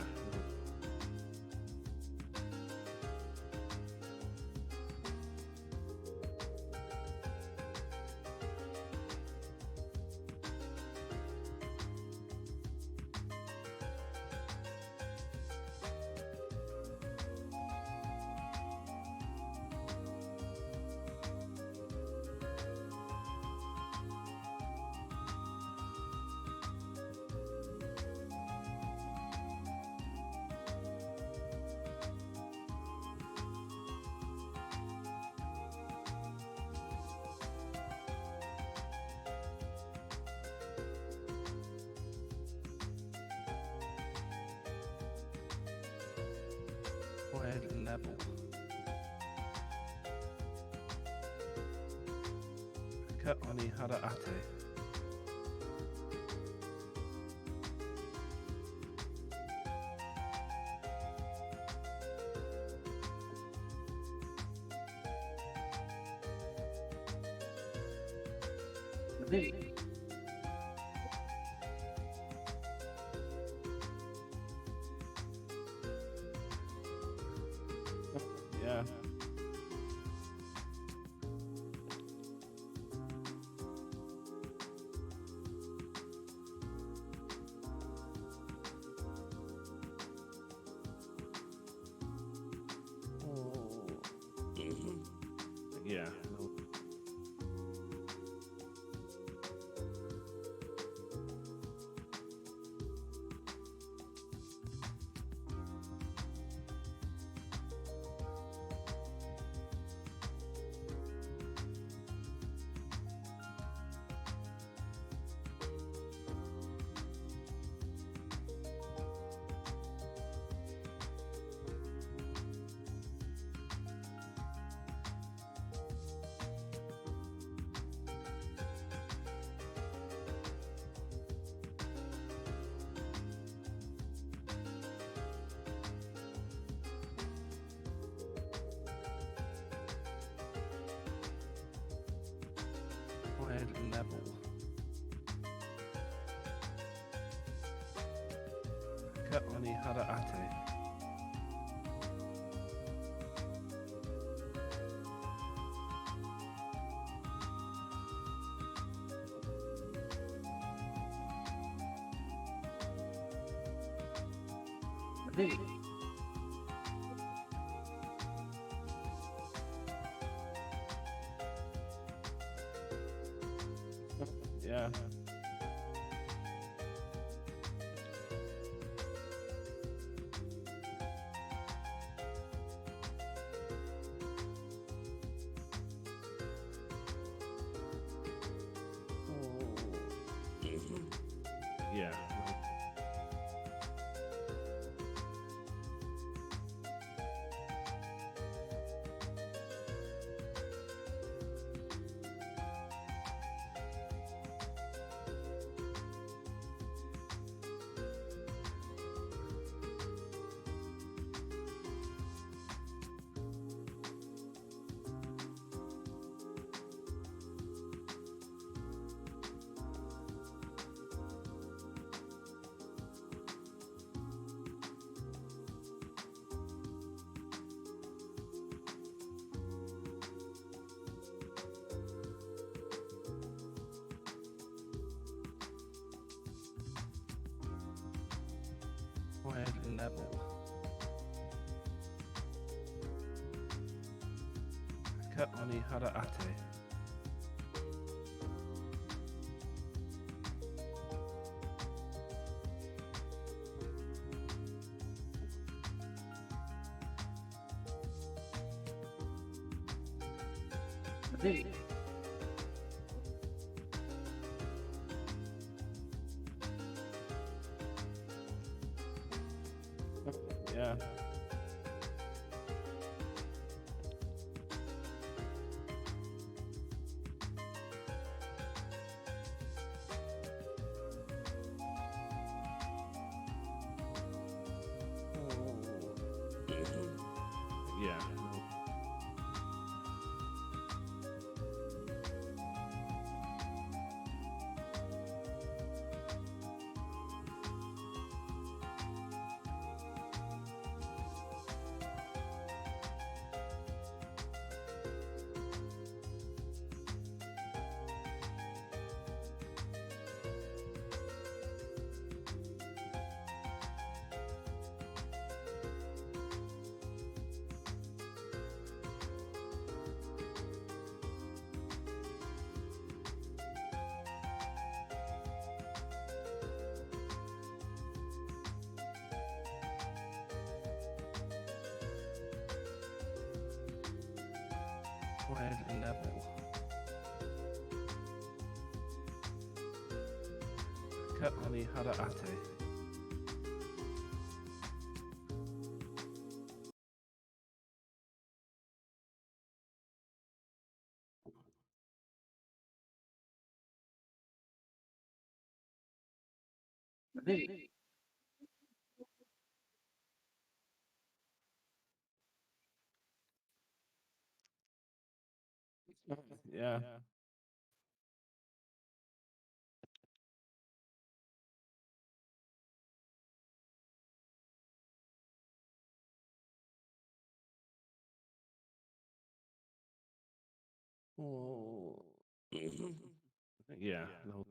Level. Cut Ani Hara Ate. Hey. Yeah. oni hara ate. Yeah. Yeah. Wide level. Ka oni hara ate. Yeah. Yeah. Wide level. Ka oni hara ate. Yeah. Oh. Yeah. No.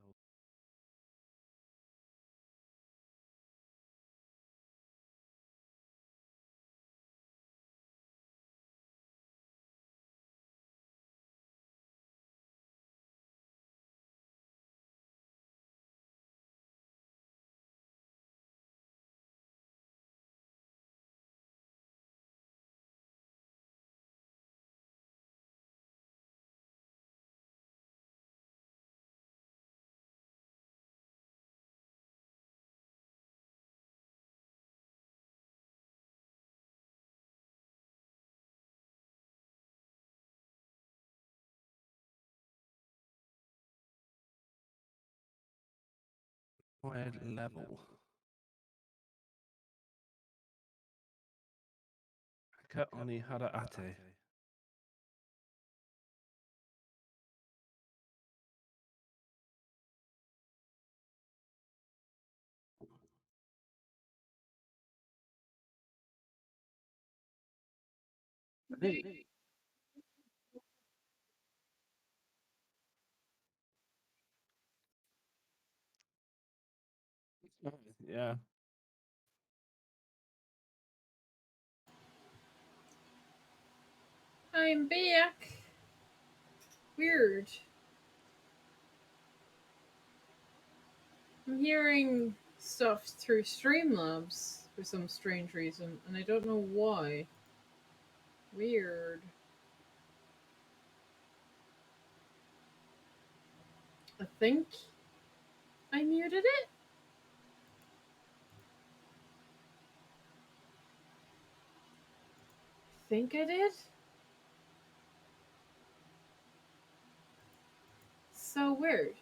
Wide level. Ka oni hara ate. Yeah. I'm back. Weird. I'm hearing stuff through Streamlabs for some strange reason, and I don't know why. Weird. I think I muted it? I think I did? So weird.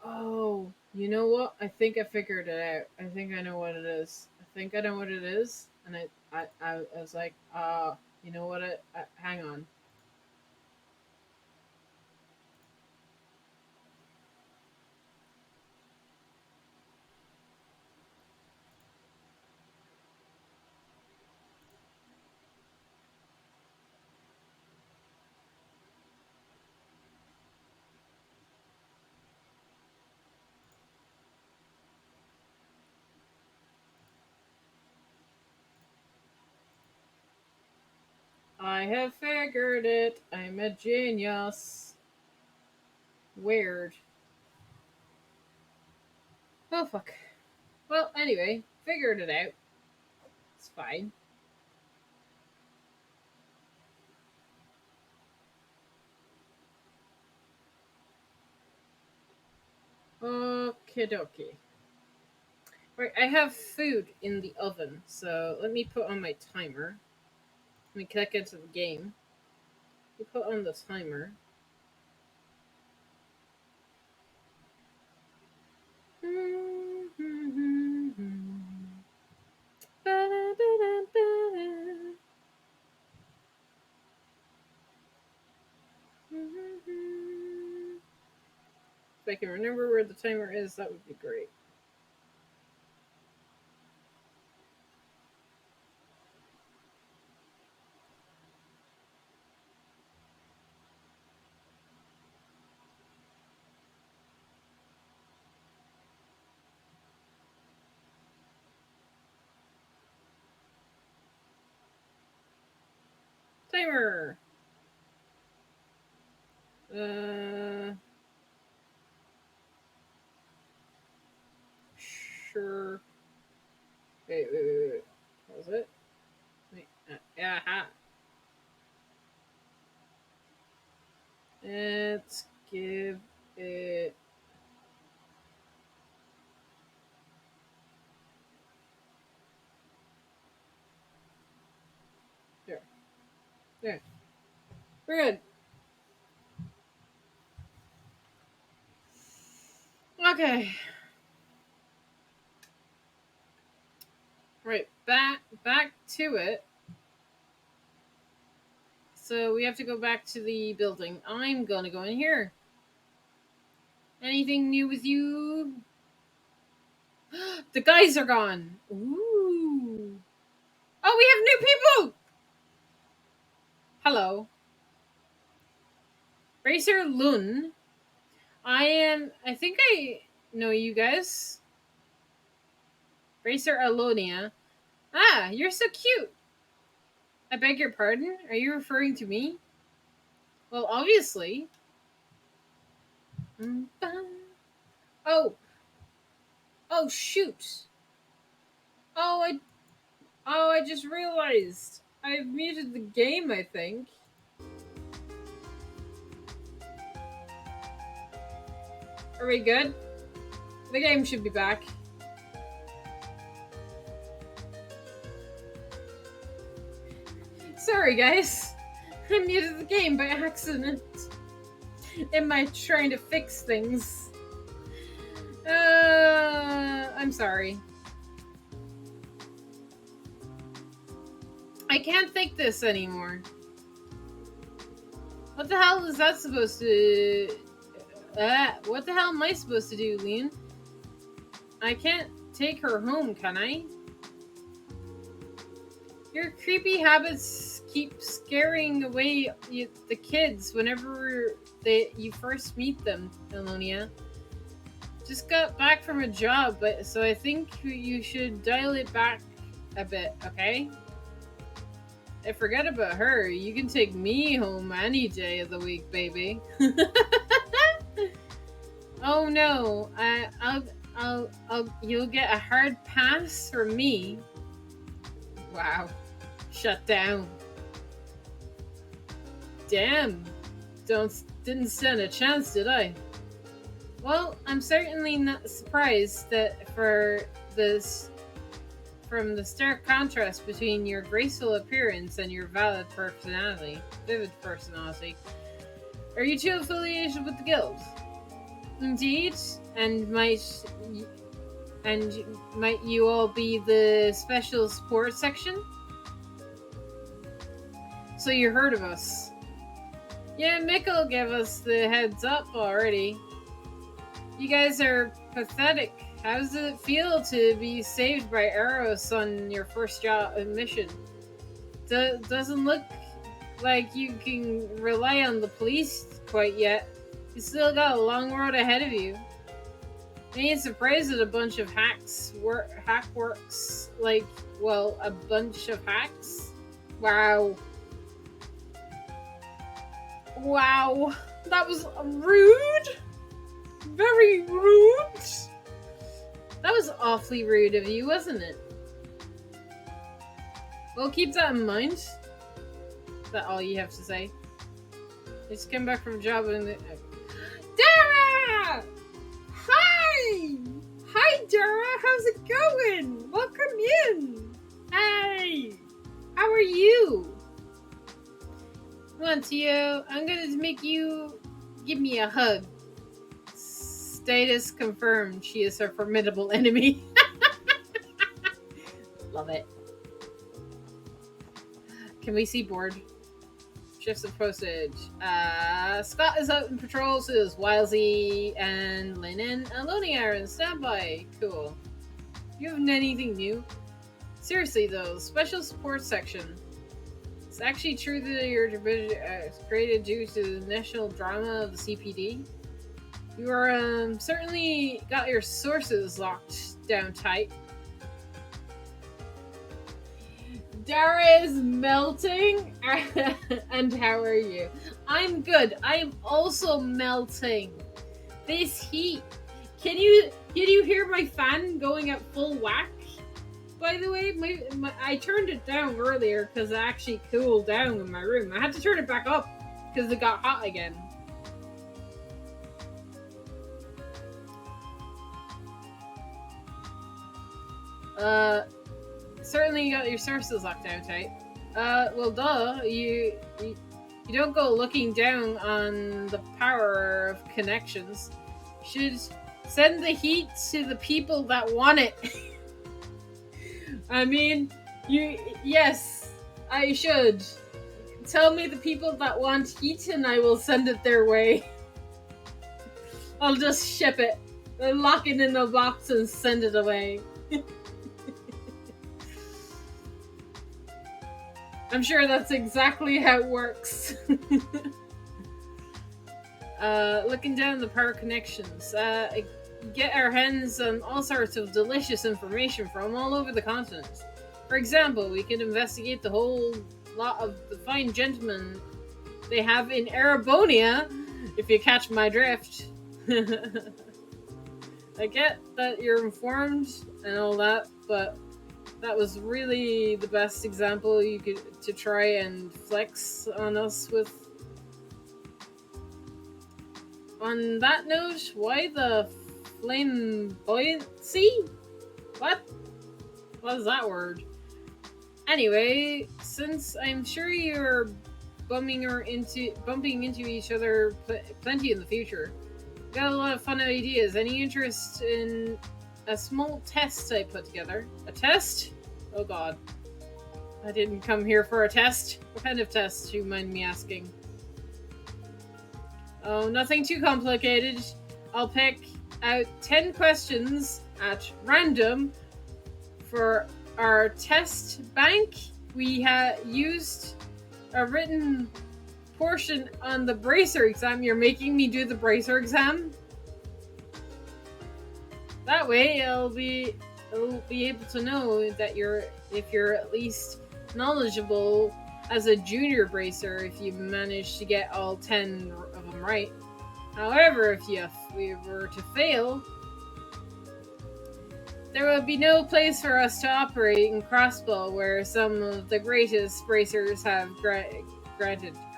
Oh, you know what? I think I figured it out. I think I know what it is. I think I know what it is. And I was like, you know what? Hang on. I have figured it. I'm a genius. Weird. Oh, fuck. Well, anyway, figured it out. It's fine. Okie dokie. Right, I have food in the oven, so let me put on my timer. Let me click into the game. We put on the timer. If I can remember where the timer is, that would be great. Timer! Sure. Wait. What was it? Wait, aha. Let's give it. There. There. We're good. Okay. Right, back to it. So we have to go back to the building. I'm gonna go in here. Anything new with you? The guys are gone. Ooh. Oh, we have new people. Hello. Racer Lun. I think I know you guys. Racer Alonia. Ah, you're so cute. I beg your pardon? Are you referring to me? Well, obviously. Oh. Oh, shoot. Oh, I just realized. I've muted the game, I think. Are we good? The game should be back. Sorry, guys. I muted the game by accident. Am I trying to fix things? I'm sorry. I can't think this anymore. What the hell is that supposed to... What the hell am I supposed to do, Leon? I can't take her home, can I? Your creepy habits keep scaring away the kids whenever you first meet them, Elonia. Just got back from a job, so I think you should dial it back a bit, okay? I forget about her. You can take me home any day of the week, baby. Oh no, you'll get a hard pass from me. Wow, shut down. Damn, didn't stand a chance, did I? Well, I'm certainly not surprised that from the stark contrast between your graceful appearance and your vivid personality. Are you two affiliated with the guild? Indeed, and might you all be the special support section? So you heard of us? Yeah, Mikkel gave us the heads up already. You guys are pathetic. How does it feel to be saved by Eros on your first mission? Doesn't look like you can rely on the police quite yet. You still got a long road ahead of you. I ain't surprised that a bunch of hack works like, well, a bunch of hacks? Wow. Wow. That was rude. Very rude. That was awfully rude of you, wasn't it? Well, keep that in mind. Is that all you have to say? I just came back from a job and... Dara! Hi! Hi, Dara! How's it going? Welcome in! Hey! How are you? Come on, Tio. I'm gonna make you give me a hug. Status confirmed. She is her formidable enemy. Love it. Can we see board? Shifts of postage. Scott is out in patrol, so is Wilesy and Lynn and Elonia are in standby. Cool. You have anything new? Seriously though, special support section. It's actually true that your division is created due to the national drama of the CPD. You are certainly got your sources locked down tight. Dara is melting. And how are you? I'm good. I'm also melting. This heat. Can you hear my fan going at full whack? By the way, I turned it down earlier because it actually cooled down in my room. I had to turn it back up because it got hot again. Certainly you got your sources locked down tight. Well, duh. You don't go looking down on the power of connections. You should send the heat to the people that want it. I mean, yes, I should. Tell me the people that want heat and I will send it their way. I'll just ship it. Lock it in a box and send it away. I'm sure that's exactly how it works. Looking down the power connections. Get our hands on all sorts of delicious information from all over the continent. For example, we can investigate the whole lot of the fine gentlemen they have in Erebonia, if you catch my drift. I get that you're informed and all that, but that was really the best example you could to try and flex on us with. On that note, why the flamboyancy? What is that word? Anyway, since I'm sure you're bumping into each other plenty in the future, got a lot of fun ideas. Any interest in a small test I put together? A test? Oh god. I didn't come here for a test. What kind of test, do you mind me asking? Oh, nothing too complicated. I'll pick out 10 questions at random for our test bank. We used a written portion on the bracer exam. You're making me do the bracer exam? That way I'll be able to know that if you're at least knowledgeable as a junior bracer if you manage to get all 10 of them right. However, if we were to fail, there would be no place for us to operate in Crossbow, where some of the greatest bracers have granted.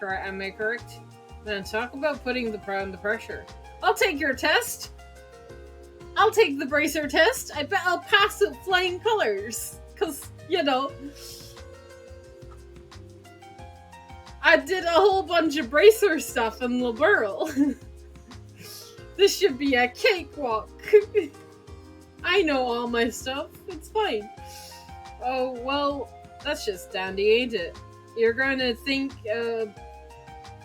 Am I correct? Then talk about putting the under pressure. I'll take your test. I'll take the bracer test. I bet I'll pass with flying colors. Because, I did a whole bunch of bracer stuff in Liberl. This should be a cakewalk. I know all my stuff. It's fine. Oh, well, that's just dandy, ain't it? You're going to think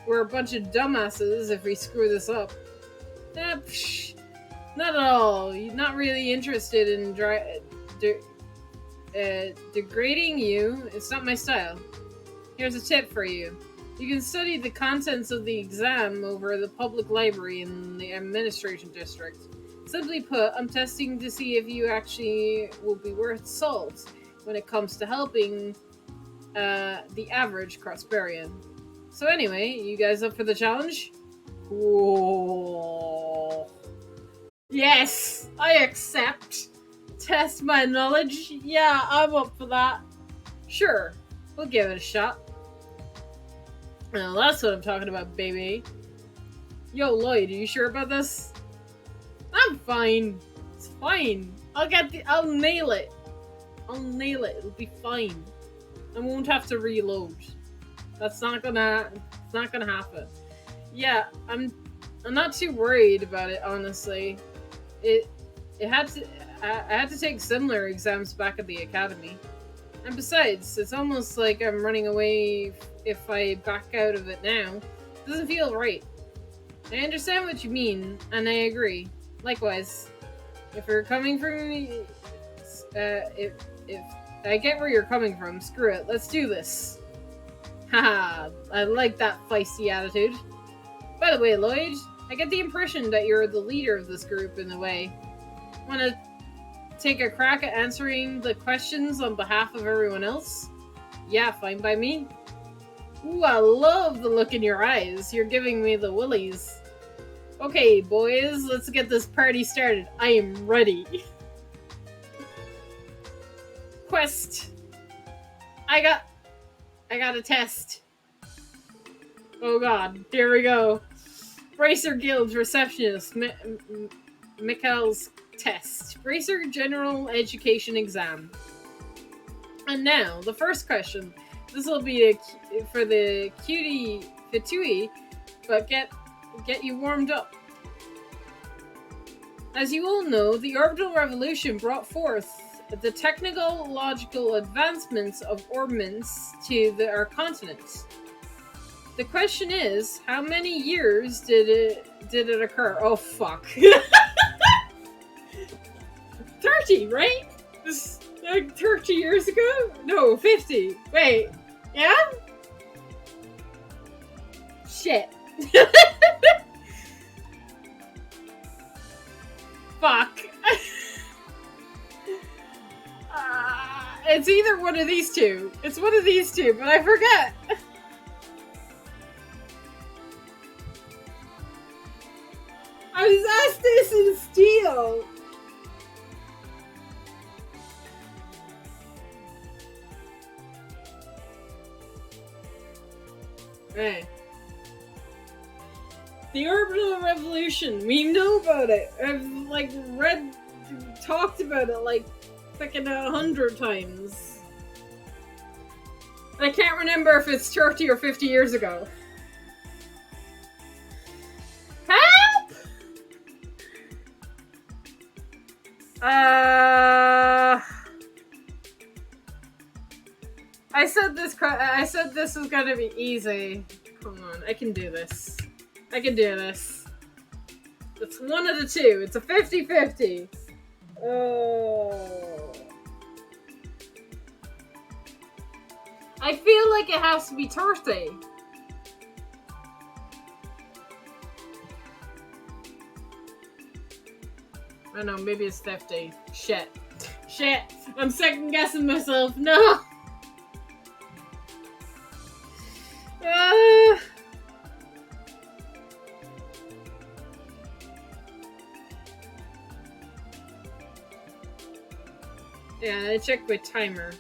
we're a bunch of dumbasses if we screw this up. Not at all. You're not really interested in degrading you. It's not my style. Here's a tip for you. You can study the contents of the exam over the public library in the administration district. Simply put, I'm testing to see if you actually will be worth salt when it comes to helping the average Crossbarian. So anyway, you guys up for the challenge? Whoa. Yes, I accept. Test my knowledge. Yeah, I'm up for that. Sure, we'll give it a shot. Now that's what I'm talking about, baby. Yo, Lloyd, are you sure about this? I'm fine. It's fine. I'll nail it. I'll nail it. It'll be fine. I won't have to reload. It's not gonna happen. Yeah, I'm not too worried about it, honestly. I had to take similar exams back at the academy. And besides, it's almost like I'm running away if I back out of it now. It doesn't feel right. I understand what you mean, and I agree. Likewise, if you're coming from me, if I get where you're coming from, screw it, let's do this. Haha, I like that feisty attitude. By the way, Lloyd, I get the impression that you're the leader of this group in a way. Wanna take a crack at answering the questions on behalf of everyone else? Yeah, fine by me. Ooh, I love the look in your eyes. You're giving me the willies. Okay, boys, let's get this party started. I am ready. Quest. I got a test. Oh god, here we go. Bracer Guild receptionist, Mikhail's test. Bracer General Education Exam. And now, the first question. This will be for the cutie Fitui, but get you warmed up. As you all know, the orbital revolution brought forth the technological advancements of orbments to our continent. The question is, how many years did it occur? Oh fuck. 30, right? This, like 30 years ago? No, 50. Wait. Yeah? Shit. Fuck. It's either one of these two. It's one of these two, but I forget. I was asked this in steel. Right. The orbital revolution. We know about it. I've talked about it like fucking 100 times. I can't remember if it's 30 or 50 years ago. Help! I said this was gonna be easy. Come on, I can do this. I can do this. It's one of the two. It's a 50-50. Oh. I feel like it has to be 30. I don't know, maybe it's 50. Shit. Shit. I'm second guessing myself. No. Yeah, I checked my timer.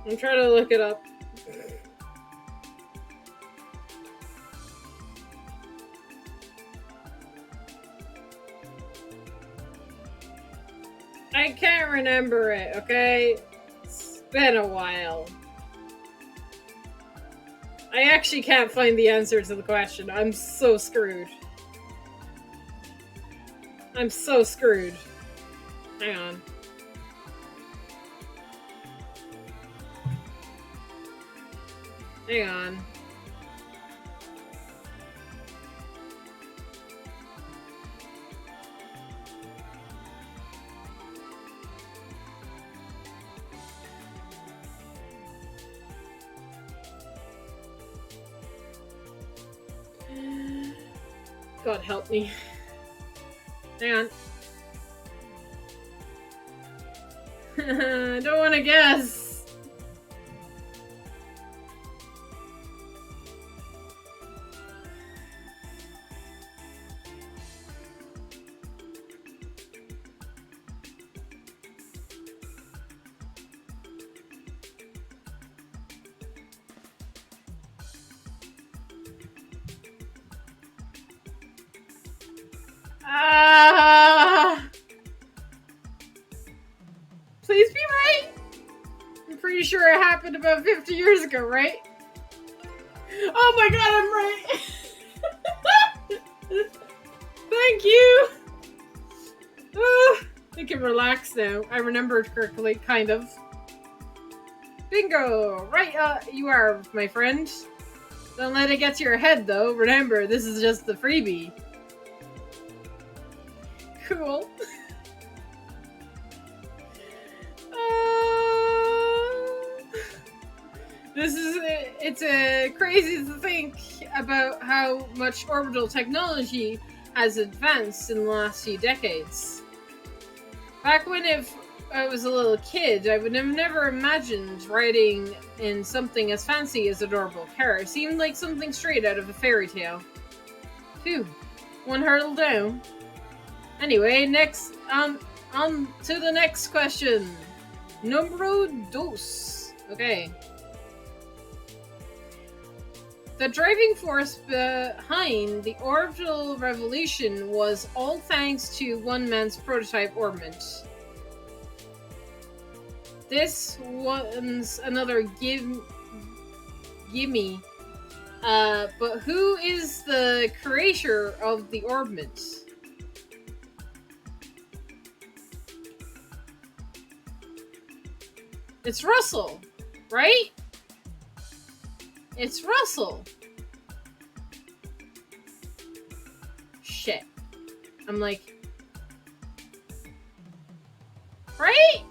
I'm trying to look it up. I can't remember it, okay? It's been a while. I actually can't find the answer to the question. I'm so screwed. I'm so screwed. Hang on. Hang on. God help me. Hang on. I don't want to guess. Please be right. I'm pretty sure it happened about 50 years ago, right? Oh my god, I'm right. Thank you. I can relax now. I remembered correctly, kind of. Bingo! Right, you are, my friend. Don't let it get to your head, though. Remember, this is just the freebie. Cool. It's crazy to think about how much orbital technology has advanced in the last few decades. Back when I was a little kid, I would have never imagined riding in something as fancy as a adorable car. It seemed like something straight out of a fairy tale. Phew, one hurdle down. Anyway, next, on to the next question. Numero dos. Okay. The driving force behind the orbital revolution was all thanks to one man's prototype orbment. This one's another gimme. But who is the creator of the orbment? It's Russell, right? It's Russell. Shit. I'm like, right?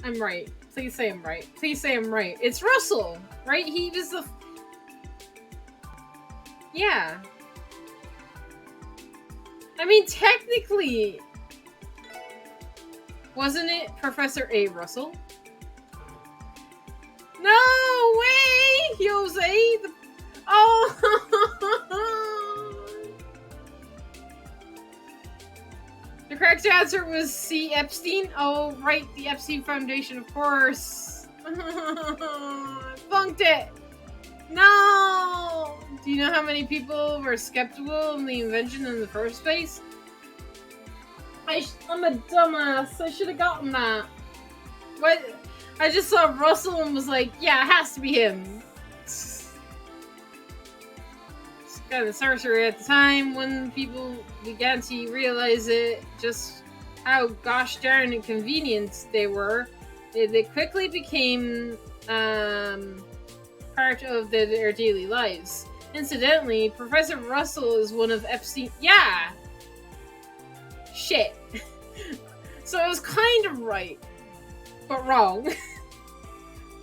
I'm right. Please say I'm right. Please say I'm right. It's Russell, right? He was the... Yeah. I mean, technically... Wasn't it Professor A. Russell? No way! Jose! Oh! The correct answer was C. Epstein. Oh, right. The Epstein Foundation, of course. Funked it. No! Do you know how many people were skeptical in the invention in the first place? I'm a dumbass. I should have gotten that. What? I just saw Russell and was like, yeah, it has to be him. It's kind of sorcery at the time when people began to realize it, just how gosh darn inconvenient they were. They quickly became part of their daily lives. Incidentally, Professor Russell is one of Epstein. Yeah! Shit. So I was kind of right, but wrong.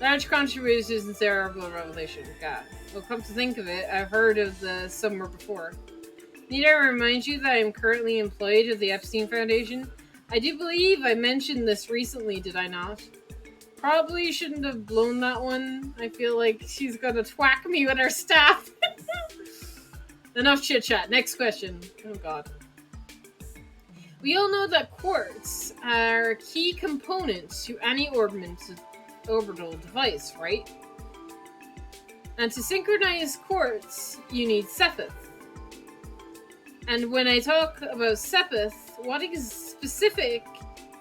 Large contributions in cerebral revelation. God. Well, come to think of it, I've heard of the somewhere before. Need I remind you that I am currently employed of the Epstein Foundation? I do believe I mentioned this recently, did I not? Probably shouldn't have blown that one. I feel like she's gonna twack me with her staff. Enough chit chat. Next question. Oh god. We all know that quartz are a key component to any orbital device, right? And to synchronize quartz, you need Sepith. And when I talk about Sepith, what specific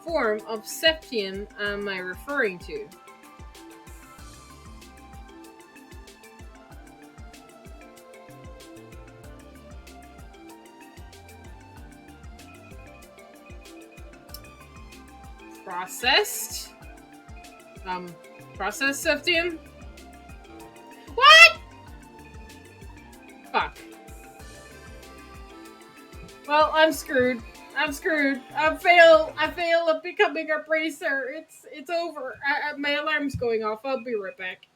form of septium am I referring to? Processed? Processed septium? What? Fuck. Well, I'm screwed. I'm screwed. I fail at becoming a bracer. It's over. My alarm's going off. I'll be right back.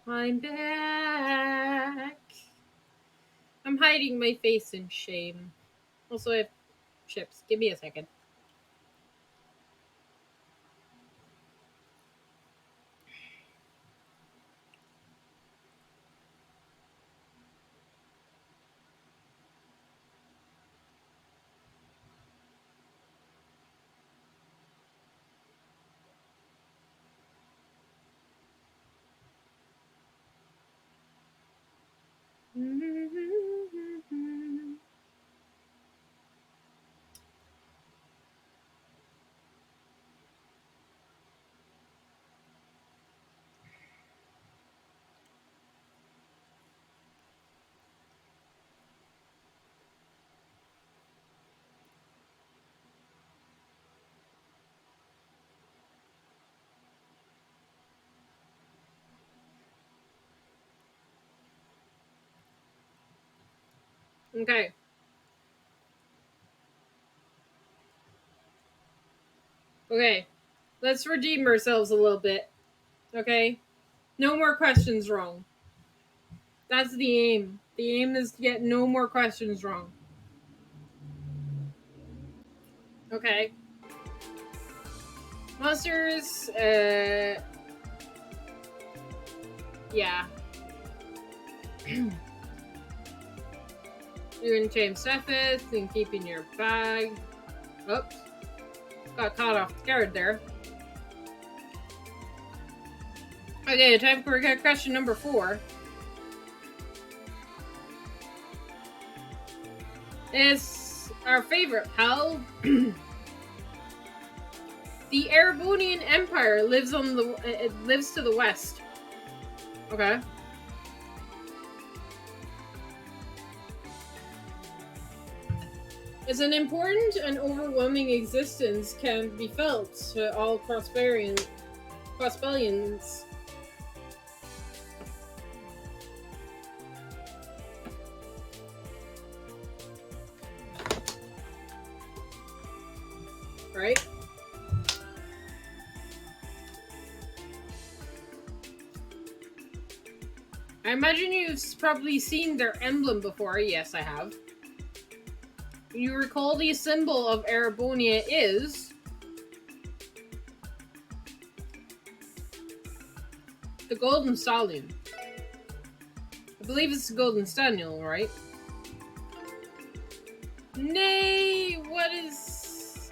I'm back. I'm hiding my face in shame. Also, I have chips. Give me a second. Okay. Okay. Let's redeem ourselves a little bit. Okay? No more questions wrong. That's the aim. The aim is to get no more questions wrong. Okay. Monsters, yeah. You're gonna change surface and keep in your bag. Oops. Got caught off guard there. Okay, time for question number 4. It's our favorite pal. The Erebonian Empire lives on the it lives to the west. Okay. As an important and overwhelming existence can be felt to all Prospellians. Right? I imagine you've probably seen their emblem before. Yes, I have. You recall the symbol of Erebonia is the golden stallion. I believe it's the golden stallion, right? Nay, what is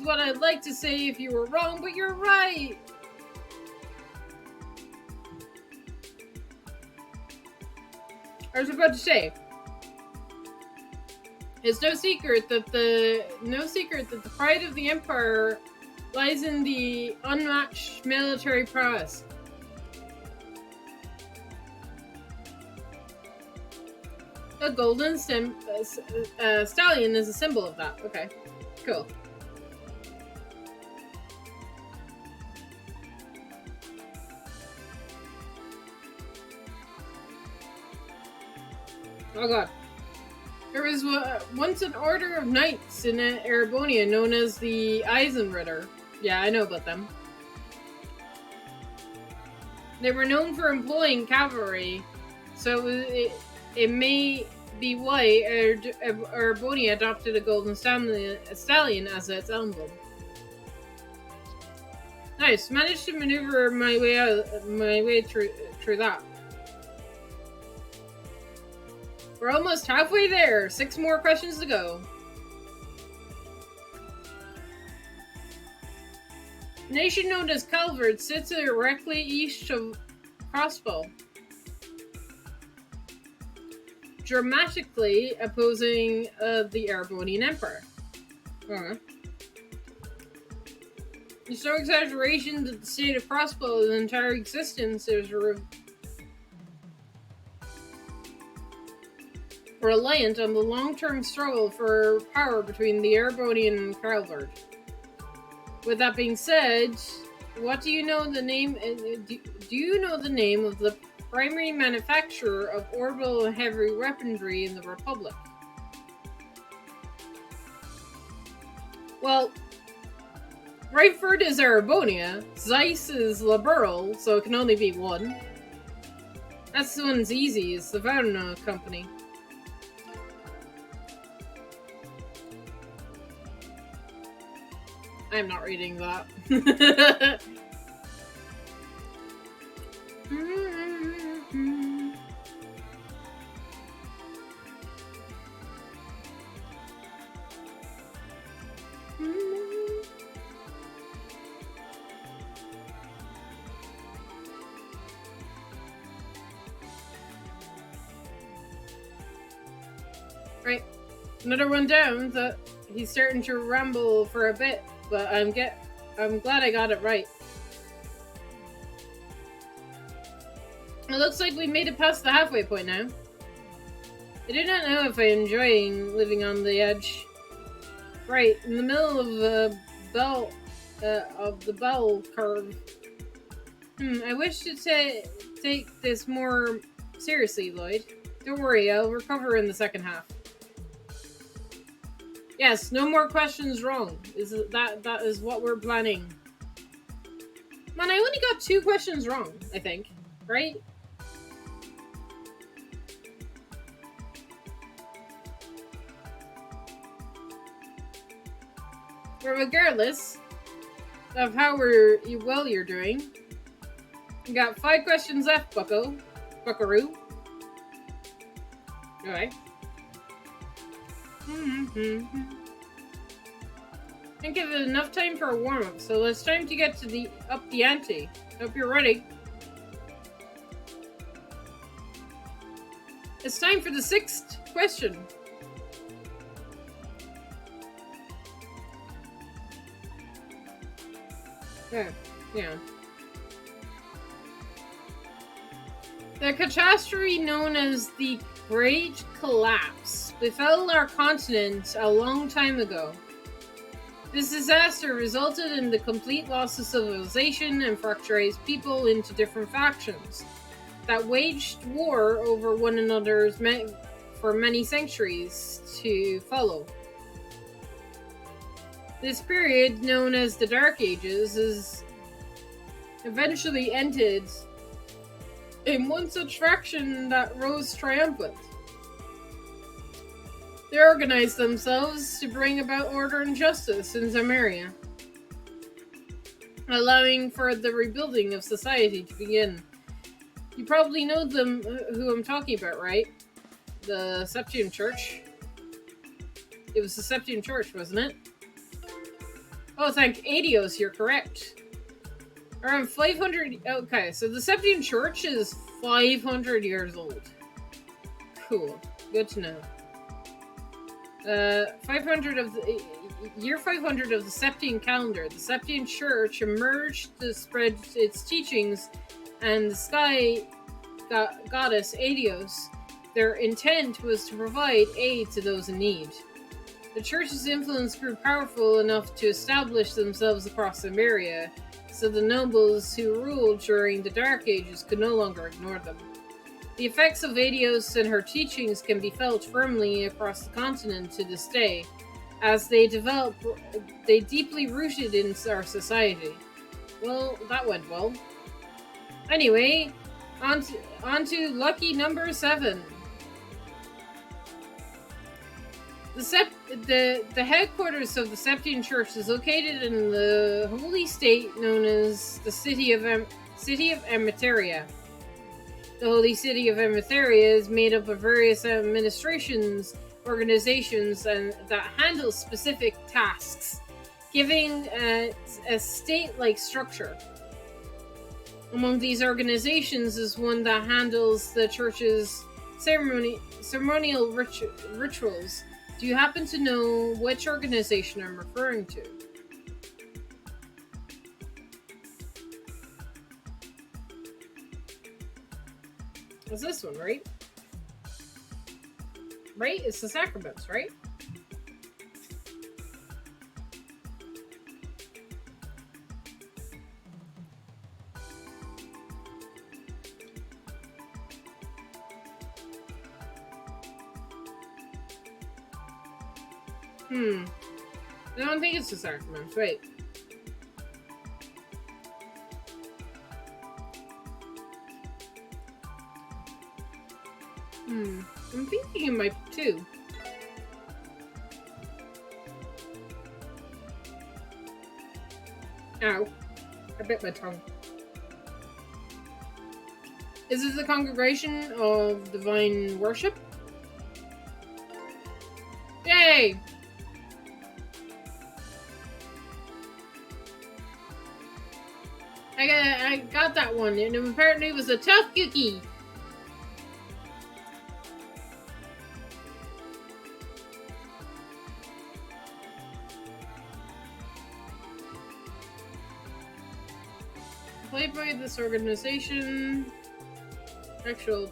what I'd like to say if you were wrong, but you're right. I was about to say, it's no secret that the pride of the Empire lies in the unmatched military prowess. A golden stallion is a symbol of that. Okay, cool. Oh god. There was once an order of knights in Erebonia known as the Eisenritter. Yeah, I know about them. They were known for employing cavalry, so it may be why Erebonia adopted a golden stallion as its emblem. Nice, managed to maneuver my way through that. We're almost halfway there. 6 more questions to go. Nation known as Calvert sits directly east of Crossbow, dramatically opposing the Erebonian Empire. It's no exaggeration that the state of Crossbow's entire existence is reliant on the long-term struggle for power between the Erebonian and Calvert. With that being said, what do you know the name? Do you know the name of the primary manufacturer of orbital and heavy weaponry in the Republic? Well, Rayford is Erebonia, Zeiss is Liberal, so it can only be one. That's the one's easy. It's the Varna company. I'm not reading that. Right. Another one down. That he's starting to ramble for a bit, but I'm glad I got it right. It looks like we made it past the halfway point now. I do not know if I'm enjoying living on the edge. Right, in the middle of the bell curve. I wish to take this more seriously, Lloyd. Don't worry, I'll recover in the second half. Yes, no more questions wrong. That is what we're planning. Man, I only got 2 questions wrong, I think. Right? But regardless of how well you're doing, you got 5 questions left, Buckaroo. Alright. Didn't give it enough time for a warm-up, so it's time to get to up the ante. Hope you're ready. It's time for the 6th question. Yeah. The catastrophe known as the Great Collapse befell our continent a long time ago. This disaster resulted in the complete loss of civilization and fractured people into different factions that waged war over one another for many centuries to follow. This period, known as the Dark Ages, is eventually ended in one such faction that rose triumphant. They organized themselves to bring about order and justice in Zameria, allowing for the rebuilding of society to begin. You probably know them, who I'm talking about, right? The Septian Church. It was the Septian Church, wasn't it? Oh, thank Adios, you're correct. Around 500... Okay, so the Septian Church is 500 years old. Cool. Good to know. 500 of the... Year 500 of the Septian calendar, the Septian Church emerged to spread its teachings, and the sky goddess Adios, their intent was to provide aid to those in need. The church's influence grew powerful enough to establish themselves across Zameria, so the nobles who ruled during the Dark Ages could no longer ignore them. The effects of Adios and her teachings can be felt firmly across the continent to this day, as they deeply rooted in our society. Well, that went well. Anyway, on to lucky number 7. The headquarters of the Septian Church is located in the holy state known as the city of Emeteria. The holy city of Emeteria is made up of various organizations, and that handle specific tasks, giving a state-like structure. Among these organizations is one that handles the church's ceremonial rituals. Do you happen to know which organization I'm referring to? It's this one, right? Right? It's the sacraments, right? I don't think it's the sacraments, wait. I'm thinking it might be two. Ow. I bit my tongue. Is it the Congregation of Divine Worship? Yay! I got that one, and apparently it was a tough cookie. Played by this organization. Actual.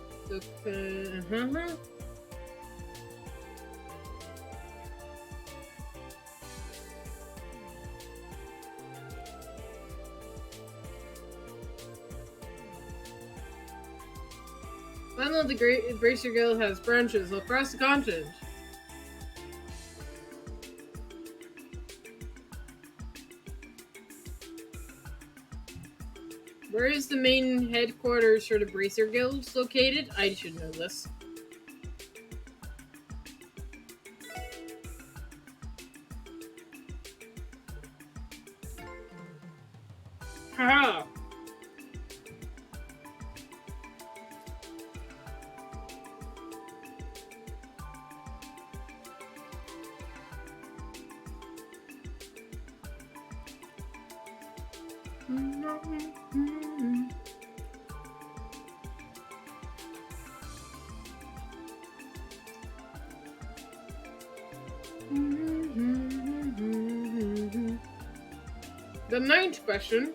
Final of the Great Bracer Guild has branches across the continent. Where is the main headquarters for the Bracer Guild located? I should know this. Haha! The 9th question.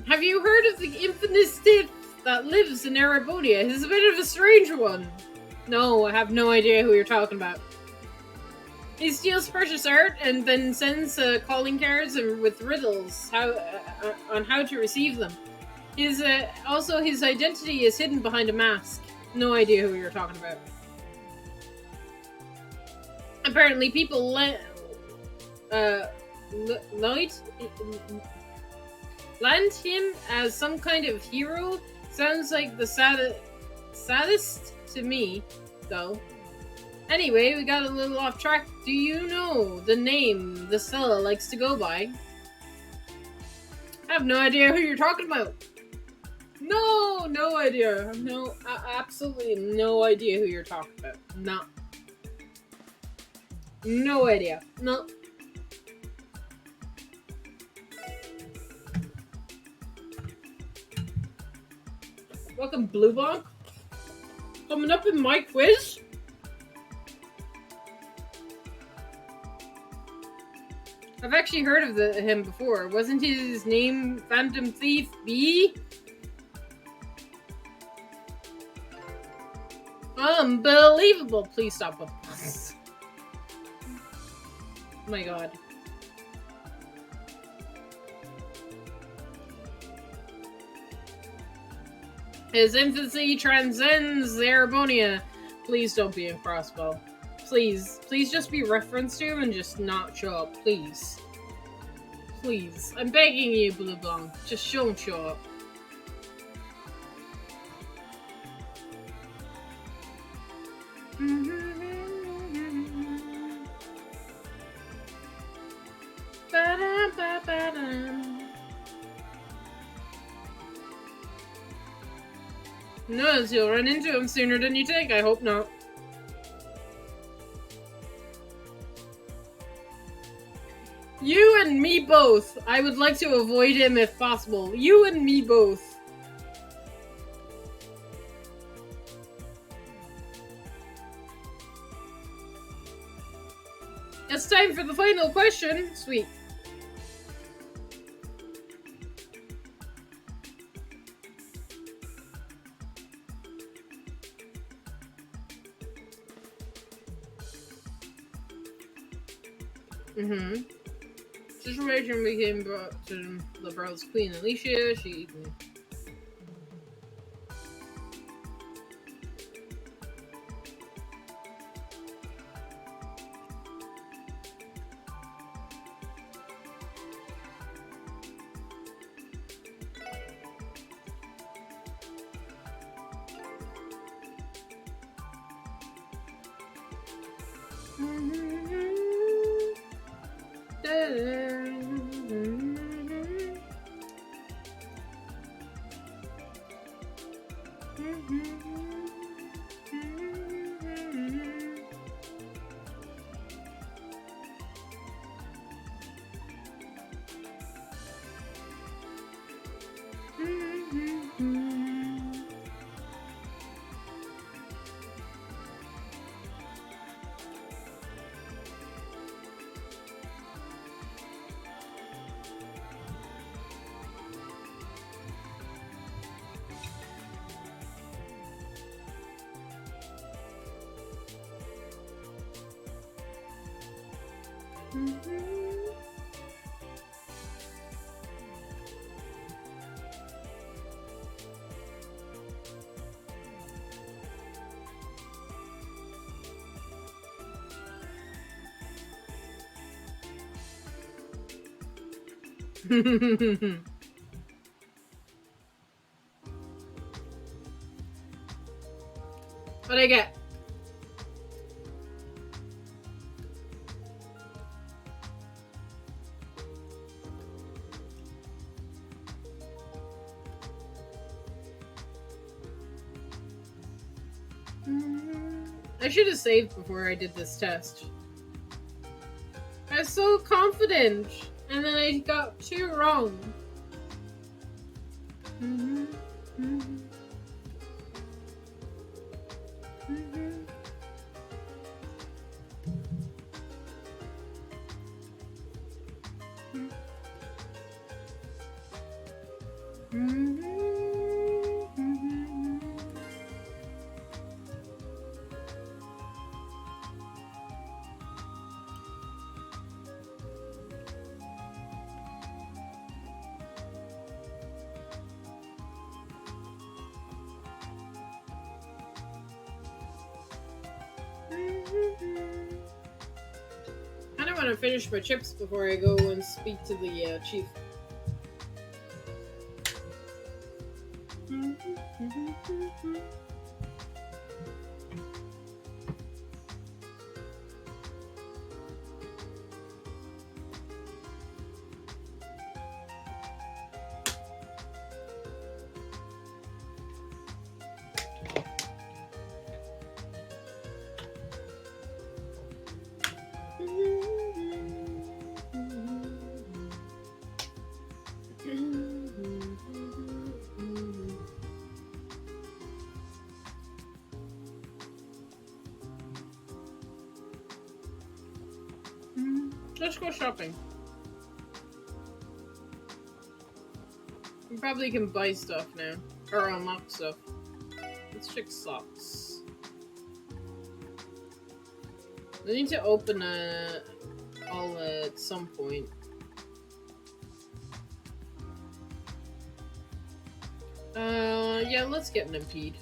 Have you heard of the infamous thief that lives in Erebonia? He's a bit of a strange one. No, I have no idea who you're talking about. He steals precious art and then sends calling cards with riddles on how to receive them. His identity is hidden behind a mask. No idea who you're talking about. Apparently, people land him as some kind of hero. Sounds like the saddest to me, though. Anyway, we got a little off track. Do you know the name the Stella likes to go by? I have no idea who you're talking about. No idea. Absolutely no idea who you're talking about. No idea. No. Welcome, Blue Bonk. Coming up in my quiz. I've actually heard of him before. Wasn't his name Phantom Thief B? Unbelievable! Please stop with this. Oh my god. His infancy transcends Erebonia. Please don't be in Crossbow. Please just be referenced to him and just not show up. Please. Please. I'm begging you, Blue Blanc. Just don't show up. No, you'll run into him sooner than you think. I hope not. You and me both. I would like to avoid him if possible. You and me both. It's time for the final question. Sweet. Situation became brought to the Brow's Queen Alicia. She What'd I get? I should have saved before I did this test. I was so confident, and then I got 2 wrong. I don't want to finish my chips before I go and speak to the chief. Let's go shopping. We probably can buy stuff now. Or unlock stuff. Let's check socks. I need to open all at some point. Yeah, let's get an impede.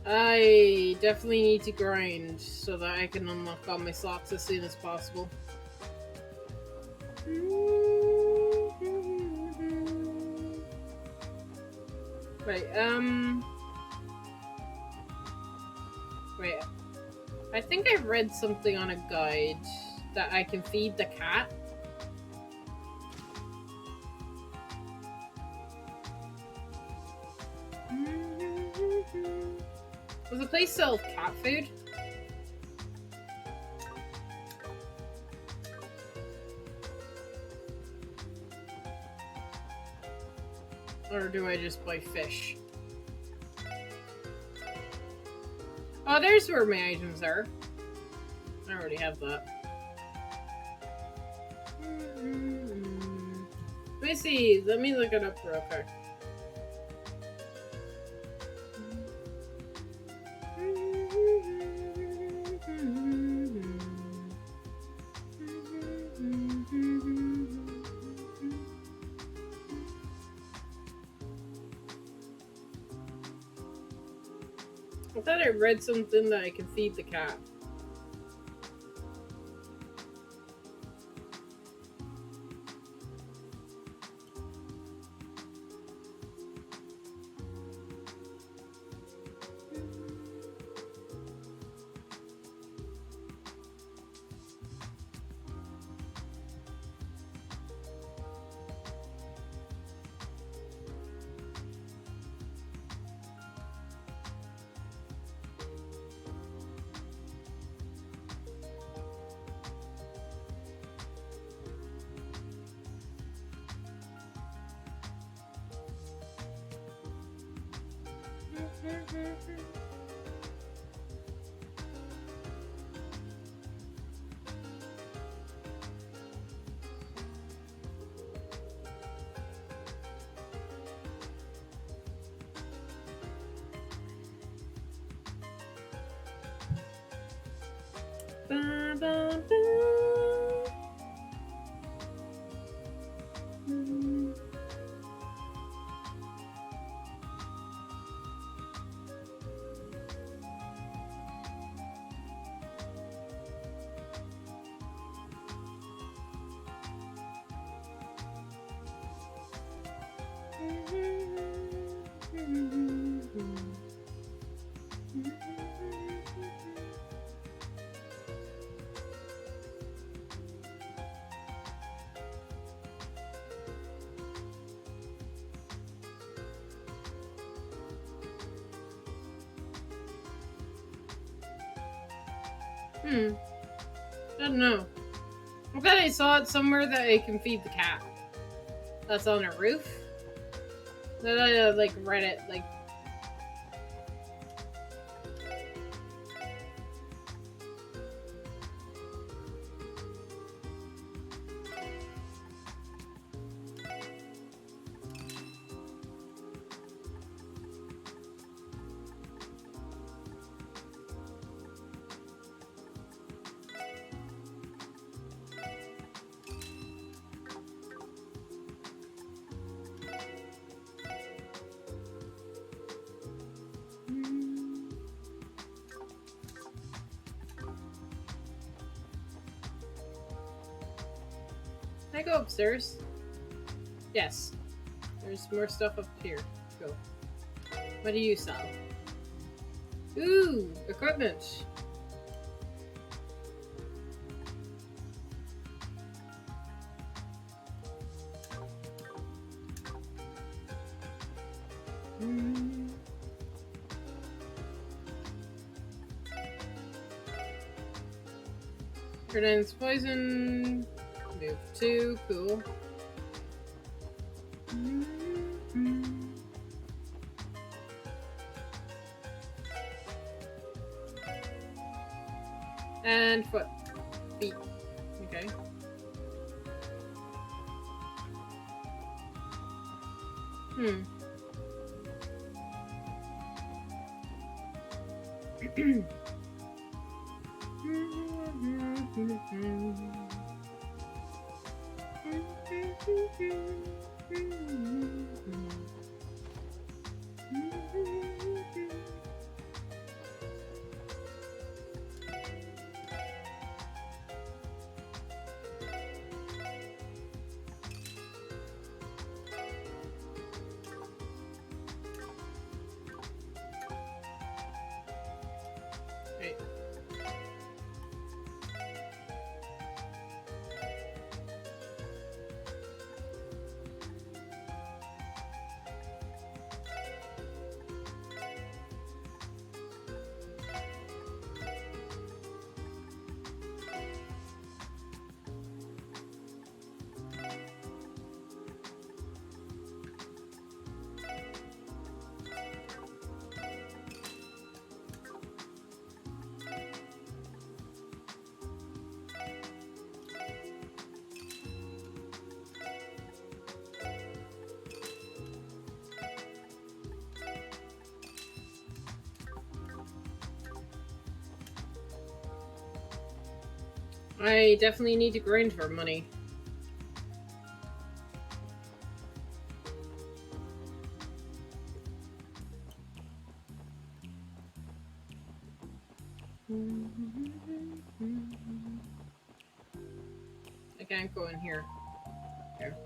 I definitely need to grind so that I can unlock all my socks as soon as possible. Right, wait. I think I read something on a guide that I can feed the cat. Does the place sell cat food? Or do I just buy fish? Oh, there's where my items are. I already have that. Let me see. Let me look it up real quick. I thought I read something that I can feed the cat. Ba, ba, ba. I don't know. I bet I saw it somewhere that I can feed the cat. That's on a roof. Then I like read it like. Can I go upstairs? Yes. There's more stuff up here. Go. What do you sell? Ooh, equipment. Grenades poison. Move 2, cool. And foot. Feet. Okay. Right. I definitely need to grind for money. I can't go in here. Here.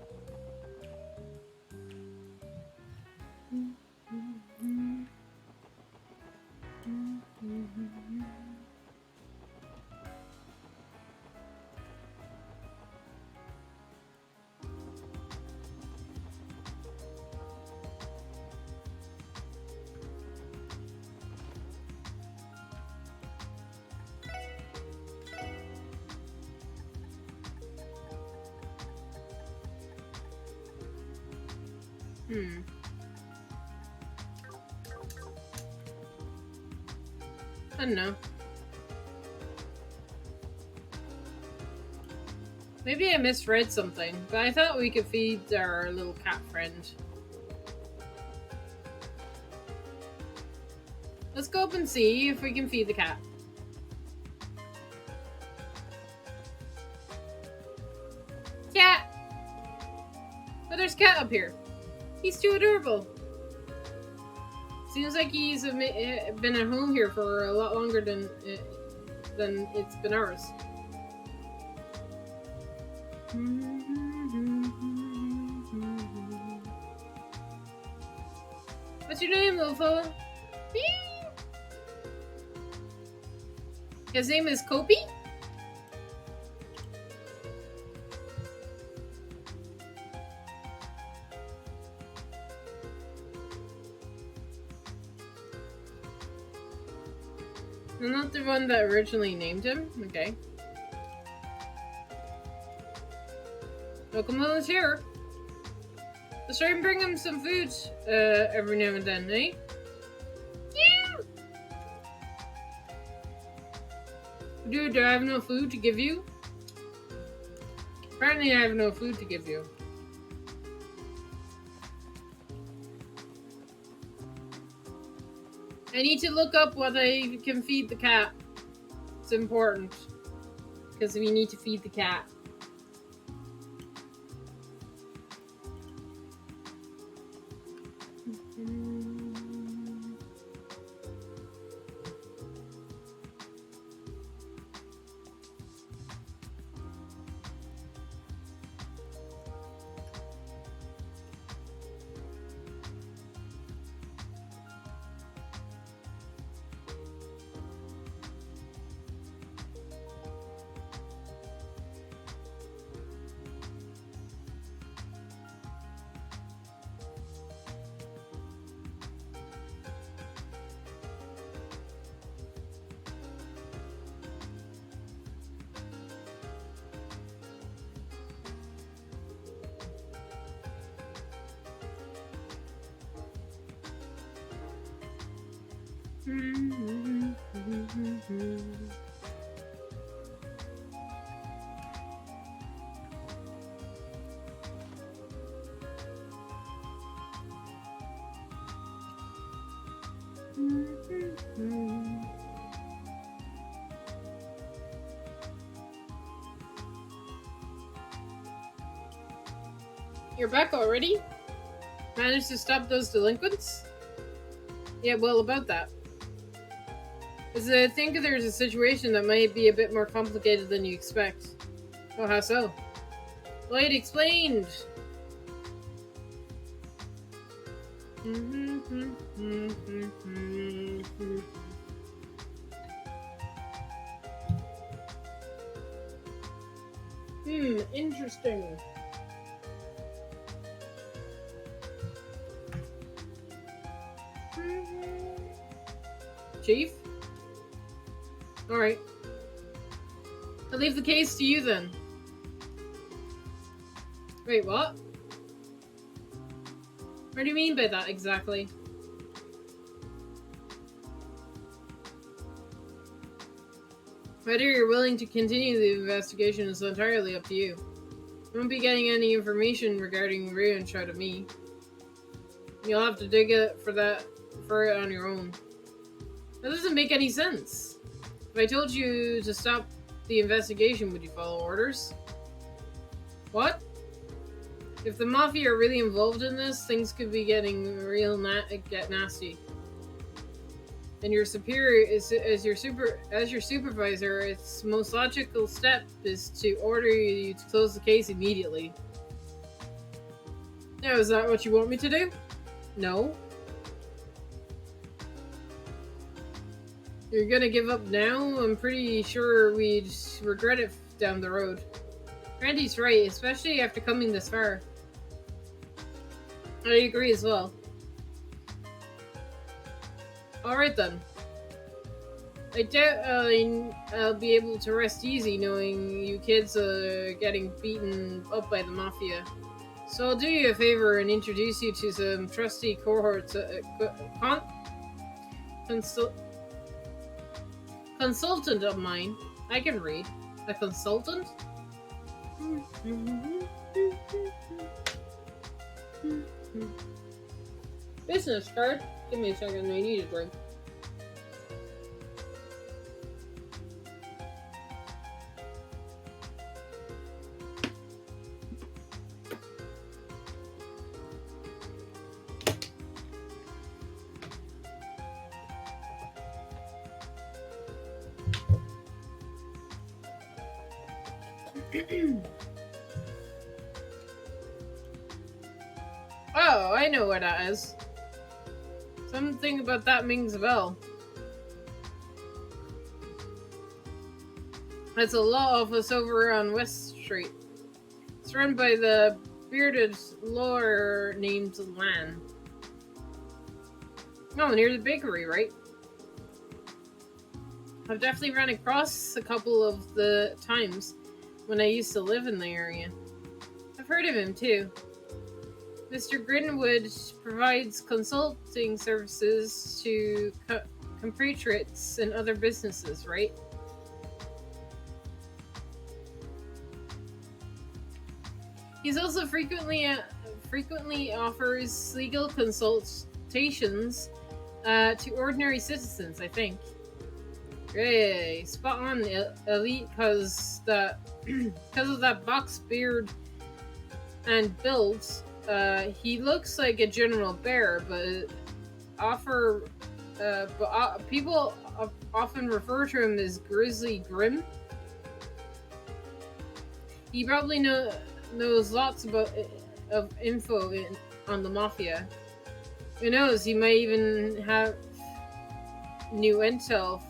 I don't know. Maybe I misread something, but I thought we could feed our little cat friend. Let's go up and see if we can feed the cat. Cat! Oh, there's cat up here. He's too adorable. Seems like he's been at home here for a lot longer than it's been ours. What's your name, little fella? His name is Kopi? I'm not the one that originally named him? Okay. Welcome while he's here. Let's try and bring him some food every now and then, eh? Yeah! Dude, do I have no food to give you? Apparently I have no food to give you. I need to look up what I can feed the cat. It's important. Because we need to feed the cat. You're back already? Managed to stop those delinquents? Yeah, well, about that. As I think there's a situation that might be a bit more complicated than you expect. Oh, how so? Well, it explained. Interesting. Chief? Alright. I'll leave the case to you then. Wait, what? What do you mean by that exactly? Whether you're willing to continue the investigation is entirely up to you. You won't be getting any information regarding Ruinch out of me. You'll have to dig it for it on your own. That doesn't make any sense. If I told you to stop the investigation, would you follow orders? What? If the Mafia are really involved in this, things could be getting real nasty. And your superior is as your supervisor, its most logical step is to order you to close the case immediately. Now, is that what you want me to do? No. You're gonna give up now? I'm pretty sure we'd regret it down the road. Randy's right, especially after coming this far. I agree as well. Alright then. I doubt I'll be able to rest easy knowing you kids are getting beaten up by the Mafia. So I'll do you a favor and introduce you to some trusty cohorts, consultant of mine. I can read. A consultant? Business card? Give me a second, I need a drink. Oh, I know what that is. Something about that rings a bell. It's a law office over on West Street. It's run by the bearded lawyer named Lan. Oh, near the bakery, right? I've definitely run across a couple of the times when I used to live in the area. I've heard of him too. Mr. Grinwood provides consulting services to compatriots and other businesses, right? He's also frequently offers legal consultations to ordinary citizens, I think. Hey, spot on, Elite, because of that box beard and build. He looks like a general bear, but people often refer to him as Grizzly Grim. He probably knows lots of info on the Mafia. Who knows? He might even have new intel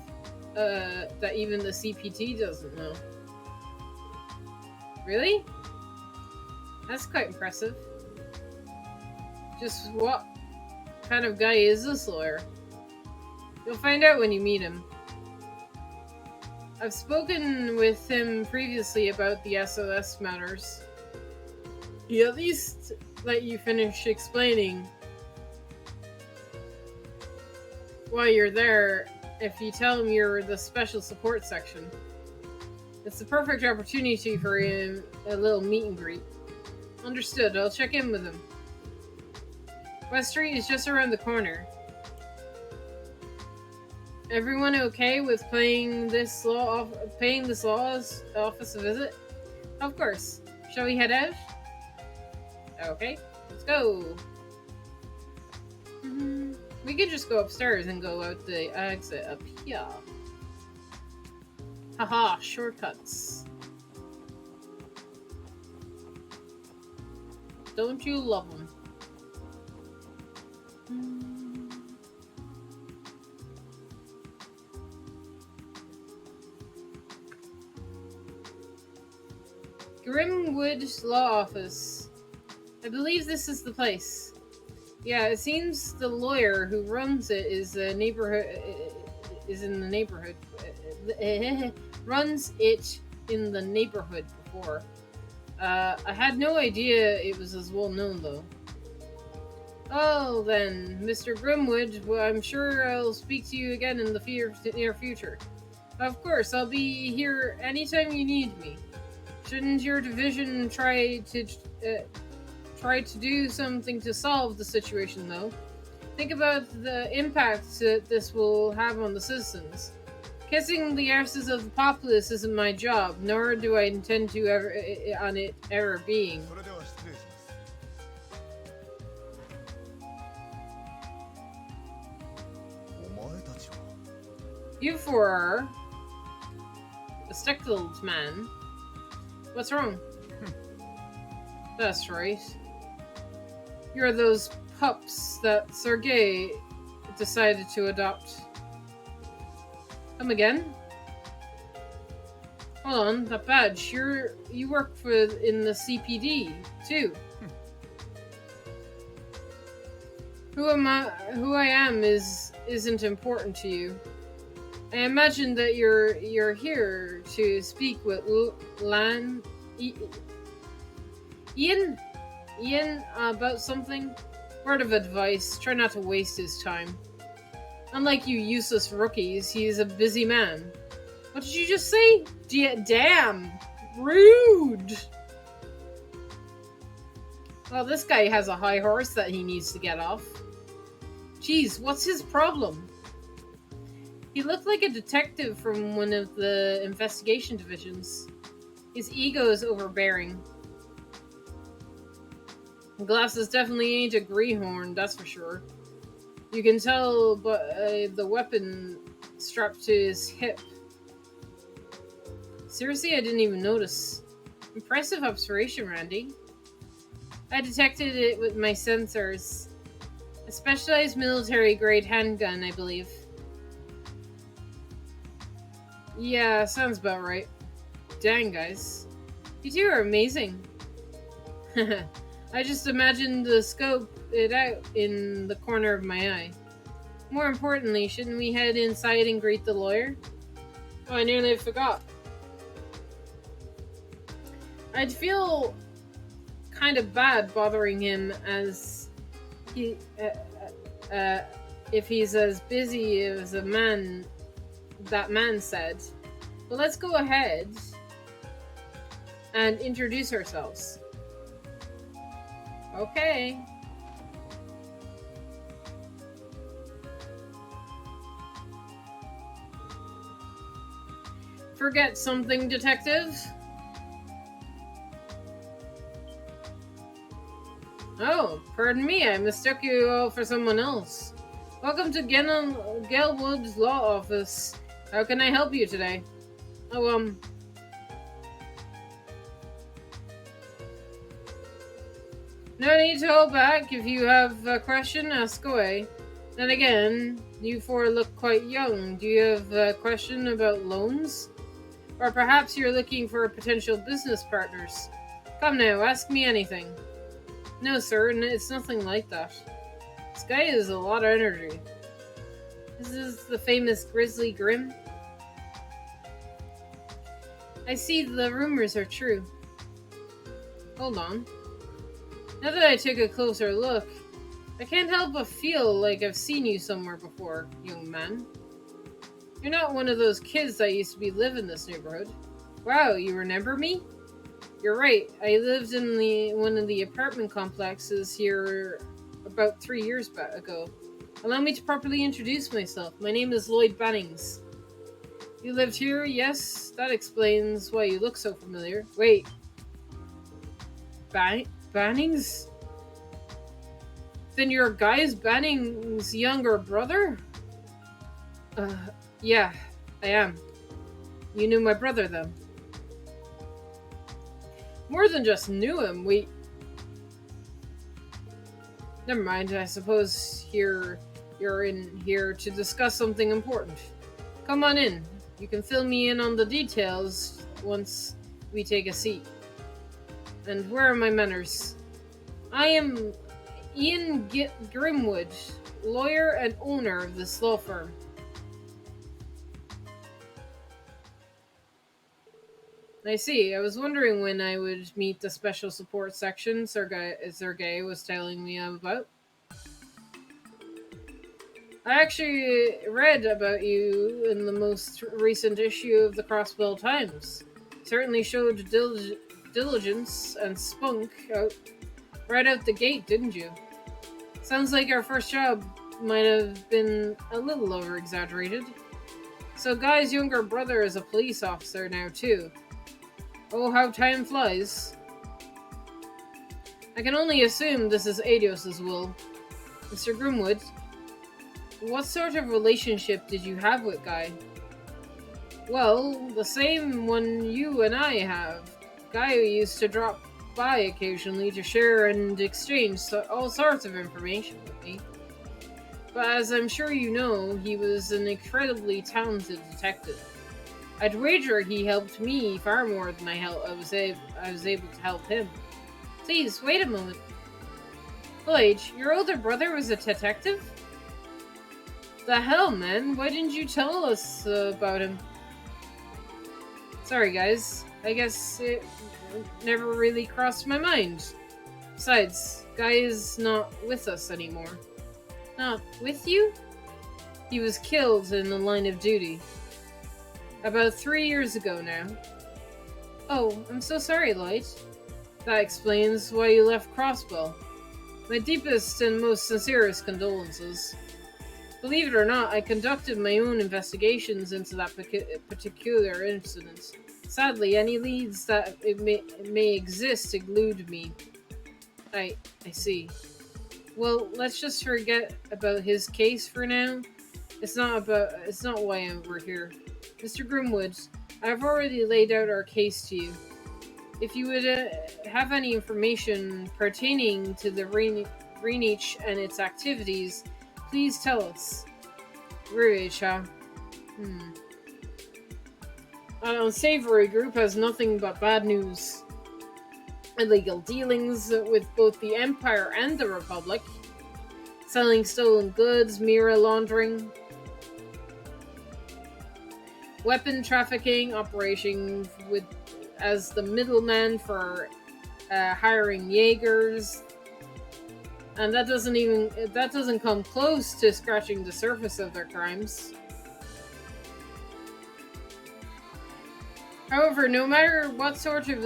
that even the CPT doesn't know. Really? That's quite impressive. Just what kind of guy is this lawyer? You'll find out when you meet him. I've spoken with him previously about the SOS matters. He at least let you finish explaining why you're there if you tell him you're the special support section. It's the perfect opportunity for him, a little meet and greet. Understood, I'll check in with him. West Street is just around the corner. Everyone okay with paying this law office a visit? Of course. Shall we head out? Okay, let's go. We could just go upstairs and go out the exit up here. Haha, shortcuts. Don't you love them? Grimwood Law Office. I believe this is the place. Yeah, it seems the lawyer who runs it is in the neighborhood. Runs it in the neighborhood before. I had no idea it was as well known though. Oh then, Mr. Grimwood, well, I'm sure I'll speak to you again in the near future. Of course, I'll be here anytime you need me. Shouldn't your division try to do something to solve the situation, though? Think about the impact that this will have on the citizens. Kissing the asses of the populace isn't my job, nor do I intend to ever being. You four are a spectacled man. What's wrong? That's right. You're those pups that Sergei decided to adopt. Come again? Hold on, that badge. You work in the CPD too. Who I am isn't important to you. I imagine that you're here to speak with Ian about something. Word of advice: try not to waste his time. Unlike you useless rookies, he is a busy man. What did you just say? Damn! Rude! Well, this guy has a high horse that he needs to get off. Jeez, what's his problem? He looked like a detective from one of the investigation divisions. His ego is overbearing. Glasses definitely ain't a greenhorn, that's for sure. You can tell by the weapon strapped to his hip. Seriously, I didn't even notice. Impressive observation, Randy. I detected it with my sensors. A specialized military-grade handgun, I believe. Yeah, sounds about right. Dang, guys. You two are amazing. I just imagined the scope it out in the corner of my eye. More importantly, shouldn't we head inside and greet the lawyer? Oh, I nearly forgot. I'd feel kind of bad bothering him as he, if he's as busy as that man said. But let's go ahead and introduce ourselves. Okay. Forget something, detective? Oh, pardon me, I mistook you all for someone else. Welcome to Gelwood's law office. How can I help you today? Oh, no need to hold back. If you have a question, ask away. Then again, you four look quite young. Do you have a question about loans? Or perhaps you're looking for potential business partners? Come now, ask me anything. No, sir, it's nothing like that. This guy has a lot of energy. This is the famous Grizzly Grim. I see the rumors are true. Hold on. Now that I took a closer look, I can't help but feel like I've seen you somewhere before, young man. You're not one of those kids that used to live in this neighborhood. Wow, you remember me? You're right. I lived in one of the apartment complexes here about 3 years ago. Allow me to properly introduce myself. My name is Lloyd Bannings. You lived here? Yes, that explains why you look so familiar. Wait. Bannings? Then you're Guy Bannings' younger brother? Yeah, I am. You knew my brother then? More than just knew him, Never mind, I suppose you're in here to discuss something important. Come on in. You can fill me in on the details once we take a seat. And where are my manners? I am Ian Grimwood, lawyer and owner of this law firm. I see. I was wondering when I would meet the special support section Sergei was telling me about. I actually read about you in the most recent issue of the Crossbell Times. Certainly showed diligence and spunk right out the gate, didn't you? Sounds like our first job might have been a little over-exaggerated. So Guy's younger brother is a police officer now too. Oh, how time flies. I can only assume this is Adios' will. Mr. Grimwood, what sort of relationship did you have with Guy? Well, the same one you and I have. Guy who used to drop by occasionally to share and exchange all sorts of information with me. But as I'm sure you know, he was an incredibly talented detective. I'd wager he helped me far more than I was able to help him. Please, wait a moment. Blade, your older brother was a detective? The hell, man? Why didn't you tell us about him? Sorry, guys. I guess it never really crossed my mind. Besides, Guy is not with us anymore. Not with you? He was killed in the line of duty. About 3 years ago now. Oh, I'm so sorry, Light. That explains why you left Crossbell. My deepest and most sincerest condolences. Believe it or not, I conducted my own investigations into that particular incident. Sadly, any leads that it may exist elude me. I see. Well, let's just forget about his case for now. It's not why we're here. Mr. Grimwood, I've already laid out our case to you. If you would have any information pertaining to the Reenich and its activities, please tell us. Ruicha. An unsavory group has nothing but bad news. Illegal dealings with both the Empire and the Republic. Selling stolen goods, Mira laundering. Weapon trafficking, operating as the middleman for hiring Jaegers. And that doesn't come close to scratching the surface of their crimes. However, no matter what sort of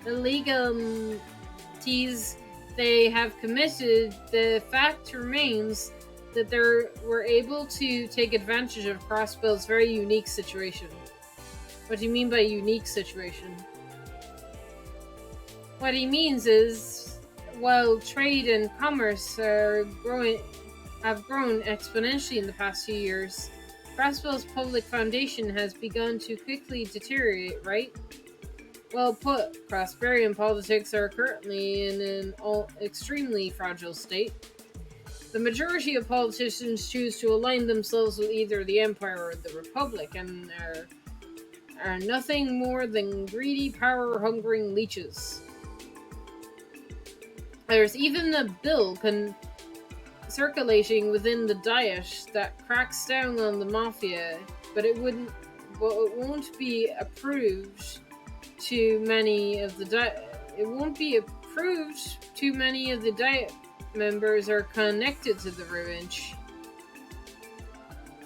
illegalities they have committed, the fact remains that they were able to take advantage of Crossbell's very unique situation. What do you mean by unique situation? What he means is, while trade and commerce have grown exponentially in the past few years, Crossbell's public foundation has begun to quickly deteriorate, right? Well put, Crossberian politics are currently in an extremely fragile state. The majority of politicians choose to align themselves with either the Empire or the Republic, and are nothing more than greedy, power-hungering leeches. There's even a bill circulating within the Diet that cracks down on the Mafia, but it won't be approved. Too many of the Diet members are connected to the Revenge.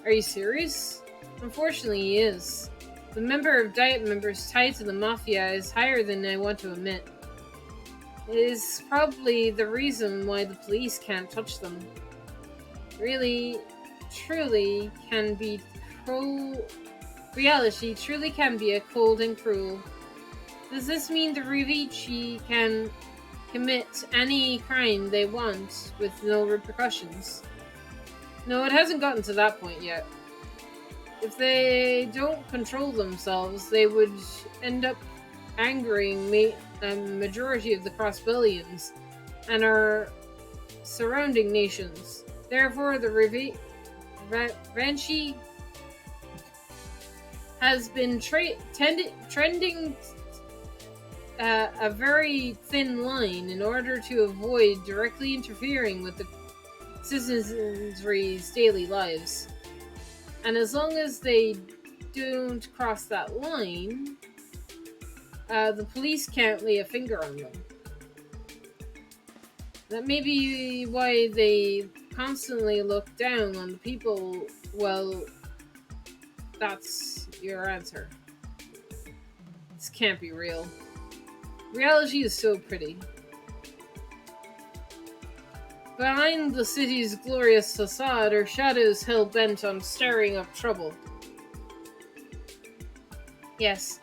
Are you serious? Unfortunately, he is. The number of Diet members tied to the Mafia is higher than I want to admit. It is probably the reason why the police can't touch them. Reality truly can be cold and cruel. Does this mean the Revenge can commit any crime they want with no repercussions? No, it hasn't gotten to that point yet. If they don't control themselves, they would end up angering a majority of the Crossbellians and our surrounding nations. Therefore, the Revenge has been trending a very thin line in order to avoid directly interfering with the citizens' daily lives. And as long as they don't cross that line, the police can't lay a finger on them. That may be why they constantly look down on the people. Well, that's your answer. This can't be real. Reality is so pretty. Behind the city's glorious facade are shadows hell-bent on stirring up trouble. Yes,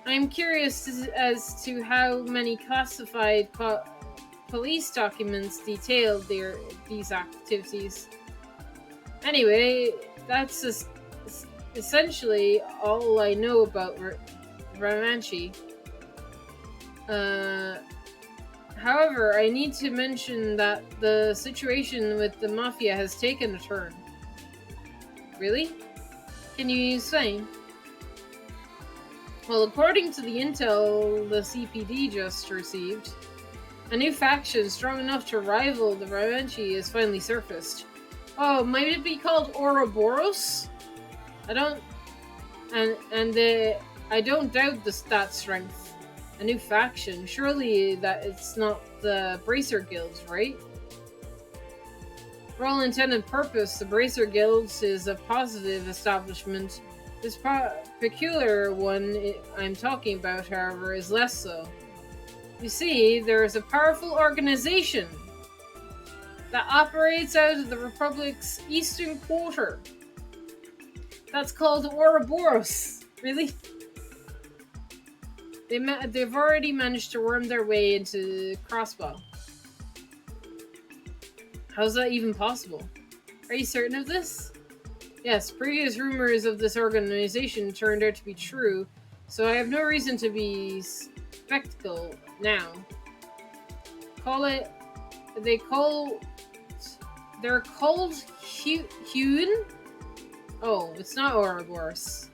I'm curious as to how many classified police documents detail these activities. Anyway, that's essentially all I know about Ramanchi. However, I need to mention that the situation with the Mafia has taken a turn. Really? Can you explain? Well, according to the intel the CPD just received, a new faction strong enough to rival the Ramanchi has finally surfaced. Oh, might it be called Ouroboros? I don't doubt that strength. A new faction. Surely that it's not the Bracer Guilds, right? For all intended purpose, the Bracer Guilds is a positive establishment. This peculiar one I'm talking about, however, is less so. You see, there is a powerful organization that operates out of the Republic's eastern quarter. That's called Ouroboros. Really? They've already managed to worm their way into Crossbow. How's that even possible? Are you certain of this? Yes, previous rumors of this organization turned out to be true, so I have no reason to be skeptical now. They're called Huon? Oh, it's not Ouroboros.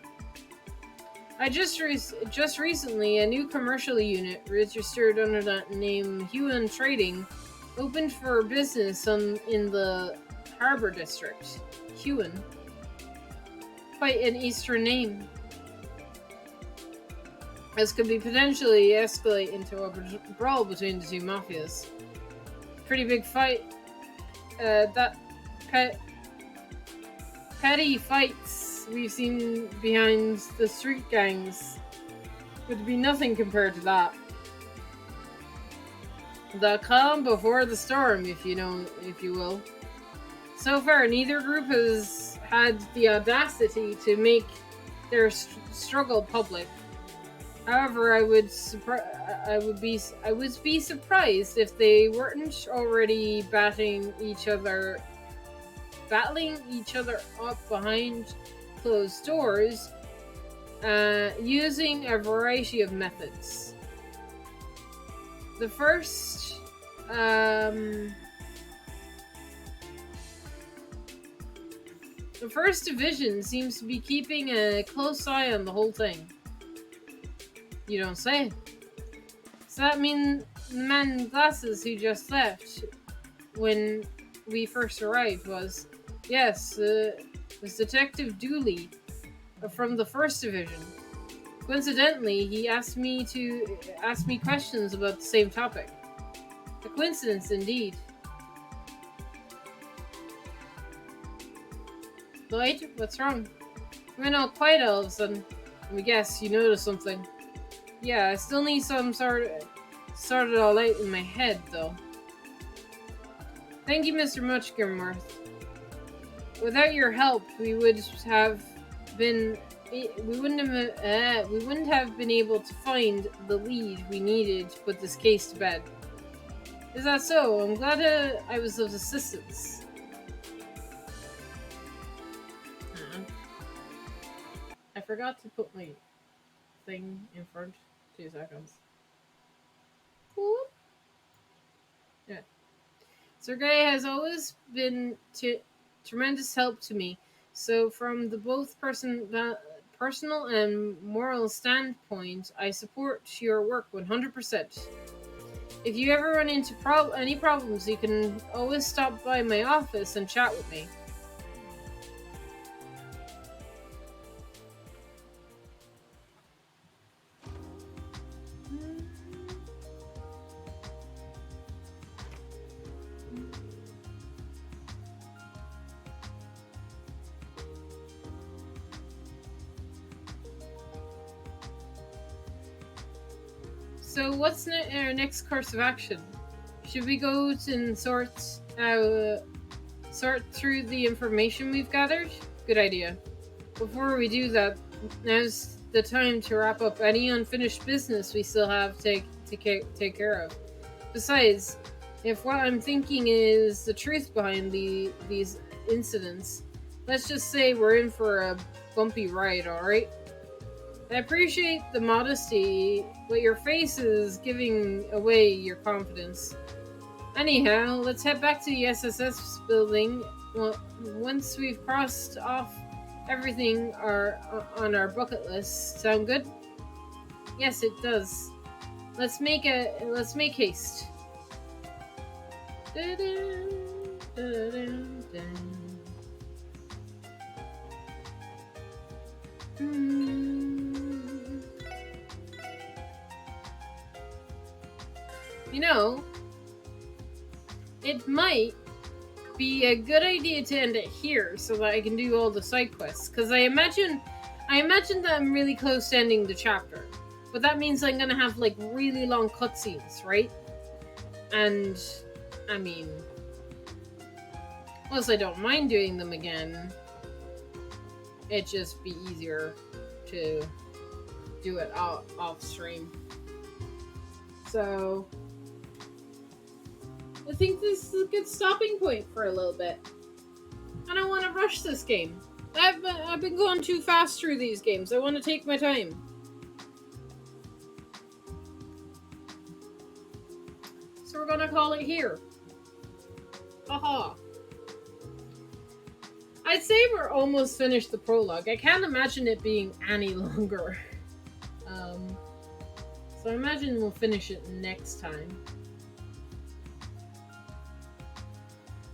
I just recently, a new commercial unit registered under that name, Huon Trading, opened for business in the Harbor District. Huon. Quite an Eastern name. This could be potentially escalate into a brawl between the two mafias. Pretty big fight. Petty fights we've seen behind the street gangs would be nothing compared to that. The calm before the storm, if you will. So far, neither group has had the audacity to make their struggle public. However, I would be surprised if they weren't already battling each other up behind closed doors, using a variety of methods. The first division seems to be keeping a close eye on the whole thing. You don't say. Does that mean the man in glasses who just left when we first arrived was? Yes, was Detective Dooley from the 1st Division. Coincidentally, he asked me questions about the same topic. A coincidence indeed. Lloyd, what's wrong? You went all quiet all of a sudden. Let me guess, you noticed something. Yeah, I still need some sort it all out in my head, though. Thank you, Mr. Muchgrimworth. Without your help, we wouldn't have been able to find the lead we needed to put this case to bed. Is that so? I'm glad I was of assistance. I forgot to put my thing in front. 2 seconds. Whoop. Yeah. Sergei has always been tremendous help to me. So from the both personal and moral standpoint, I support your work 100%. If you ever run into any problems, you can always stop by my office and chat with me. So what's our next course of action? Should we go and sort through the information we've gathered? Good idea. Before we do that, now's the time to wrap up any unfinished business we still have to take care of. Besides, if what I'm thinking is the truth behind these incidents, let's just say we're in for a bumpy ride, alright? I appreciate the modesty, but your face is giving away your confidence. Anyhow, let's head back to the SSS building. Well, once we've crossed off everything on our bucket list. Sound good? Yes, it does. Let's make haste. You know, it might be a good idea to end it here so that I can do all the side quests. Because I imagine that I'm really close to ending the chapter. But that means I'm gonna have like really long cutscenes, right? And I mean, unless I don't mind doing them again, it'd just be easier to do it off stream. So I think this is a good stopping point for a little bit. I don't want to rush this game. I've been going too fast through these games. I want to take my time. So we're gonna call it here. Haha. I'd say we're almost finished the prologue. I can't imagine it being any longer. So I imagine we'll finish it next time.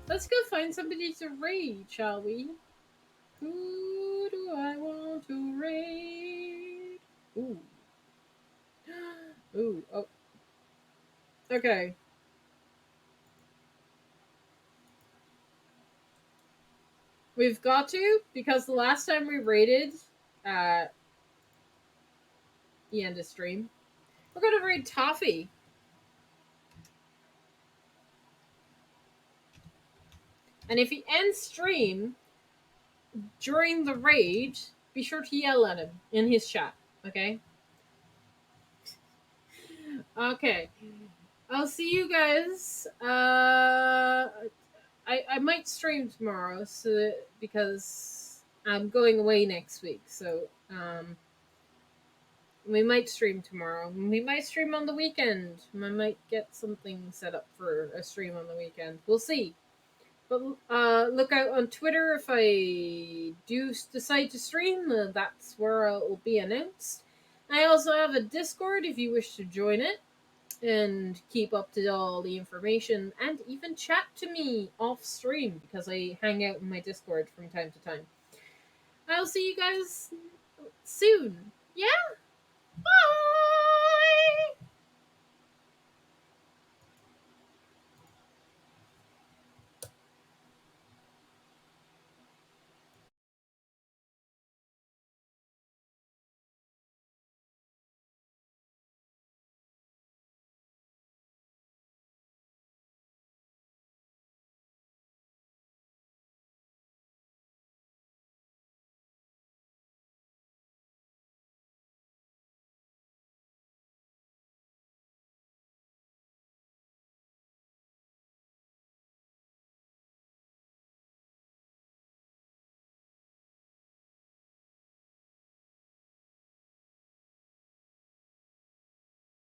Let's go find somebody to raid, shall we? Who do I want to raid? Ooh. Ooh, oh. Okay. We've got to, because the last time we raided the end of stream, we're going to raid Toffee. And if he ends stream during the raid, be sure to yell at him in his chat, okay? Okay. I'll see you guys. I might stream tomorrow because I'm going away next week. So we might stream tomorrow. We might stream on the weekend. I might get something set up for a stream on the weekend. We'll see. But look out on Twitter if I do decide to stream. That's where it'll be announced. I also have a Discord if you wish to join it and keep up to all the information and even chat to me off stream because I hang out in my Discord from time to time. I'll see you guys soon. Yeah? Bye!